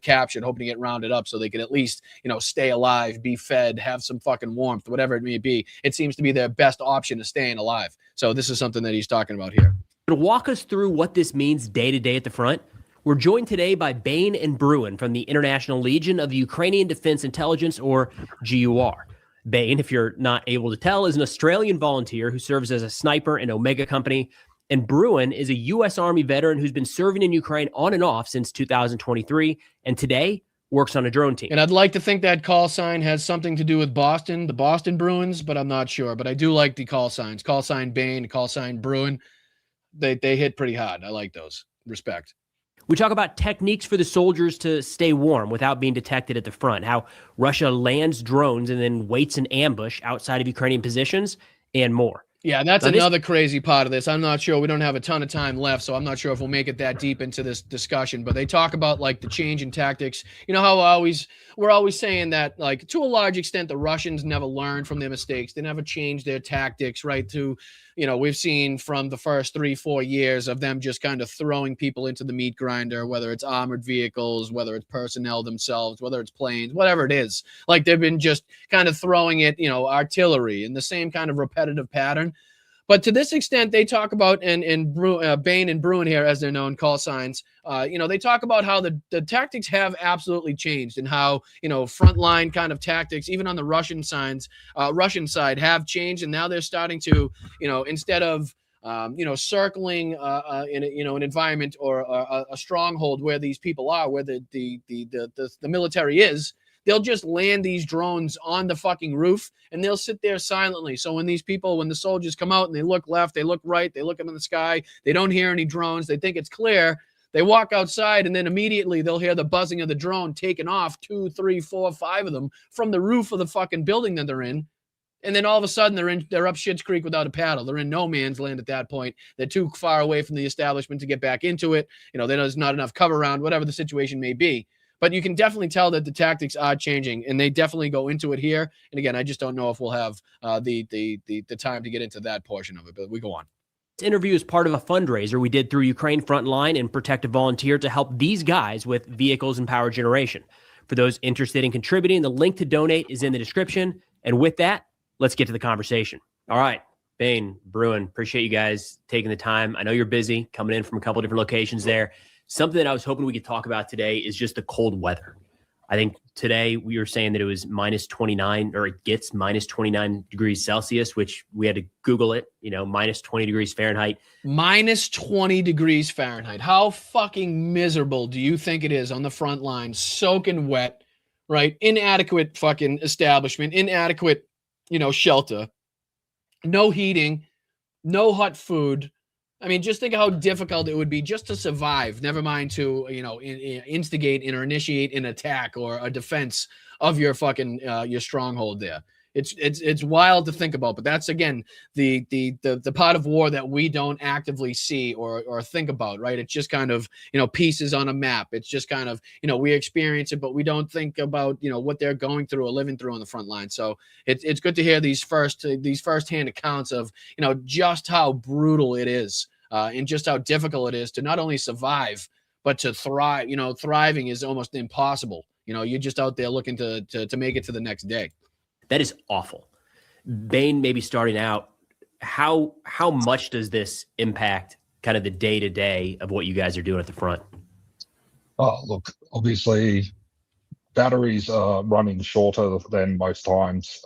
[SPEAKER 2] captured, hoping to get rounded up so they can at least, stay alive, be fed, have some fucking warmth, whatever it may be. It seems to be their best option of staying alive. So this is something that he's talking about here.
[SPEAKER 12] To walk us through what this means day to day at the front, we're joined today by Bain and Bruin from the International Legion of the Ukrainian Defense Intelligence, or GUR. Bain, if you're not able to tell, is an Australian volunteer who serves as a sniper in Omega Company, and Bruin is a U.S. Army veteran who's been serving in Ukraine on and off since 2023, and today works on a drone team.
[SPEAKER 2] And I'd like to think that call sign has something to do with Boston, the Boston Bruins, but I'm not sure. But I do like the call signs. Call sign Bain, call sign Bruin. They hit pretty hard. I like those. Respect.
[SPEAKER 12] We talk about techniques for the soldiers to stay warm without being detected at the front, how Russia lands drones and then waits in ambush outside of Ukrainian positions, and more.
[SPEAKER 2] Yeah, that's another crazy part of this. I'm not sure. We don't have a ton of time left, so I'm not sure if we'll make it that deep into this discussion. But they talk about like the change in tactics. You know how we're always saying that, like, to a large extent, the Russians never learned from their mistakes. They never changed their tactics, right? We've seen from the first 3-4 years of them just kind of throwing people into the meat grinder, whether it's armored vehicles, whether it's personnel themselves, whether it's planes, whatever it is. Like, they've been just kind of throwing it, artillery in the same kind of repetitive pattern. But to this extent, they talk about, and Bain and Bruin here, as they're known, call signs, they talk about how the tactics have absolutely changed, and how, frontline kind of tactics, even on the Russian side, have changed. And now they're starting to, instead of, circling in an environment or a stronghold where these people are, where the military is, they'll just land these drones on the fucking roof, and they'll sit there silently. So when the soldiers come out and they look left, they look right, they look up in the sky, they don't hear any drones, they think it's clear, they walk outside, and then immediately they'll hear the buzzing of the drone taking off, 2, 3, 4, 5 of them from the roof of the fucking building that they're in. And then all of a sudden they're up Schitt's Creek without a paddle. They're in no man's land at that point. They're too far away from the establishment to get back into it. There's not enough cover around, whatever the situation may be. But you can definitely tell that the tactics are changing, and they definitely go into it here. And again, I just don't know if we'll have the time to get into that portion of it, but we go on.
[SPEAKER 12] This interview is part of a fundraiser we did through Ukraine Frontline and Protect a Volunteer to help these guys with vehicles and power generation. For those interested in contributing, the link to donate is in the description. And with that, let's get to the conversation. All right, Bain, Bruin, appreciate you guys taking the time. I know you're busy, coming in from a couple of different locations there. Something that I was hoping we could talk about today is just the cold weather. I think today we were saying that it was minus 29, or it gets minus 29 degrees Celsius, which we had to Google it, minus 20 degrees Fahrenheit.
[SPEAKER 2] Minus 20 degrees Fahrenheit. How fucking miserable do you think it is on the front line, soaking wet, right? Inadequate fucking establishment, inadequate, shelter, no heating, no hot food. I mean, just think how difficult it would be just to survive, never mind to, instigate or initiate an attack or a defense of your fucking, your stronghold there. It's wild to think about, but that's again the part of war that we don't actively see or think about, right? It's just kind of, you know, pieces on a map. It's just kind of, you know, we experience it, but we don't think about, you know, what they're going through or living through on the front line. So it's good to hear these firsthand accounts of, you know, just how brutal it is and just how difficult it is to not only survive but to thrive. You know, thriving is almost impossible. You know, you're just out there looking to make it to the next day.
[SPEAKER 12] That is awful. Bain, maybe starting out, how much does this impact kind of the day-to-day of what you guys are doing at the front?
[SPEAKER 13] Look, obviously, batteries are running shorter than most times.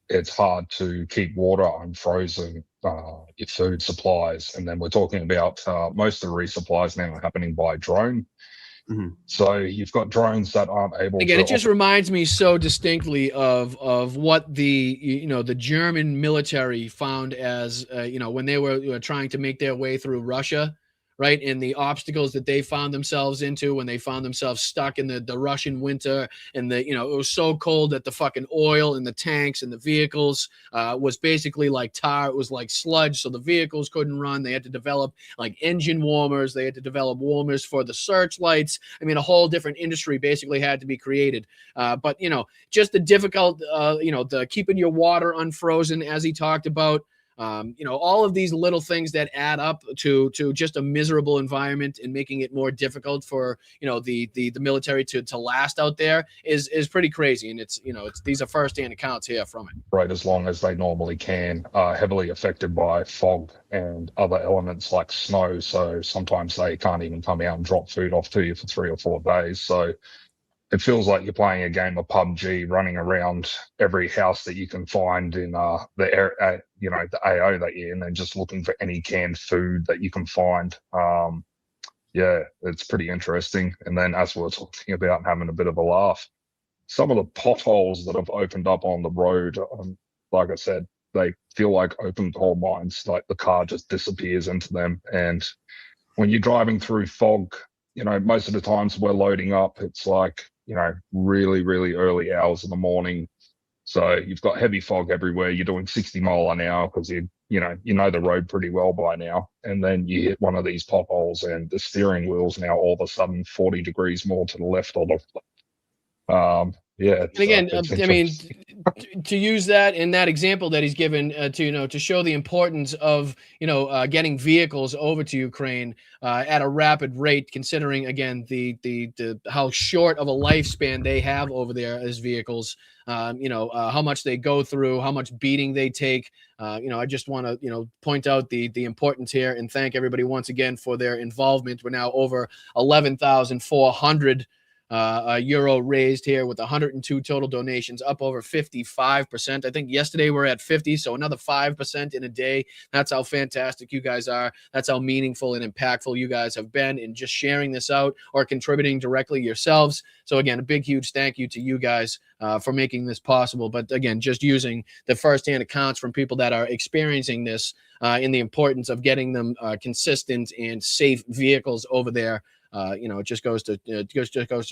[SPEAKER 13] It's hard to keep water unfrozen, your food supplies, and then we're talking about most of the resupplies now are happening by drone. So you've got drones that aren't able
[SPEAKER 2] Again,
[SPEAKER 13] to.
[SPEAKER 2] it just reminds me so distinctly of what the German military found as when they were trying to make their way through Russia, right? And the obstacles that they found themselves into when they found themselves stuck in the Russian winter, and it was so cold that the fucking oil in the tanks and the vehicles was basically like tar. It was like sludge, so the vehicles couldn't run. They had to develop like engine warmers. They had to develop warmers for the searchlights. I mean, a whole different industry basically had to be created. But just the difficult, the keeping your water unfrozen, as he talked about. All of these little things that add up to just a miserable environment and making it more difficult for the military to last out there is pretty crazy. And it's these are firsthand accounts here from it.
[SPEAKER 13] Right, as long as they normally can, heavily affected by fog and other elements like snow. So sometimes they can't even come out and drop food off to you for 3 or 4 days. So it feels like you're playing a game of PUBG, running around every house that you can find in the AO that you're in, and just looking for any canned food that you can find. Yeah, it's pretty interesting. And then, as we're talking about having a bit of a laugh, some of the potholes that have opened up on the road, like I said, they feel like open coal mines. Like the car just disappears into them. And when you're driving through fog, most of the times we're loading up, it's like, really, really early hours in the morning. So you've got heavy fog everywhere. You're doing 60 mile an hour because you know the road pretty well by now. And then you hit one of these potholes and the steering wheel's now all of a sudden 40 degrees more to the left or the yeah.
[SPEAKER 2] And again, I mean, to use that in that example that he's given to show the importance of getting vehicles over to Ukraine at a rapid rate, considering again the how short of a lifespan they have over there as vehicles, how much they go through, how much beating they take. I just want to point out the importance here and thank everybody once again for their involvement. We're now over 11,400 euro raised here with 102 total donations, up over 55%. I think yesterday we're at 50, so another 5% in a day. That's how fantastic you guys are. That's how meaningful and impactful you guys have been in just sharing this out or contributing directly yourselves. So again, a big, huge thank you to you guys for making this possible. But again, just using the firsthand accounts from people that are experiencing this in the importance of getting them consistent and safe vehicles over there. It just goes to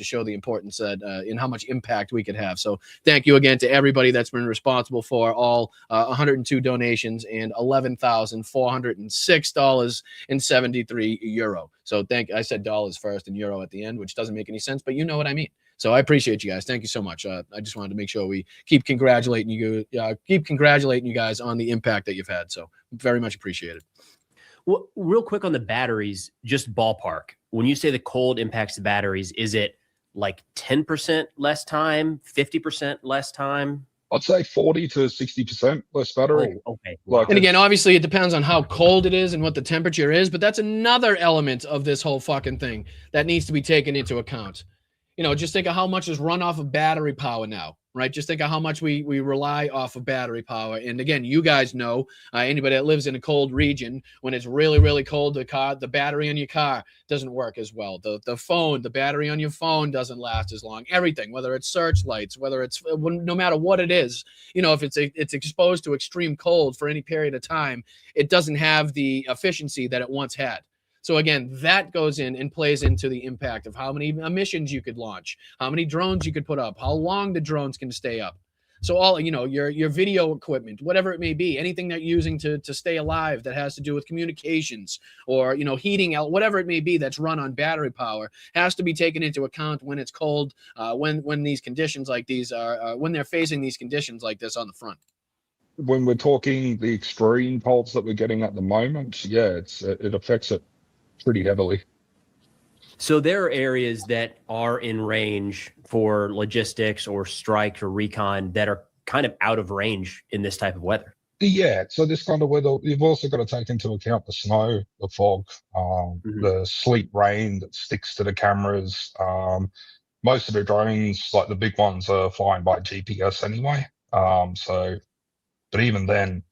[SPEAKER 2] show the importance that in how much impact we could have. So thank you again to everybody that's been responsible for all 102 donations and $11,406.73. So I said dollars first and euro at the end, which doesn't make any sense, but you know what I mean. So I appreciate you guys. Thank you so much. I just wanted to make sure we keep congratulating you guys on the impact that you've had. So very much appreciated.
[SPEAKER 12] Well, real quick on the batteries, just ballpark. When you say the cold impacts the batteries, is it like 10% less time, 50% less time?
[SPEAKER 13] I'd say 40 to 60% less battery.
[SPEAKER 12] Oh, okay.
[SPEAKER 2] And again, obviously it depends on how cold it is and what the temperature is, but that's another element of this whole fucking thing that needs to be taken into account. Just think of how much is run off of battery power now, right? Just think of how much we rely off of battery power. And again, you guys know, anybody that lives in a cold region, when it's really, really cold, the battery on your car doesn't work as well. The battery on your phone doesn't last as long. Everything, whether it's searchlights, whether it's no matter what it is, if it's exposed to extreme cold for any period of time, it doesn't have the efficiency that it once had. So again, that goes in and plays into the impact of how many emissions you could launch, how many drones you could put up, how long the drones can stay up. So all, your video equipment, whatever it may be, anything that you're using to stay alive that has to do with communications or, heating out, whatever it may be that's run on battery power, has to be taken into account when it's cold, when these conditions like these are, when they're facing these conditions like this on the front.
[SPEAKER 13] When we're talking the extreme colds that we're getting at the moment, yeah, it affects it pretty heavily.
[SPEAKER 12] So there are areas that are in range for logistics or strike or recon that are kind of out of range in this type of weather.
[SPEAKER 13] Yeah, so this kind of weather, you've also got to take into account the snow, the fog, the sleet rain that sticks to the cameras. Most of the drones, like the big ones, are flying by GPS anyway. But even then,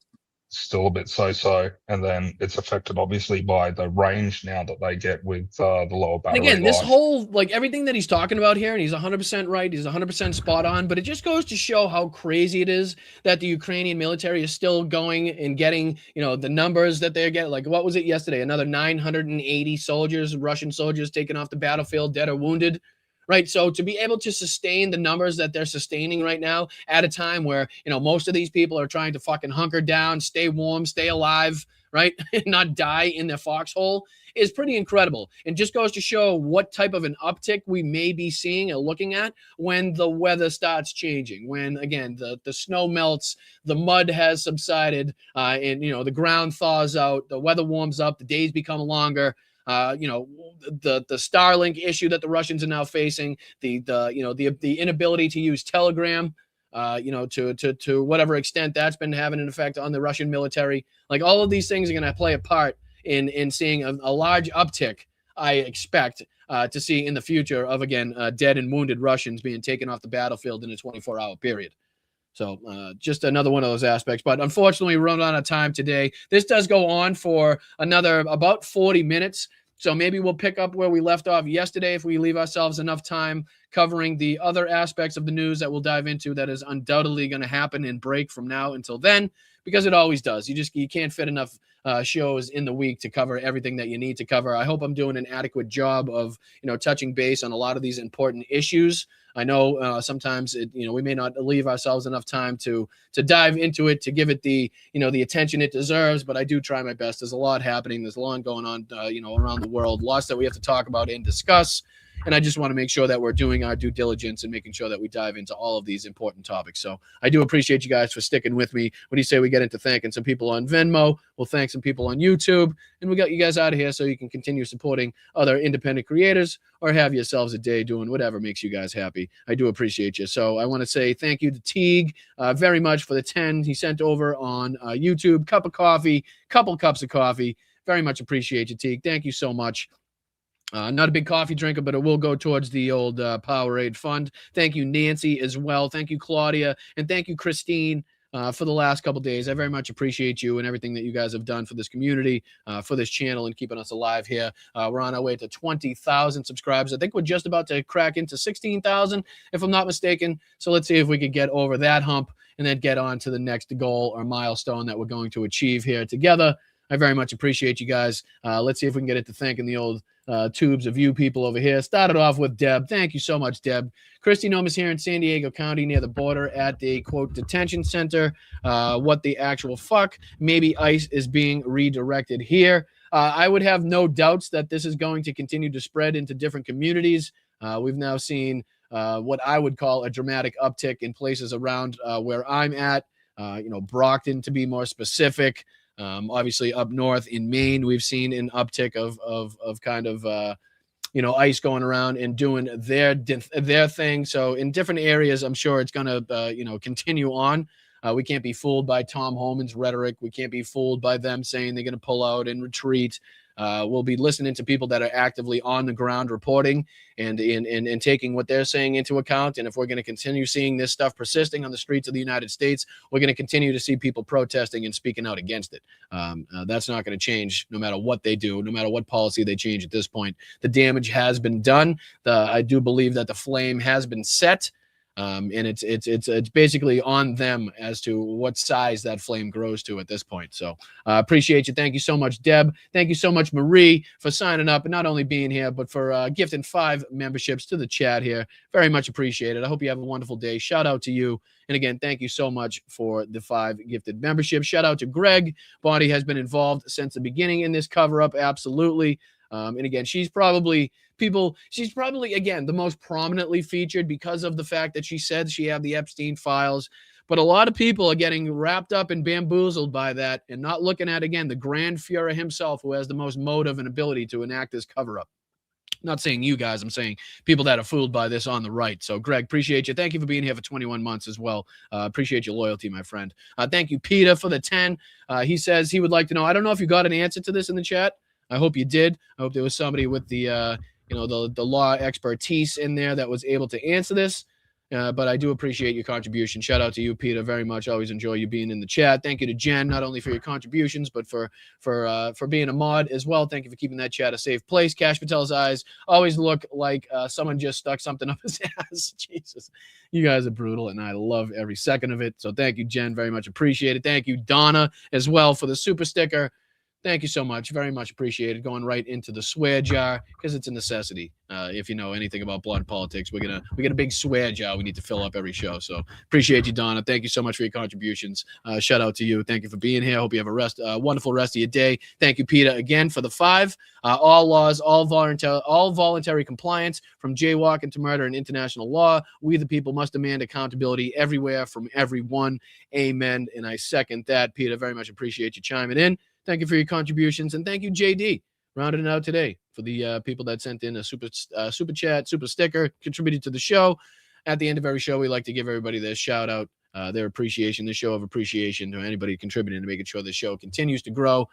[SPEAKER 13] still a bit so-so, and then it's affected obviously by the range now that they get with the lower battery
[SPEAKER 2] And again, this
[SPEAKER 13] life.
[SPEAKER 2] whole, everything that he's talking about here, and he's 100% right, he's 100% spot on, but it just goes to show how crazy it is that the Ukrainian military is still going and getting, the numbers that they're getting. Like, what was it yesterday? Another 980 soldiers, Russian soldiers taken off the battlefield, dead or wounded. Right. So to be able to sustain the numbers that they're sustaining right now at a time where, most of these people are trying to fucking hunker down, stay warm, stay alive, right, and not die in their foxhole is pretty incredible. And just goes to show what type of an uptick we may be seeing or looking at when the weather starts changing, when, again, the snow melts, the mud has subsided, and, the ground thaws out, the weather warms up, the days become longer. The Starlink issue that the Russians are now facing, the inability to use Telegram, to whatever extent that's been having an effect on the Russian military. Like, all of these things are going to play a part in seeing a large uptick, I expect, to see in the future of, again, dead and wounded Russians being taken off the battlefield in a 24-hour period. So just another one of those aspects. But unfortunately, we're running out of time today. This does go on for another about 40 minutes. So maybe we'll pick up where we left off yesterday if we leave ourselves enough time covering the other aspects of the news that we'll dive into that is undoubtedly going to happen and break from now until then, because it always does. You can't fit enough shows in the week to cover everything that you need to cover. I hope I'm doing an adequate job of, touching base on a lot of these important issues. I know sometimes we may not leave ourselves enough time to dive into it, to give it the the attention it deserves, but I do try my best. There's a lot happening. There's a lot going on around the world, lots that we have to talk about and discuss. And I just want to make sure that we're doing our due diligence and making sure that we dive into all of these important topics. So I do appreciate you guys for sticking with me. What do you say we get into thanking some people on Venmo? We'll thank some people on YouTube. And we got you guys out of here so you can continue supporting other independent creators or have yourselves a day doing whatever makes you guys happy. I do appreciate you. So I want to say thank you to Teague very much for the 10 he sent over on YouTube. Cup of coffee, couple cups of coffee. Very much appreciate you, Teague. Thank you so much. Not a big coffee drinker, but it will go towards the old Powerade fund. Thank you, Nancy, as well. Thank you, Claudia. And thank you, Christine, for the last couple days. I very much appreciate you and everything that you guys have done for this community, for this channel, and keeping us alive here. We're on our way to 20,000 subscribers. I think we're just about to crack into 16,000, if I'm not mistaken. So let's see if we could get over that hump and then get on to the next goal or milestone that we're going to achieve here together. I very much appreciate you guys. Let's see if we can get into thanking the old tubes of you people over here. Started off with Deb. Thank you so much, Deb. Christy Nomas here in San Diego County near the border at the, quote, detention center. What the actual fuck? Maybe ICE is being redirected here. I would have no doubts that this is going to continue to spread into different communities. We've now seen what I would call a dramatic uptick in places around where I'm at. Brockton, to be more specific. Obviously up north in Maine, we've seen an uptick of kind of, ICE going around and doing their thing. So in different areas, I'm sure it's going to, continue on. We can't be fooled by Tom Homan's rhetoric. We can't be fooled by them saying they're going to pull out and retreat. We'll be listening to people that are actively on the ground reporting and taking what they're saying into account. And if we're going to continue seeing this stuff persisting on the streets of the United States, we're going to continue to see people protesting and speaking out against it. That's not going to change no matter what they do, no matter what policy they change at this point. The damage has been done. I do believe that the flame has been set. And it's basically on them as to what size that flame grows to at this point. So appreciate you. Thank you so much, Deb. Thank you so much, Marie, for signing up and not only being here, but for gifting 5 memberships to the chat here. Very much appreciated. I hope you have a wonderful day. Shout out to you. And again, thank you so much for the 5 gifted memberships. Shout out to Greg. Bonnie has been involved since the beginning in this cover up. Absolutely. And again, she's probably, again, the most prominently featured because of the fact that she said she had the Epstein files. But a lot of people are getting wrapped up and bamboozled by that and not looking at, again, the Grand Fuhrer himself, who has the most motive and ability to enact this cover-up. Not saying you guys, I'm saying people that are fooled by this on the right. So, Greg, appreciate you. Thank you for being here for 21 months as well. Appreciate your loyalty, my friend. Thank you, Peter, for the 10. He says he would like to know, I don't know if you got an answer to this in the chat. I hope you did. I hope there was somebody with the the law expertise in there that was able to answer this. But I do appreciate your contribution. Shout out to you, Peter, very much. Always enjoy you being in the chat. Thank you to Jen, not only for your contributions, but for being a mod as well. Thank you for keeping that chat a safe place. Cash Patel's eyes always look like someone just stuck something up his ass. Jesus, you guys are brutal, and I love every second of it. So thank you, Jen, very much appreciated. Thank you, Donna, as well, for the super sticker. Thank you so much. Very much appreciated. Going right into the swear jar because it's a necessity. If you know anything about blood politics, we get a big swear jar we need to fill up every show. So appreciate you, Donna. Thank you so much for your contributions. Shout out to you. Thank you for being here. Hope you have a wonderful rest of your day. Thank you, Peter, again for the 5. All laws, all voluntary compliance, from jaywalking to murder and international law. We the people must demand accountability everywhere from everyone. Amen. And I second that, Peter. Very much appreciate you chiming in. Thank you for your contributions, and thank you, JD, rounding it out today for the people that sent in a super chat, super sticker, contributed to the show. At the end of every show, we like to give everybody their shout out, their appreciation, the show of appreciation to anybody contributing to making sure the show continues to grow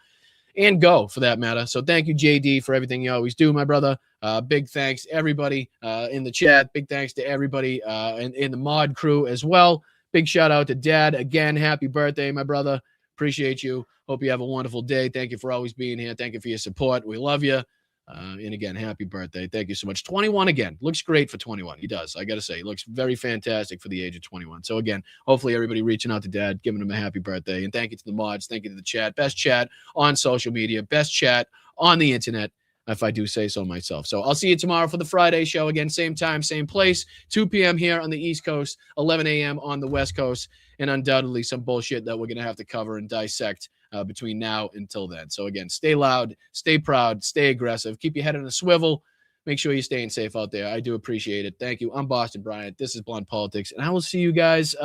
[SPEAKER 2] and go, for that matter. So thank you, JD, for everything you always do, my brother. Big thanks to everybody in the chat. Big thanks to everybody in the mod crew as well. Big shout out to Dad. Again, happy birthday, my brother. Appreciate you. Hope you have a wonderful day. Thank you for always being here. Thank you for your support. We love you. And again, happy birthday. Thank you so much. 21 again. Looks great for 21. He does. I got to say, he looks very fantastic for the age of 21. So again, hopefully everybody reaching out to Dad, giving him a happy birthday. And thank you to the mods. Thank you to the chat. Best chat on social media. Best chat on the internet, if I do say so myself. So I'll see you tomorrow for the Friday show. Again, same time, same place, 2 p.m. here on the East Coast, 11 a.m. on the West Coast, and undoubtedly some bullshit that we're going to have to cover and dissect between now until then. So again, stay loud, stay proud, stay aggressive, keep your head on a swivel. Make sure you're staying safe out there. I do appreciate it. Thank you. I'm Boston Bryant. This is Blunt Politics, and I will see you guys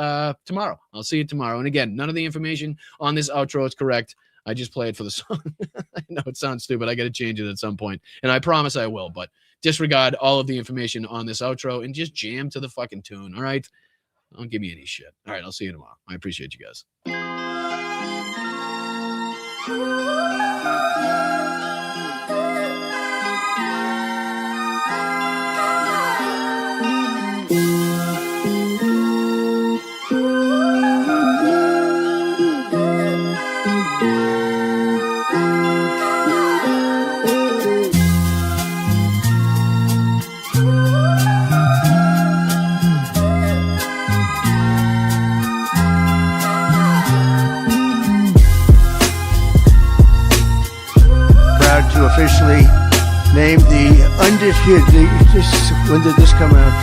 [SPEAKER 2] tomorrow. I'll see you tomorrow. And again, none of the information on this outro is correct. I just play it for the song. I know it sounds stupid. I got to change it at some point, and I promise I will. But disregard all of the information on this outro and just jam to the fucking tune. All right? Don't give me any shit. All right, I'll see you tomorrow. I appreciate you guys.
[SPEAKER 3] To officially name the undisputed, when did this come out?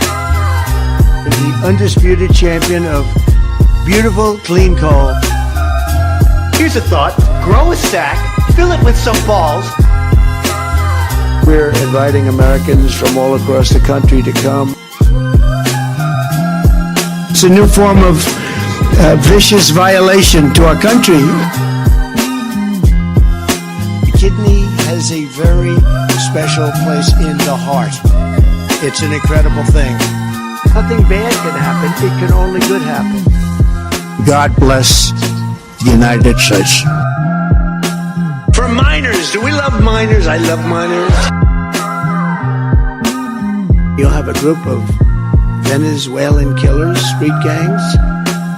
[SPEAKER 3] The undisputed champion of beautiful, clean coal.
[SPEAKER 4] Here's a thought. Grow a sack, fill it with some balls.
[SPEAKER 3] We're inviting Americans from all across the country to come. It's a new form of vicious violation to our country. The kidney has a very special place in the heart. It's an incredible thing. Nothing bad can happen. It can only good happen. God bless the United States. For minors, do we love minors? I love minors. You'll have a group of Venezuelan killers, street gangs,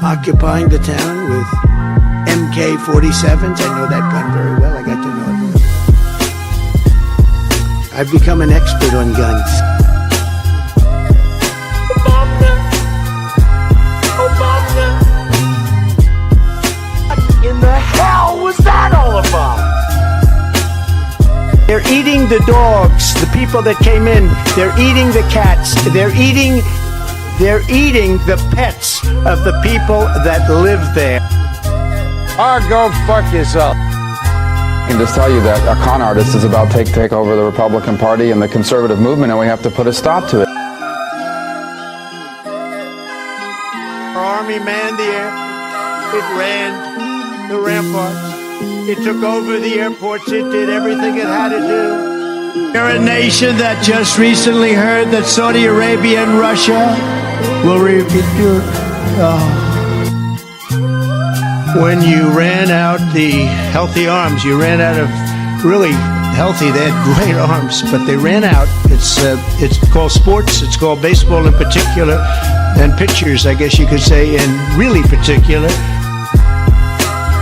[SPEAKER 3] occupying the town with MK-47s. I know that gun very well. I got to know it very well. I've become an expert on guns. eating the dogs, the people that came in. They're eating the cats. They're eating the pets of the people that live there.
[SPEAKER 15] Go fuck yourself.
[SPEAKER 5] I can just tell you that a con artist is about to take over the Republican Party and the conservative movement, and we have to put a stop to it.
[SPEAKER 3] Our army manned the air. It ran the ramparts. It took over the airports. It did everything it had to do. You're a nation that just recently heard that Saudi Arabia and Russia will repeat your... When you ran out the healthy arms, you ran out of really healthy. They had great arms, but they ran out. It's called sports. It's called baseball in particular, and pitchers, I guess you could say, in really particular.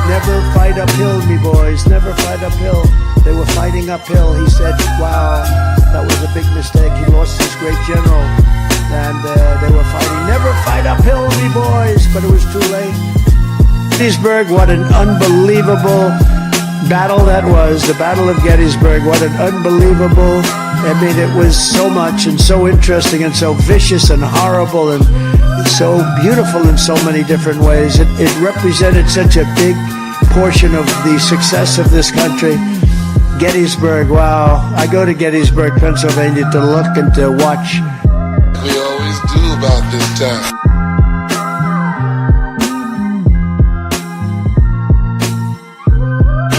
[SPEAKER 3] Never fight uphill, me boys. Never fight uphill. They were fighting uphill. He said, "Wow, that was a big mistake. He lost his great general, and they were fighting. Never fight uphill, me boys." But it was too late. Gettysburg, what an unbelievable battle that was. The Battle of Gettysburg, what an unbelievable, I mean, it was so much and so interesting and so vicious and horrible and so beautiful in so many different ways. It represented such a big portion of the success of this country. Gettysburg, wow. I go to Gettysburg, Pennsylvania to look and to watch.
[SPEAKER 17] We always do about this time.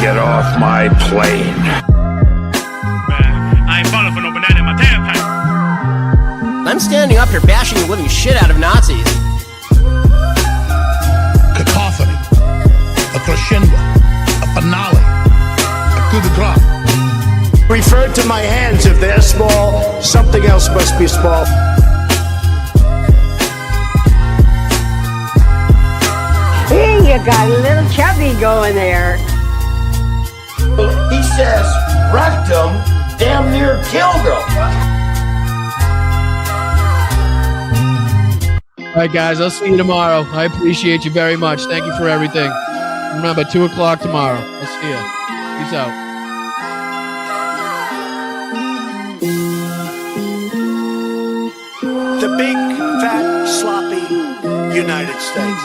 [SPEAKER 3] Get off my plane.
[SPEAKER 19] I ain't falling for no banana in my tailpipe.
[SPEAKER 21] I'm standing up here bashing the living shit out of Nazis.
[SPEAKER 17] Cacophony, a crescendo, a finale, a coup de grace.
[SPEAKER 3] Refer to my hands. If they're small, something else must be small.
[SPEAKER 25] Hey, you got a little chubby going there.
[SPEAKER 3] He says rectum damn near killed him.
[SPEAKER 2] All right, guys, I'll see you tomorrow. I appreciate you very much. Thank you for everything. Remember, 2 o'clock tomorrow. I'll see you. Peace out.
[SPEAKER 3] The big, fat, sloppy United States.